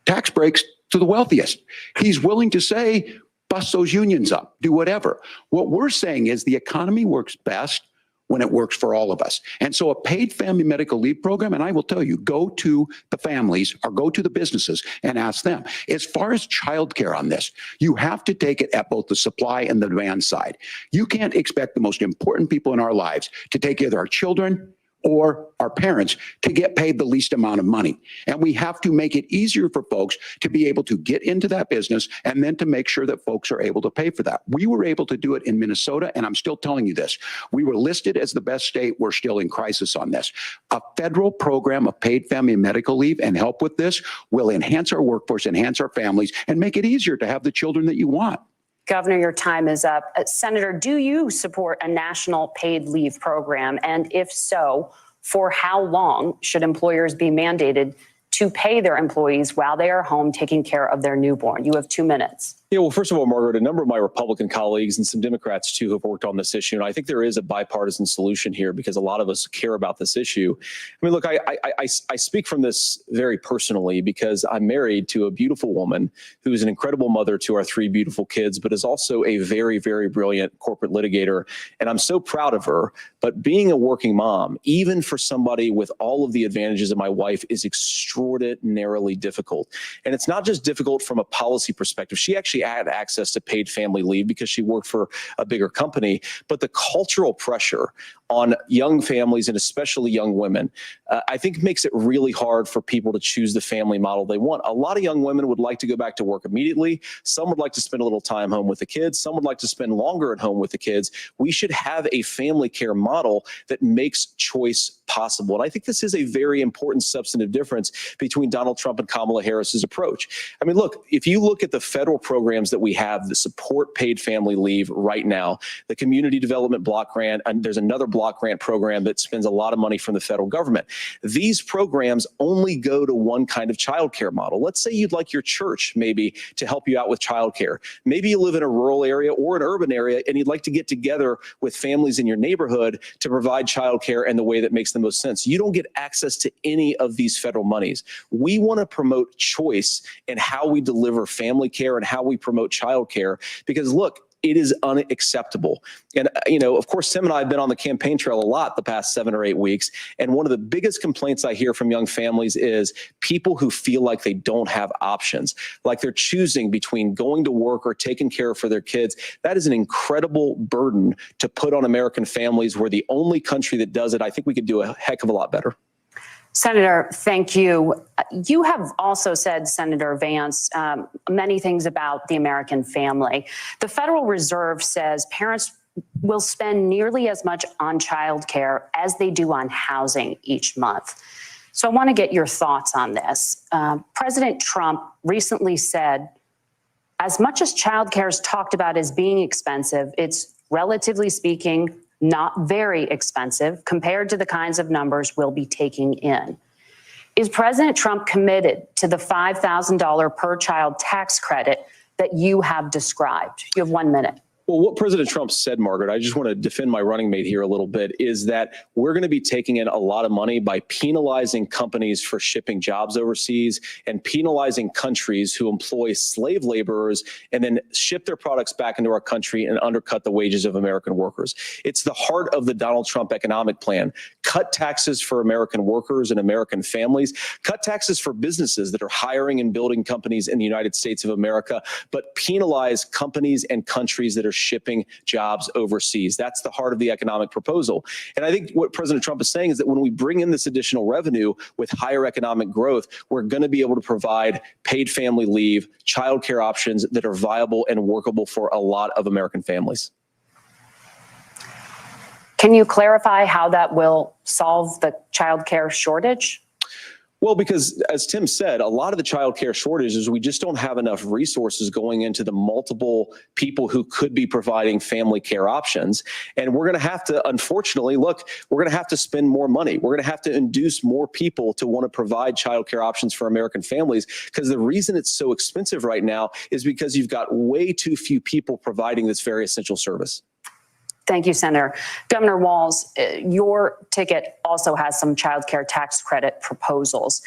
tax breaks to the wealthiest. He's willing to say, bust those unions up, do whatever. What we're saying is the economy works best when it works for all of us. And so a paid family medical leave program, and I will tell you, go to the families or go to the businesses and ask them. As far as childcare on this, you have to take it at both the supply and the demand side. You can't expect the most important people in our lives to take either our children or our parents to get paid the least amount of money. And we have to make it easier for folks to be able to get into that business and then to make sure that folks are able to pay for that. We were able to do it in Minnesota, and I'm still telling you this. We were listed as the best state. We're still in crisis on this. A federal program of paid family medical leave and help with this will enhance our workforce, enhance our families, and make it easier to have the children that you want. Governor, your time is up. Senator, do you support a national paid leave program? And if so, for how long should employers be mandated to pay their employees while they are home taking care of their newborn? You have 2 minutes. Yeah, well, first of all, Margaret, a number of my Republican colleagues and some Democrats, too, have worked on this issue. And I think there is a bipartisan solution here because a lot of us care about this issue. I mean, look, I speak from this very personally because I'm married to a beautiful woman who is an incredible mother to our 3 beautiful kids, but is also a very, very brilliant corporate litigator. And I'm so proud of her. But being a working mom, even for somebody with all of the advantages of my wife, is extraordinarily difficult. And it's not just difficult from a policy perspective. She actually had access to paid family leave because she worked for a bigger company, but the cultural pressure on young families and especially young women, I think makes it really hard for people to choose the family model they want. A lot of young women would like to go back to work immediately. Some would like to spend a little time home with the kids. Some would like to spend longer at home with the kids. We should have a family care model that makes choice possible. And I think this is a very important substantive difference between Donald Trump and Kamala Harris's approach. I mean, look, if you look at the federal programs that we have that support paid family leave right now, the Community Development Block Grant, and there's another block grant program that spends a lot of money from the federal government. These programs only go to one kind of childcare model. Let's say you'd like your church maybe to help you out with childcare. Maybe you live in a rural area or an urban area and you'd like to get together with families in your neighborhood to provide childcare in the way that makes the most sense. You don't get access to any of these federal monies. We want to promote choice in how we deliver family care and how we promote childcare because look, it is unacceptable. And, you know, of course, Tim and I have been on the campaign trail a lot the past 7 or 8 weeks. And one of the biggest complaints I hear from young families is people who feel like they don't have options, like they're choosing between going to work or taking care for their kids. That is an incredible burden to put on American families. We're the only country that does it. I think we could do a heck of a lot better. Senator, thank you. You have also said, Senator Vance, many things about the American family. The Federal Reserve says parents will spend nearly as much on childcare as they do on housing each month. So I want to get your thoughts on this. President Trump recently said, as much as childcare is talked about as being expensive, it's relatively speaking not very expensive compared to the kinds of numbers we'll be taking in. Is President Trump committed to the $5,000 per child tax credit that you have described? You have 1 minute. Well, what President Trump said, Margaret, I just want to defend my running mate here a little bit, is that we're going to be taking in a lot of money by penalizing companies for shipping jobs overseas and penalizing countries who employ slave laborers and then ship their products back into our country and undercut the wages of American workers. It's the heart of the Donald Trump economic plan. Cut taxes for American workers and American families. Cut taxes for businesses that are hiring and building companies in the United States of America, but penalize companies and countries that are shipping jobs overseas. That's the heart of the economic proposal. And I think what President Trump is saying is that when we bring in this additional revenue with higher economic growth, we're going to be able to provide paid family leave, childcare options that are viable and workable for a lot of American families. Can you clarify how that will solve the childcare shortage? Well, because as Tim said, a lot of the childcare shortage is we just don't have enough resources going into the multiple people who could be providing family care options. And we're going to have to, unfortunately, look, we're going to have to spend more money. We're going to have to induce more people to want to provide childcare options for American families, because the reason it's so expensive right now is because you've got way too few people providing this very essential service. Thank you, Senator. Governor Walz, your ticket also has some child care tax credit proposals.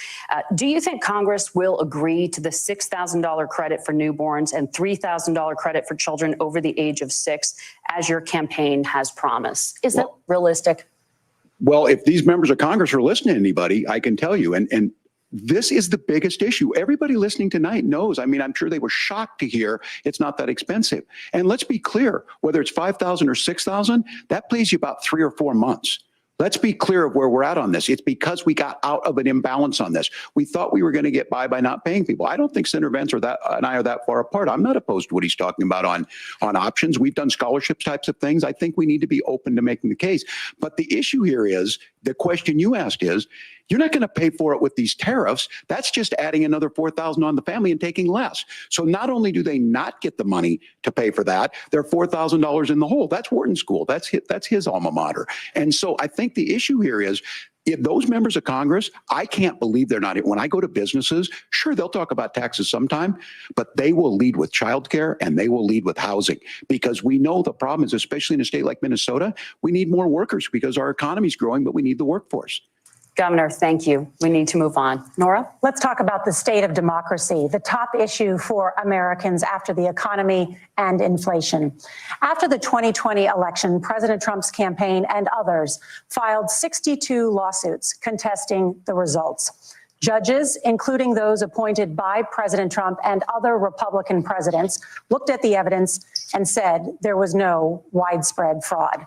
Do you think Congress will agree to the $6,000 credit for newborns and $3,000 credit for children over the age of 6, as your campaign has promised? Is that realistic? Well, if these members of Congress are listening to anybody, I can tell you, and this is the biggest issue. Everybody listening tonight knows. I mean, I'm sure they were shocked to hear it's not that expensive. And let's be clear, whether it's 5,000 or 6,000, that pays you about 3 or 4 months. Let's be clear of where we're at on this. It's because we got out of an imbalance on this. We thought we were going to get by not paying people. I don't think Senator Vance and I are that far apart. I'm not opposed to what he's talking about on options. We've done scholarship types of things. I think we need to be open to making the case. But the issue here is, the question you asked is, you're not going to pay for it with these tariffs. That's just adding another $4,000 on the family and taking less. So not only do they not get the money to pay for that, they're $4,000 in the hole. That's Wharton School. That's his alma mater. And so I think the issue here is, if those members of Congress, I can't believe they're not. When I go to businesses, sure, they'll talk about taxes sometime, but they will lead with childcare and they will lead with housing, because we know the problem is, especially in a state like Minnesota, we need more workers because our economy is growing, but we need the workforce. Governor, thank you. We need to move on. Nora? Let's talk about the state of democracy, the top issue for Americans after the economy and inflation. After the 2020 election, President Trump's campaign and others filed 62 lawsuits contesting the results. Judges, including those appointed by President Trump and other Republican presidents, looked at the evidence and said there was no widespread fraud.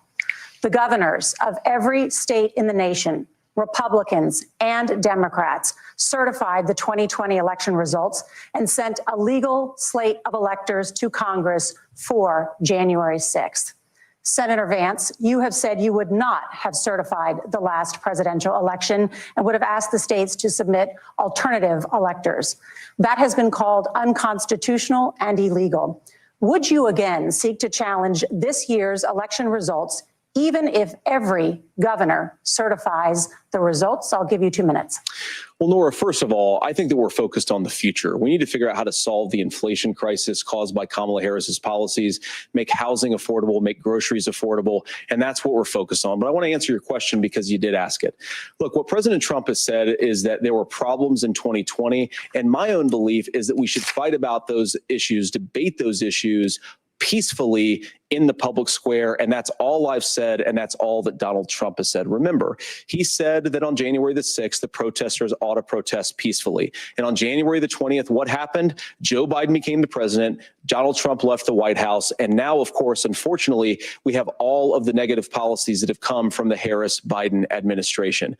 The governors of every state in the nation, Republicans and Democrats, certified the 2020 election results and sent a legal slate of electors to Congress for January 6th. Senator Vance, you have said you would not have certified the last presidential election and would have asked the states to submit alternative electors. That has been called unconstitutional and illegal. Would you again seek to challenge this year's election results, even if every governor certifies the results? I'll give you 2 minutes. Well, Nora, first of all, I think that we're focused on the future. We need to figure out how to solve the inflation crisis caused by Kamala Harris's policies, make housing affordable, make groceries affordable, and that's what we're focused on. But I want to answer your question because you did ask it. Look, what President Trump has said is that there were problems in 2020, and my own belief is that we should fight about those issues, debate those issues peacefully in the public square. And that's all I've said. And that's all that Donald Trump has said. Remember, he said that on January the 6th, the protesters ought to protest peacefully. And on January the 20th, what happened? Joe Biden became the president. Donald Trump left the White House. And now, of course, unfortunately, we have all of the negative policies that have come from the Harris-Biden administration.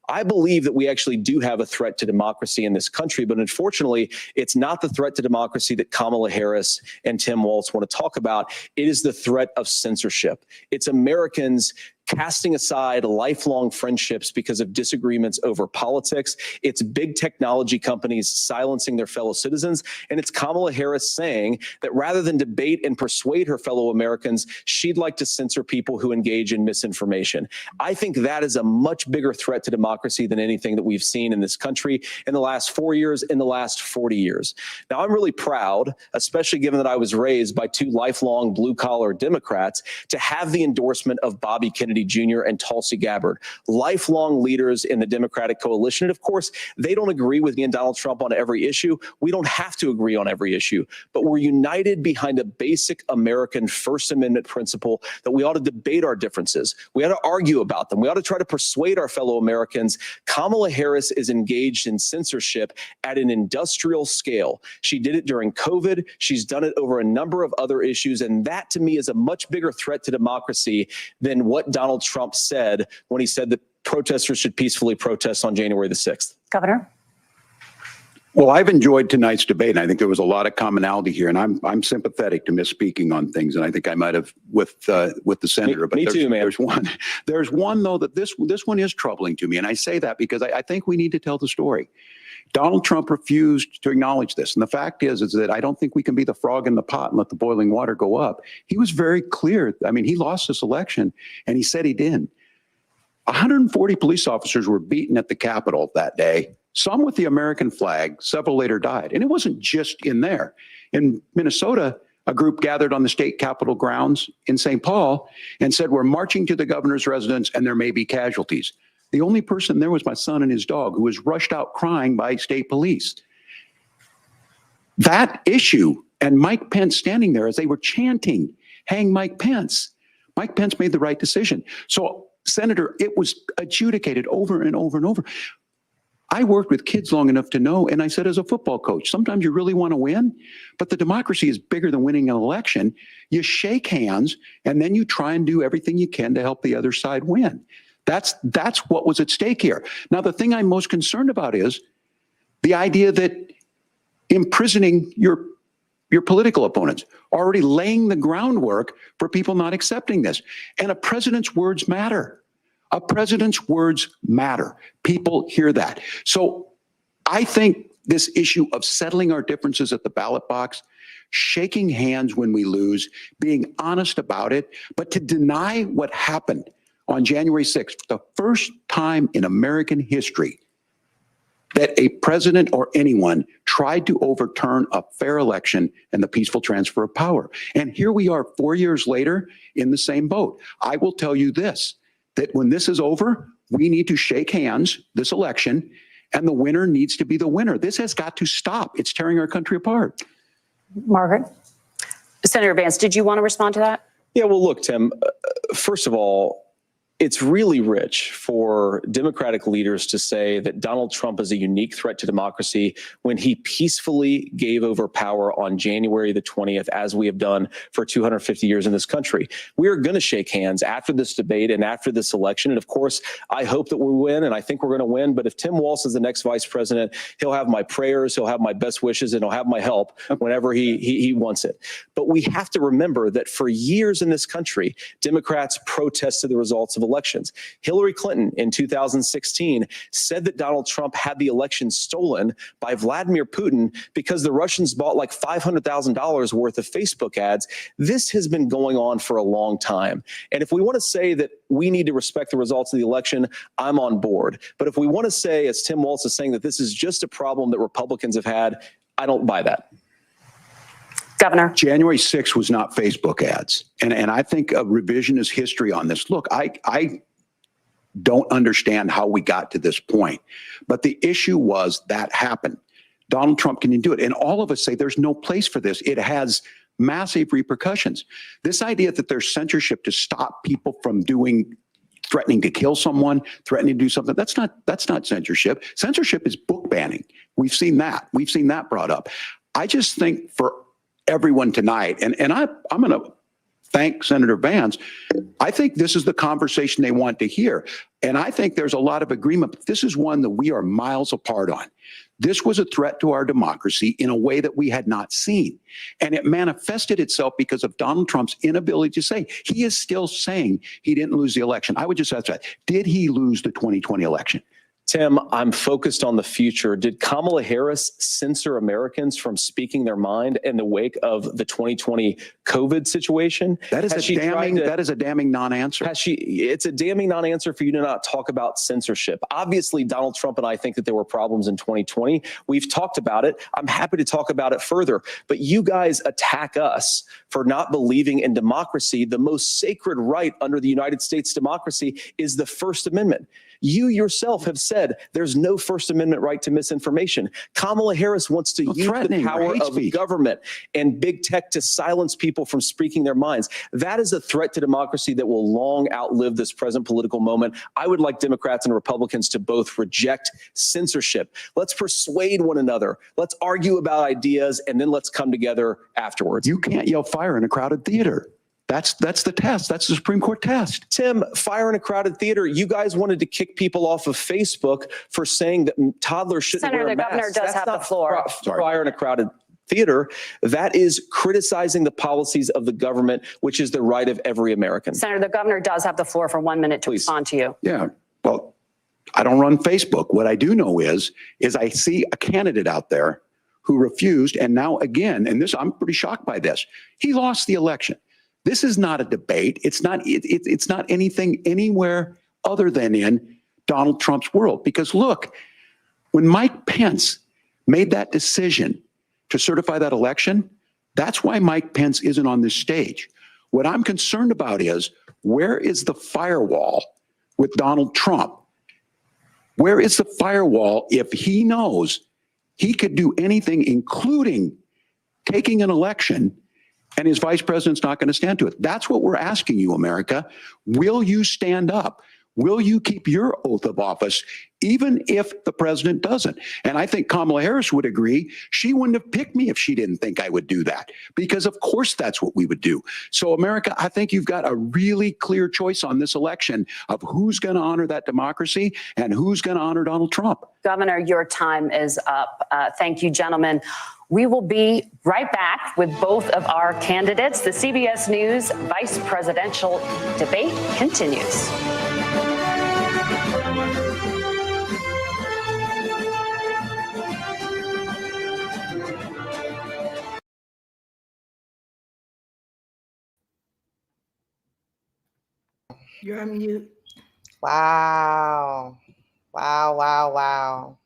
I believe that we actually do have a threat to democracy in this country, but unfortunately, it's not the threat to democracy that Kamala Harris and Tim Walz want to talk about. It is the threat of censorship. It's Americans casting aside lifelong friendships because of disagreements over politics. It's big technology companies silencing their fellow citizens. And it's Kamala Harris saying that rather than debate and persuade her fellow Americans, she'd like to censor people who engage in misinformation. I think that is a much bigger threat to democracy than anything that we've seen in this country in the last 4 years, in the last 40 years. Now, I'm really proud, especially given that I was raised by two lifelong blue-collar Democrats, to have the endorsement of Bobby Kennedy Kennedy Jr. and Tulsi Gabbard, lifelong leaders in the Democratic coalition. And of course, they don't agree with me and Donald Trump on every issue. We don't have to agree on every issue, but we're united behind a basic American First Amendment principle that we ought to debate our differences. We ought to argue about them. We ought to try to persuade our fellow Americans. Kamala Harris is engaged in censorship at an industrial scale. She did it during COVID. She's done it over a number of other issues. And that, to me, is a much bigger threat to democracy than what Donald Trump said when he said that protesters should peacefully protest on January the 6th. Governor? Well, I've enjoyed tonight's debate, and I think there was a lot of commonality here. And I'm sympathetic to misspeaking on things, and I think I might have with the senator. But me too, man. There's one though that this one is troubling to me, and I say that because I think we need to tell the story. Donald Trump refused to acknowledge this, and the fact is that I don't think we can be the frog in the pot and let the boiling water go up. He was very clear. I mean, he lost this election, and he said he didn't. 140 police officers were beaten at the Capitol that day. Some with the American flag, several later died. And it wasn't just in there. In Minnesota, a group gathered on the state capitol grounds in St. Paul and said, we're marching to the governor's residence and there may be casualties. The only person there was my son and his dog, who was rushed out crying by state police. That issue and Mike Pence standing there as they were chanting, hang Mike Pence. Mike Pence made the right decision. So, Senator, it was adjudicated over and over and over. I worked with kids long enough to know, and I said as a football coach, sometimes you really want to win, but the democracy is bigger than winning an election. You shake hands, and then you try and do everything you can to help the other side win. That's what was at stake here. Now, the thing I'm most concerned about is the idea that imprisoning your political opponents, already laying the groundwork for people not accepting this. And a president's words matter. A president's words matter. People hear that. So I think this issue of settling our differences at the ballot box, shaking hands when we lose, being honest about it, but to deny what happened on January 6th, the first time in American history that a president or anyone tried to overturn a fair election and the peaceful transfer of power. And here we are 4 years later in the same boat. I will tell you this, that when this is over, we need to shake hands this election, and the winner needs to be the winner. This has got to stop. It's tearing our country apart. Margaret? Senator Vance, did you want to respond to that? Yeah, well, look, Tim, first of all, it's really rich for Democratic leaders to say that Donald Trump is a unique threat to democracy when he peacefully gave over power on January the 20th, as we have done for 250 years in this country. We are going to shake hands after this debate and after this election. And of course, I hope that we win, and I think we're going to win. But if Tim Walz is the next vice president, he'll have my prayers, he'll have my best wishes, and he'll have my help whenever he wants it. But we have to remember that for years in this country, Democrats protested the results of elections. Hillary Clinton in 2016 said that Donald Trump had the election stolen by Vladimir Putin because the Russians bought like $500,000 worth of Facebook ads. This has been going on for a long time. And if we want to say that we need to respect the results of the election, I'm on board. But if we want to say, as Tim Walz is saying, that this is just a problem that Republicans have had, I don't buy that. Governor. January 6th was not Facebook ads. And I think a revisionist history on this. Look, I don't understand how we got to this point. But the issue was that happened. Donald Trump can do it. And all of us say there's no place for this. It has massive repercussions. This idea that there's censorship to stop people from threatening to kill someone, threatening to do something, that's not censorship. Censorship is book banning. We've seen that. We've seen that brought up. I just think for everyone tonight, and I'm going to thank Senator Vance. I think this is the conversation they want to hear. And I think there's a lot of agreement, but this is one that we are miles apart on. This was a threat to our democracy in a way that we had not seen. And it manifested itself because of Donald Trump's inability to say. He is still saying he didn't lose the election. I would just ask that. Did he lose the 2020 election? Tim, I'm focused on the future. Did Kamala Harris censor Americans from speaking their mind in the wake of the 2020 COVID situation? That is a damning non-answer. It's a damning non-answer for you to not talk about censorship. Obviously, Donald Trump and I think that there were problems in 2020. We've talked about it. I'm happy to talk about it further. But you guys attack us for not believing in democracy. The most sacred right under the United States democracy is the First Amendment. You yourself have said there's no First Amendment right to misinformation. Kamala Harris wants to use the power of government and big tech to silence people from speaking their minds. That is a threat to democracy that will long outlive this present political moment. I would like Democrats and Republicans to both reject censorship. Let's persuade one another. Let's argue about ideas, and then let's come together afterwards. You can't yell fire in a crowded theater. That's the test. That's the Supreme Court test. Tim, fire in a crowded theater. You guys wanted to kick people off of Facebook for saying that toddlers shouldn't wear masks. Senator, the governor does have the floor. Fire in a crowded theater. That is criticizing the policies of the government, which is the right of every American. Senator, the governor does have the floor for 1 minute to respond to you. Yeah. Well, I don't run Facebook. What I do know is I see a candidate out there who refused, and now again, and this, I'm pretty shocked by this. He lost the election. This is not a debate. It's not anything anywhere other than in Donald Trump's world. Because look, when Mike Pence made that decision to certify that election, that's why Mike Pence isn't on this stage. What I'm concerned about is, where is the firewall with Donald Trump? Where is the firewall if he knows he could do anything, including taking an election, and his vice president's not going to stand to it? That's what we're asking you, America. Will you stand up? Will you keep your oath of office, even if the president doesn't? And I think Kamala Harris would agree. She wouldn't have picked me if she didn't think I would do that, because of course that's what we would do. So America, I think you've got a really clear choice on this election of who's going to honor that democracy and who's going to honor Donald Trump. Governor, your time is up. Thank you, gentlemen. We will be right back with both of our candidates. The CBS News vice presidential debate continues. You're on mute. Wow. Wow, wow, wow.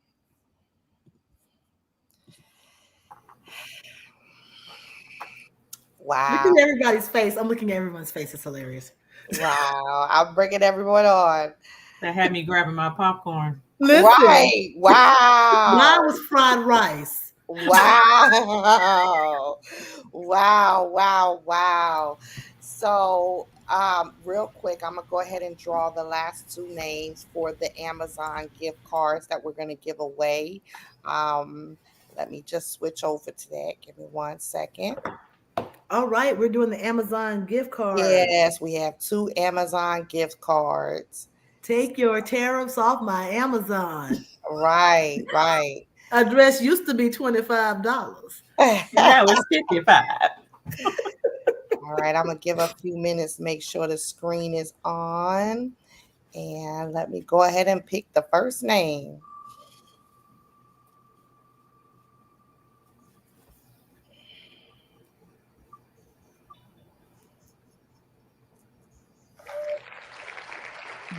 Wow. Look at everybody's face. I'm looking at everyone's face. It's hilarious. Wow. I'm bringing everyone on. That had me grabbing my popcorn. Listen. Right. Wow. Mine was fried rice. Wow. Wow, wow, wow. So real quick, I'm going to go ahead and draw the last two names for the Amazon gift cards that we're going to give away. Let me just switch over to that. Give me 1 second. All right, we're doing the Amazon gift card. Yes, we have 2 Amazon gift cards. Take your tariffs off my Amazon. Right, right. Address used to be $25. Now it's 55. All right, I'm going to give a few minutes, make sure the screen is on. And let me go ahead and pick the first name.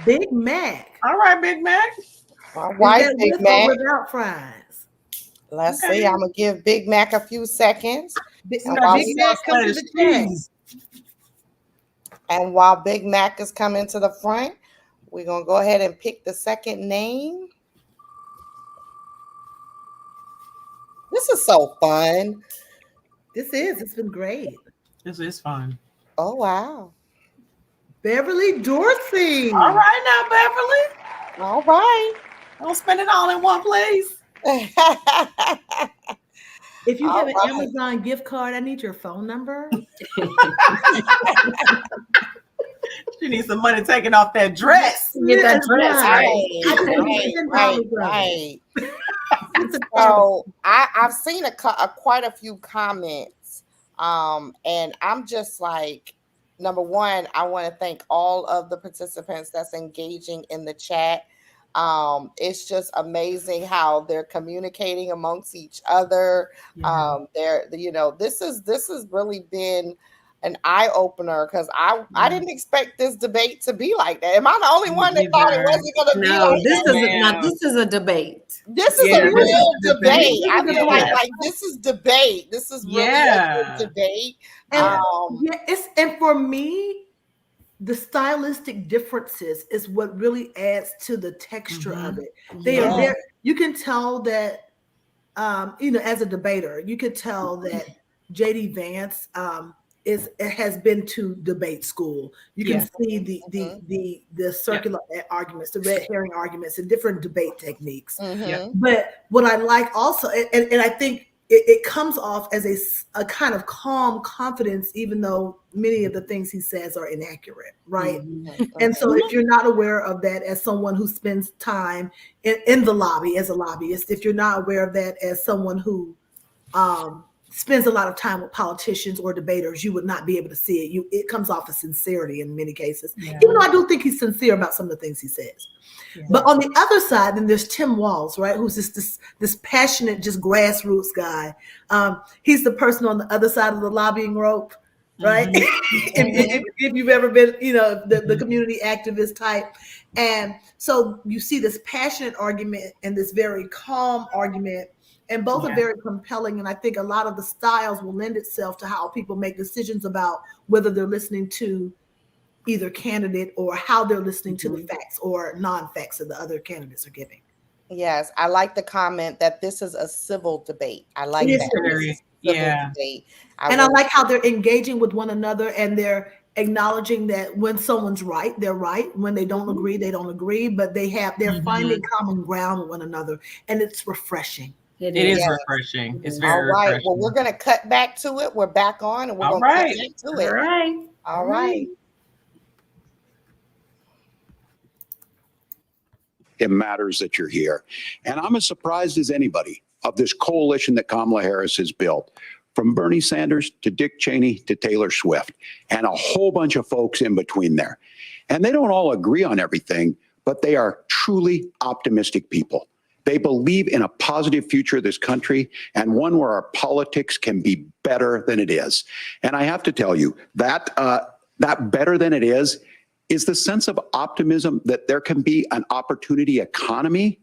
Big Mac. All right, Big Mac. All right, Big Mac. Without fries. Let's see. I'm going to give Big Mac a few seconds. Big Mac come to the cheese. And while Big Mac is coming to the front, we're going to go ahead and pick the second name. This is so fun. This is. It's been great. This is fun. Oh, wow. Beverly Dorsey. All right now, Beverly. All right. Don't spend it all in one place. If you have an Amazon gift card, I need your phone number. She needs some money taken off that dress. Get that dress right. So I've seen quite a few comments, and I'm just like, number one, I want to thank all of the participants that's engaging in the chat. It's just amazing how they're communicating amongst each other. This has really been an eye opener, because I didn't expect this debate to be like that. Am I the only one that thought it wasn't going to be No, like this that? is not. This is a debate. This is a real debate. I feel like this is debate. This is really a good debate. And for me, the stylistic differences is what really adds to the texture of it. They are there. You can tell that, as a debater, you can tell that JD Vance has been to debate school. You can see the circular arguments, the red herring arguments, and different debate techniques. But what I like also, and I think it comes off as a kind of calm confidence, even though many of the things he says are inaccurate, right? And so if you're not aware of that as someone who spends time in the lobby as a lobbyist, if you're not aware of that as someone who spends a lot of time with politicians or debaters, you would not be able to see it. It comes off as sincerity in many cases, even though I do think he's sincere about some of the things he says. But on the other side, then there's Tim Walz, right? Who's this passionate, just grassroots guy. He's the person on the other side of the lobbying rope, right? If you've ever been, the community activist type. And so you see this passionate argument and this very calm argument, and both are very compelling. And I think a lot of the styles will lend itself to how people make decisions about whether they're listening to either candidate or how they're listening to the facts or non-facts that the other candidates are giving. Yes, I like the comment that this is a civil debate. I like that. Debate. I like how they're engaging with one another, and they're acknowledging that when someone's right, they're right. When they don't agree, they don't agree, but they're finding common ground with one another, and it's refreshing. It is refreshing. It's very refreshing. Well, we're going to cut back to it. We're back on, and we're going to cut back to it. All right. It matters that you're here. And I'm as surprised as anybody of this coalition that Kamala Harris has built, from Bernie Sanders to Dick Cheney to Taylor Swift, and a whole bunch of folks in between there. And they don't all agree on everything, but they are truly optimistic people. They believe in a positive future of this country, and one where our politics can be better than it is. And I have to tell you that that better than it is the sense of optimism that there can be an opportunity economy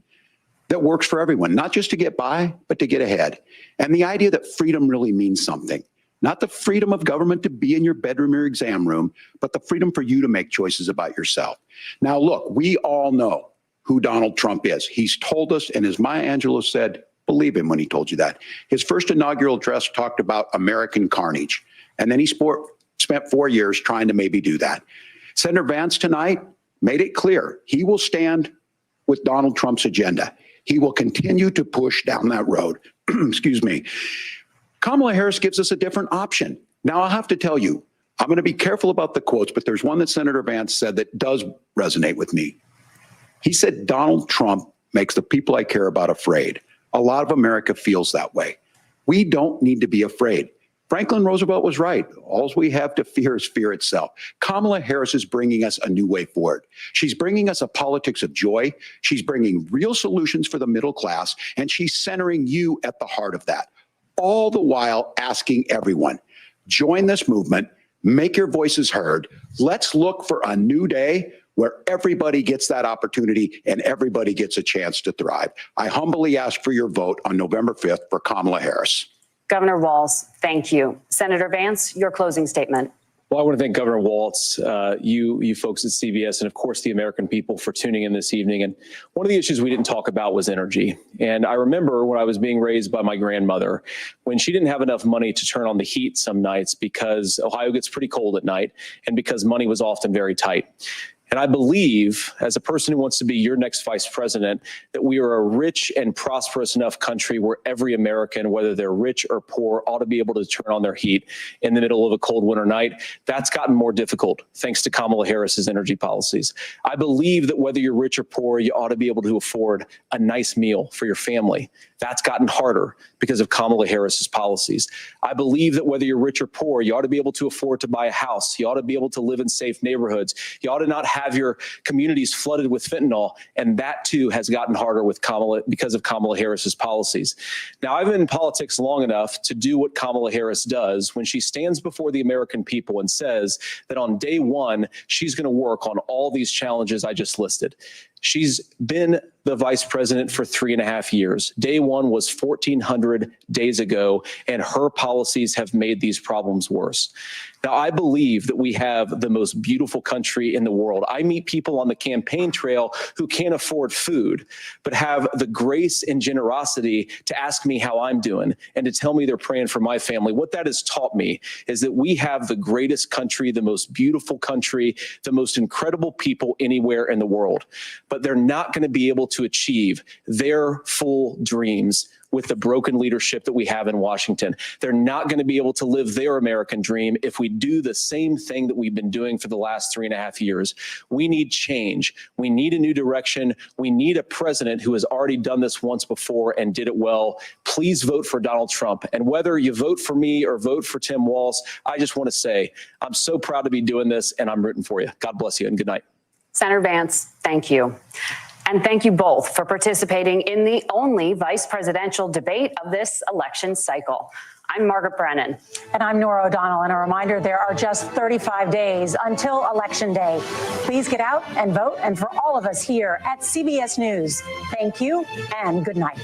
that works for everyone, not just to get by, but to get ahead. And the idea that freedom really means something, not the freedom of government to be in your bedroom or exam room, but the freedom for you to make choices about yourself. Now, look, we all know who Donald Trump is. He's told us, and as Maya Angelou said, believe him when he told you that. His first inaugural address talked about American carnage, and then he spent 4 years trying to maybe do that. Senator Vance tonight made it clear he will stand with Donald Trump's agenda. He will continue to push down that road. Excuse me. Kamala Harris gives us a different option. Now, I'll have to tell you, I'm going to be careful about the quotes, but there's one that Senator Vance said that does resonate with me. He said, Donald Trump makes the people I care about afraid. A lot of America feels that way. We don't need to be afraid. Franklin Roosevelt was right. All we have to fear is fear itself. Kamala Harris is bringing us a new way forward. She's bringing us a politics of joy. She's bringing real solutions for the middle class, and she's centering you at the heart of that. All the while asking everyone, join this movement, make your voices heard. Let's look for a new day where everybody gets that opportunity and everybody gets a chance to thrive. I humbly ask for your vote on November 5th for Kamala Harris. Governor Walz, thank you. Senator Vance, your closing statement. Well, I want to thank Governor Walz, you folks at CBS, and of course the American people for tuning in this evening. And one of the issues we didn't talk about was energy. And I remember when I was being raised by my grandmother, when she didn't have enough money to turn on the heat some nights because Ohio gets pretty cold at night and because money was often very tight. And I believe, as a person who wants to be your next vice president, that we are a rich and prosperous enough country where every American, whether they're rich or poor, ought to be able to turn on their heat in the middle of a cold winter night. That's gotten more difficult thanks to Kamala Harris's energy policies. I believe that whether you're rich or poor, you ought to be able to afford a nice meal for your family. That's gotten harder because of Kamala Harris's policies. I believe that whether you're rich or poor, you ought to be able to afford to buy a house. You ought to be able to live in safe neighborhoods. You ought to not have your communities flooded with fentanyl. And that too has gotten harder with because of Kamala Harris's policies. Now, I've been in politics long enough to do what Kamala Harris does when she stands before the American people and says that on day one, she's going to work on all these challenges I just listed. She's been the vice president for 3.5 years. Day one was 1,400 days ago, and her policies have made these problems worse. Now, I believe that we have the most beautiful country in the world. I meet people on the campaign trail who can't afford food, but have the grace and generosity to ask me how I'm doing and to tell me they're praying for my family. What that has taught me is that we have the greatest country, the most beautiful country, the most incredible people anywhere in the world. But they're not going to be able to achieve their full dreams with the broken leadership that we have in Washington. They're not going to be able to live their American dream if we do the same thing that we've been doing for the last 3.5 years. We need change. We need a new direction. We need a president who has already done this once before and did it well. Please vote for Donald Trump. And whether you vote for me or vote for Tim Walz, I just want to say I'm so proud to be doing this, and I'm rooting for you. God bless you, and good night. Senator Vance, thank you. And thank you both for participating in the only vice presidential debate of this election cycle. I'm Margaret Brennan. And I'm Nora O'Donnell. And a reminder, there are just 35 days until Election Day. Please get out and vote. And for all of us here at CBS News, thank you and good night.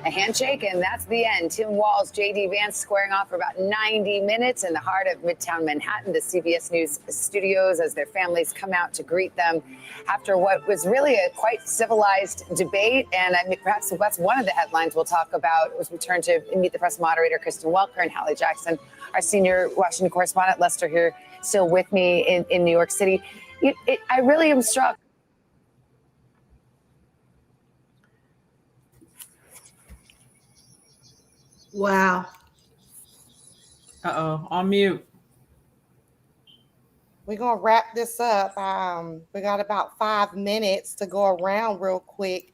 A handshake, and that's the end. Tim Walz, J.D. Vance squaring off for about 90 minutes in the heart of Midtown Manhattan, the CBS News studios, as their families come out to greet them after what was really a quite civilized debate. And I mean, perhaps that's one of the headlines we'll talk about as we turn to meet the press moderator, Kristen Welker, and Hallie Jackson, our senior Washington correspondent. Lester here still with me in New York City. I really am struck. Wow. Uh-oh, on mute. We're going to wrap this up. We got about 5 minutes to go around real quick.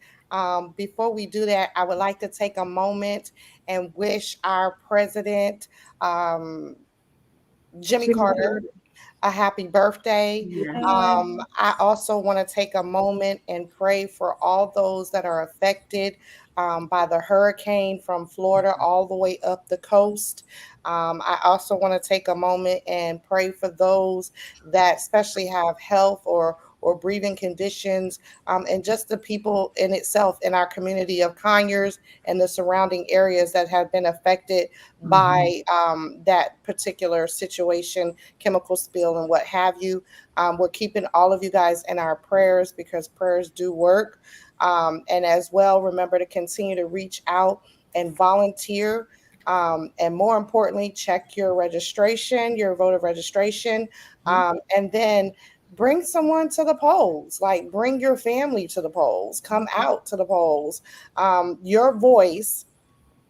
Before we do that, I would like to take a moment and wish our president, Jimmy Carter, a happy birthday. I also want to take a moment and pray for all those that are affected by the hurricane from Florida all the way up the coast. I also want to take a moment and pray for those that especially have health or breathing conditions, and just the people in itself in our community of Conyers and the surrounding areas that have been affected by that particular situation, chemical spill and what have you. We're keeping all of you guys in our prayers because prayers do work. And as well, remember to continue to reach out and volunteer. And more importantly, check your registration, your voter registration, and then bring someone to the polls, like bring your family to the polls, come out to the polls. Your voice,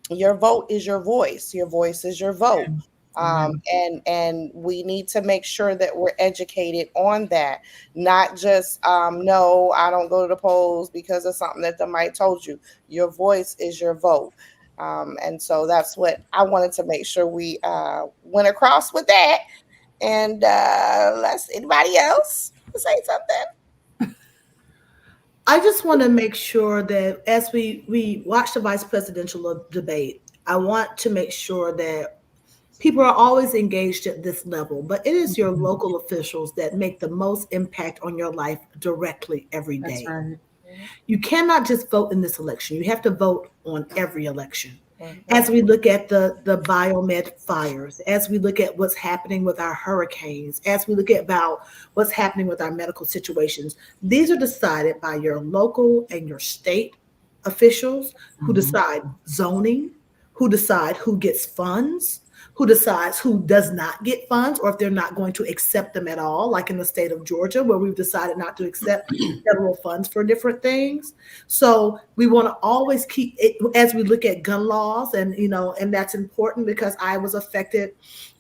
your vote is your voice. Your voice is your vote. And we need to make sure that we're educated on that, not just, no, I don't go to the polls because of something that somebody told you. Your voice is your vote. And so that's what I wanted to make sure we went across with that. And anybody else say something? I just want to make sure that as we watch the vice presidential debate, I want to make sure that people are always engaged at this level, but it is your local officials that make the most impact on your life directly every day. That's right. You cannot just vote in this election. You have to vote on every election. As we look at the biomed fires, as we look at what's happening with our hurricanes, as we look at about what's happening with our medical situations, these are decided by your local and your state officials who decide zoning, who decide who gets funds, who decides who does not get funds, or if they're not going to accept them at all, like in the state of Georgia, where we've decided not to accept federal funds for different things. So we want to always keep it as we look at gun laws, and and that's important because I was affected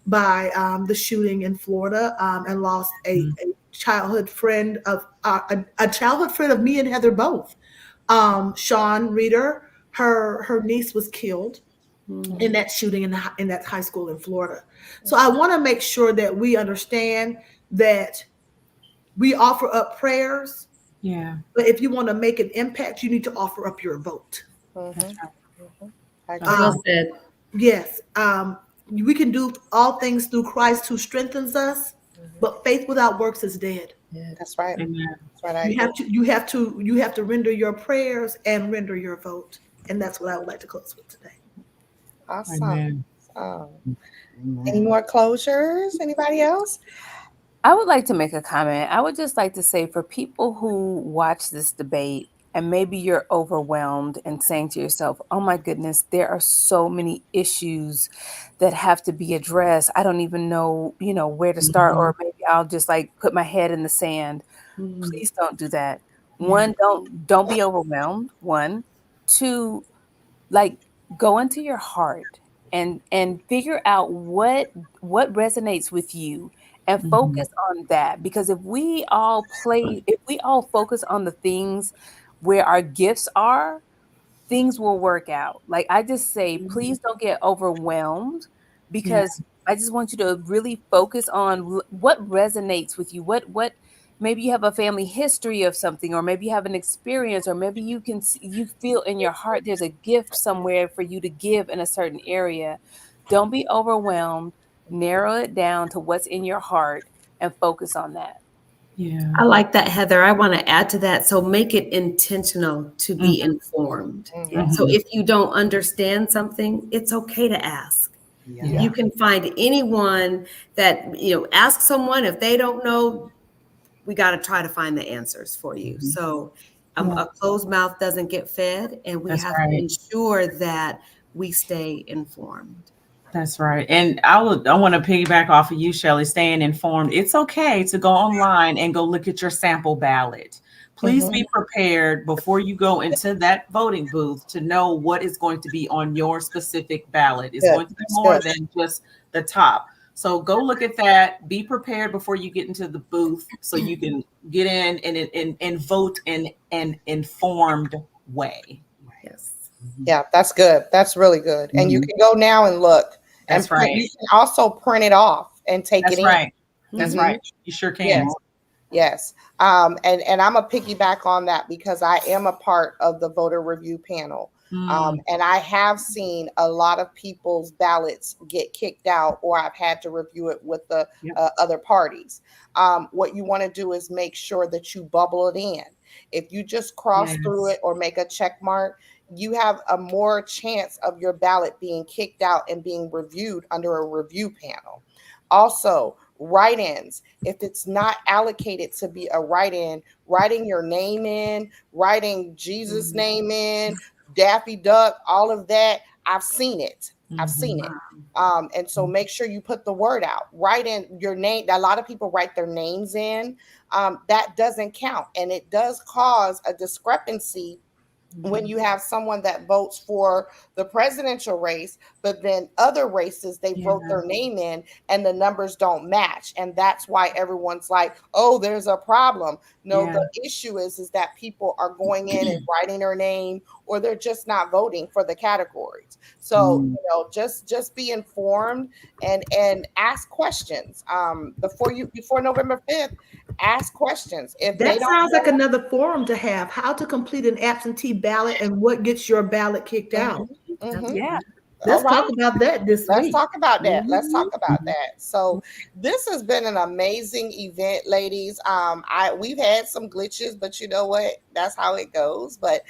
by the shooting in Florida and lost a childhood friend of me and Heather both. Sean Reeder, her niece was killed in that shooting in that high school in Florida. So I want to make sure that we understand that we offer up prayers. Yeah. But if you want to make an impact, you need to offer up your vote. That's right. Well said. Yes. We can do all things through Christ who strengthens us, but faith without works is dead. That's right. Amen. That's right. I You agree. have to render your prayers and render your vote. And that's what I would like to close with today. Awesome. Amen. Any more closures? Anybody else? I would like to make a comment. I would just like to say for people who watch this debate and maybe you're overwhelmed and saying to yourself, oh my goodness, there are so many issues that have to be addressed. I don't even know, where to start, or maybe I'll just like put my head in the sand. Please don't do that. One, don't be overwhelmed. One, two, like go into your heart and figure out what resonates with you and focus on that, because if we all focus on the things where our gifts are, things will work out. Like I just say, please don't get overwhelmed, because I just want you to really focus on what resonates with you. What maybe you have a family history of something, or maybe you have an experience, or maybe you feel in your heart there's a gift somewhere for you to give in a certain area. Don't be overwhelmed. Narrow it down to what's in your heart and focus on that. Yeah. I like that, Heather. I want to add to that. So make it intentional to be informed. So if you don't understand something, it's okay to ask. Yeah. You can find anyone that, ask someone. If they don't know, we got to try to find the answers for you. So a closed mouth doesn't get fed, and we have to ensure that we stay informed. That's right. And I want to piggyback off of you, Shelley, staying informed. It's okay to go online and go look at your sample ballot. Please be prepared before you go into that voting booth to know what is going to be on your specific ballot. It's going to be more than just the top. So go look at that. Be prepared before you get into the booth so you can get in and vote in an informed way. Yes. Yeah, that's good. That's really good. And you can go now and look. That's and right. You can also print it off and take That's it right. in. That's right. You sure can. Yes. And I'm a piggyback on that because I am a part of the voter review panel. And I have seen a lot of people's ballots get kicked out, or I've had to review it with the other parties. What you want to do is make sure that you bubble it in. If you just cross through it or make a check mark, you have a more chance of your ballot being kicked out and being reviewed under a review panel. Also, write-ins. If it's not allocated to be a write-in, writing your name in, writing Jesus' name in, Daffy Duck, all of that, I've seen it. I've seen it. And so make sure you put the word out. Write in your name. A lot of people write their names in. That doesn't count. And it does cause a discrepancy when you have someone that votes for the presidential race, but then other races, they wrote their name in and the numbers don't match. And that's why everyone's like, oh, there's a problem. No, the issue is that people are going in and writing their name, or they're just not voting for the categories. So, just be informed and ask questions. Before November 5th, ask questions. If That they don't sounds like know, another forum to have. How to complete an absentee ballot and what gets your ballot kicked out. Yeah. Let's talk about that this week. Let's talk about that. Let's talk about that. So this has been an amazing event, ladies. We've had some glitches, but you know what? That's how it goes. But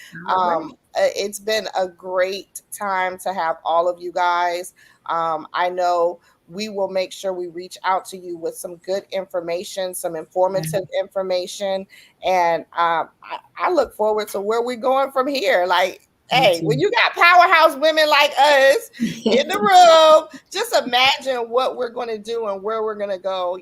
it's been a great time to have all of you guys. I know we will make sure we reach out to you with some good information, some informative information. And I look forward to where we're going from here. Like, hey, when you got powerhouse women like us in the room, just imagine what we're going to do and where we're going to go,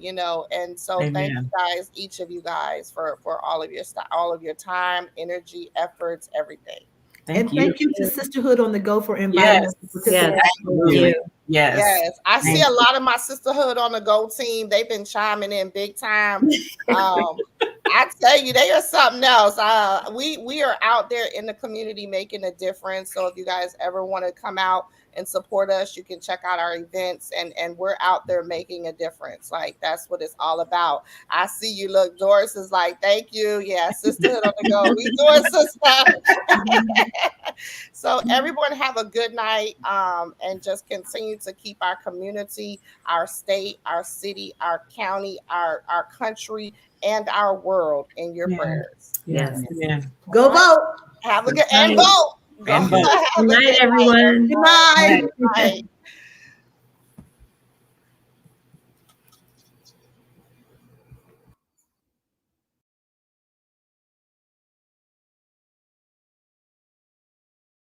And so thank you guys, each of you guys, for all of your time, energy, efforts, everything. Thank you to Sisterhood on the Go for inviting us to participate. Absolutely. Yes. I see a lot of my Sisterhood on the Go team. They've been chiming in big time. I tell you, they are something else. We are out there in the community making a difference. So if you guys ever want to come out and support us. You can check out our events, and we're out there making a difference. Like, that's what it's all about. I see you. Look, Doris is like, thank you. Yeah, Sisterhood on the go. We doing some stuff. So everyone have a good night, and just continue to keep our community, our state, our city, our county, our country, and our world in your prayers. Yes. Yeah. Go vote. Have a good and vote. And vote. Have a Good night, good everyone. Good night. Good night.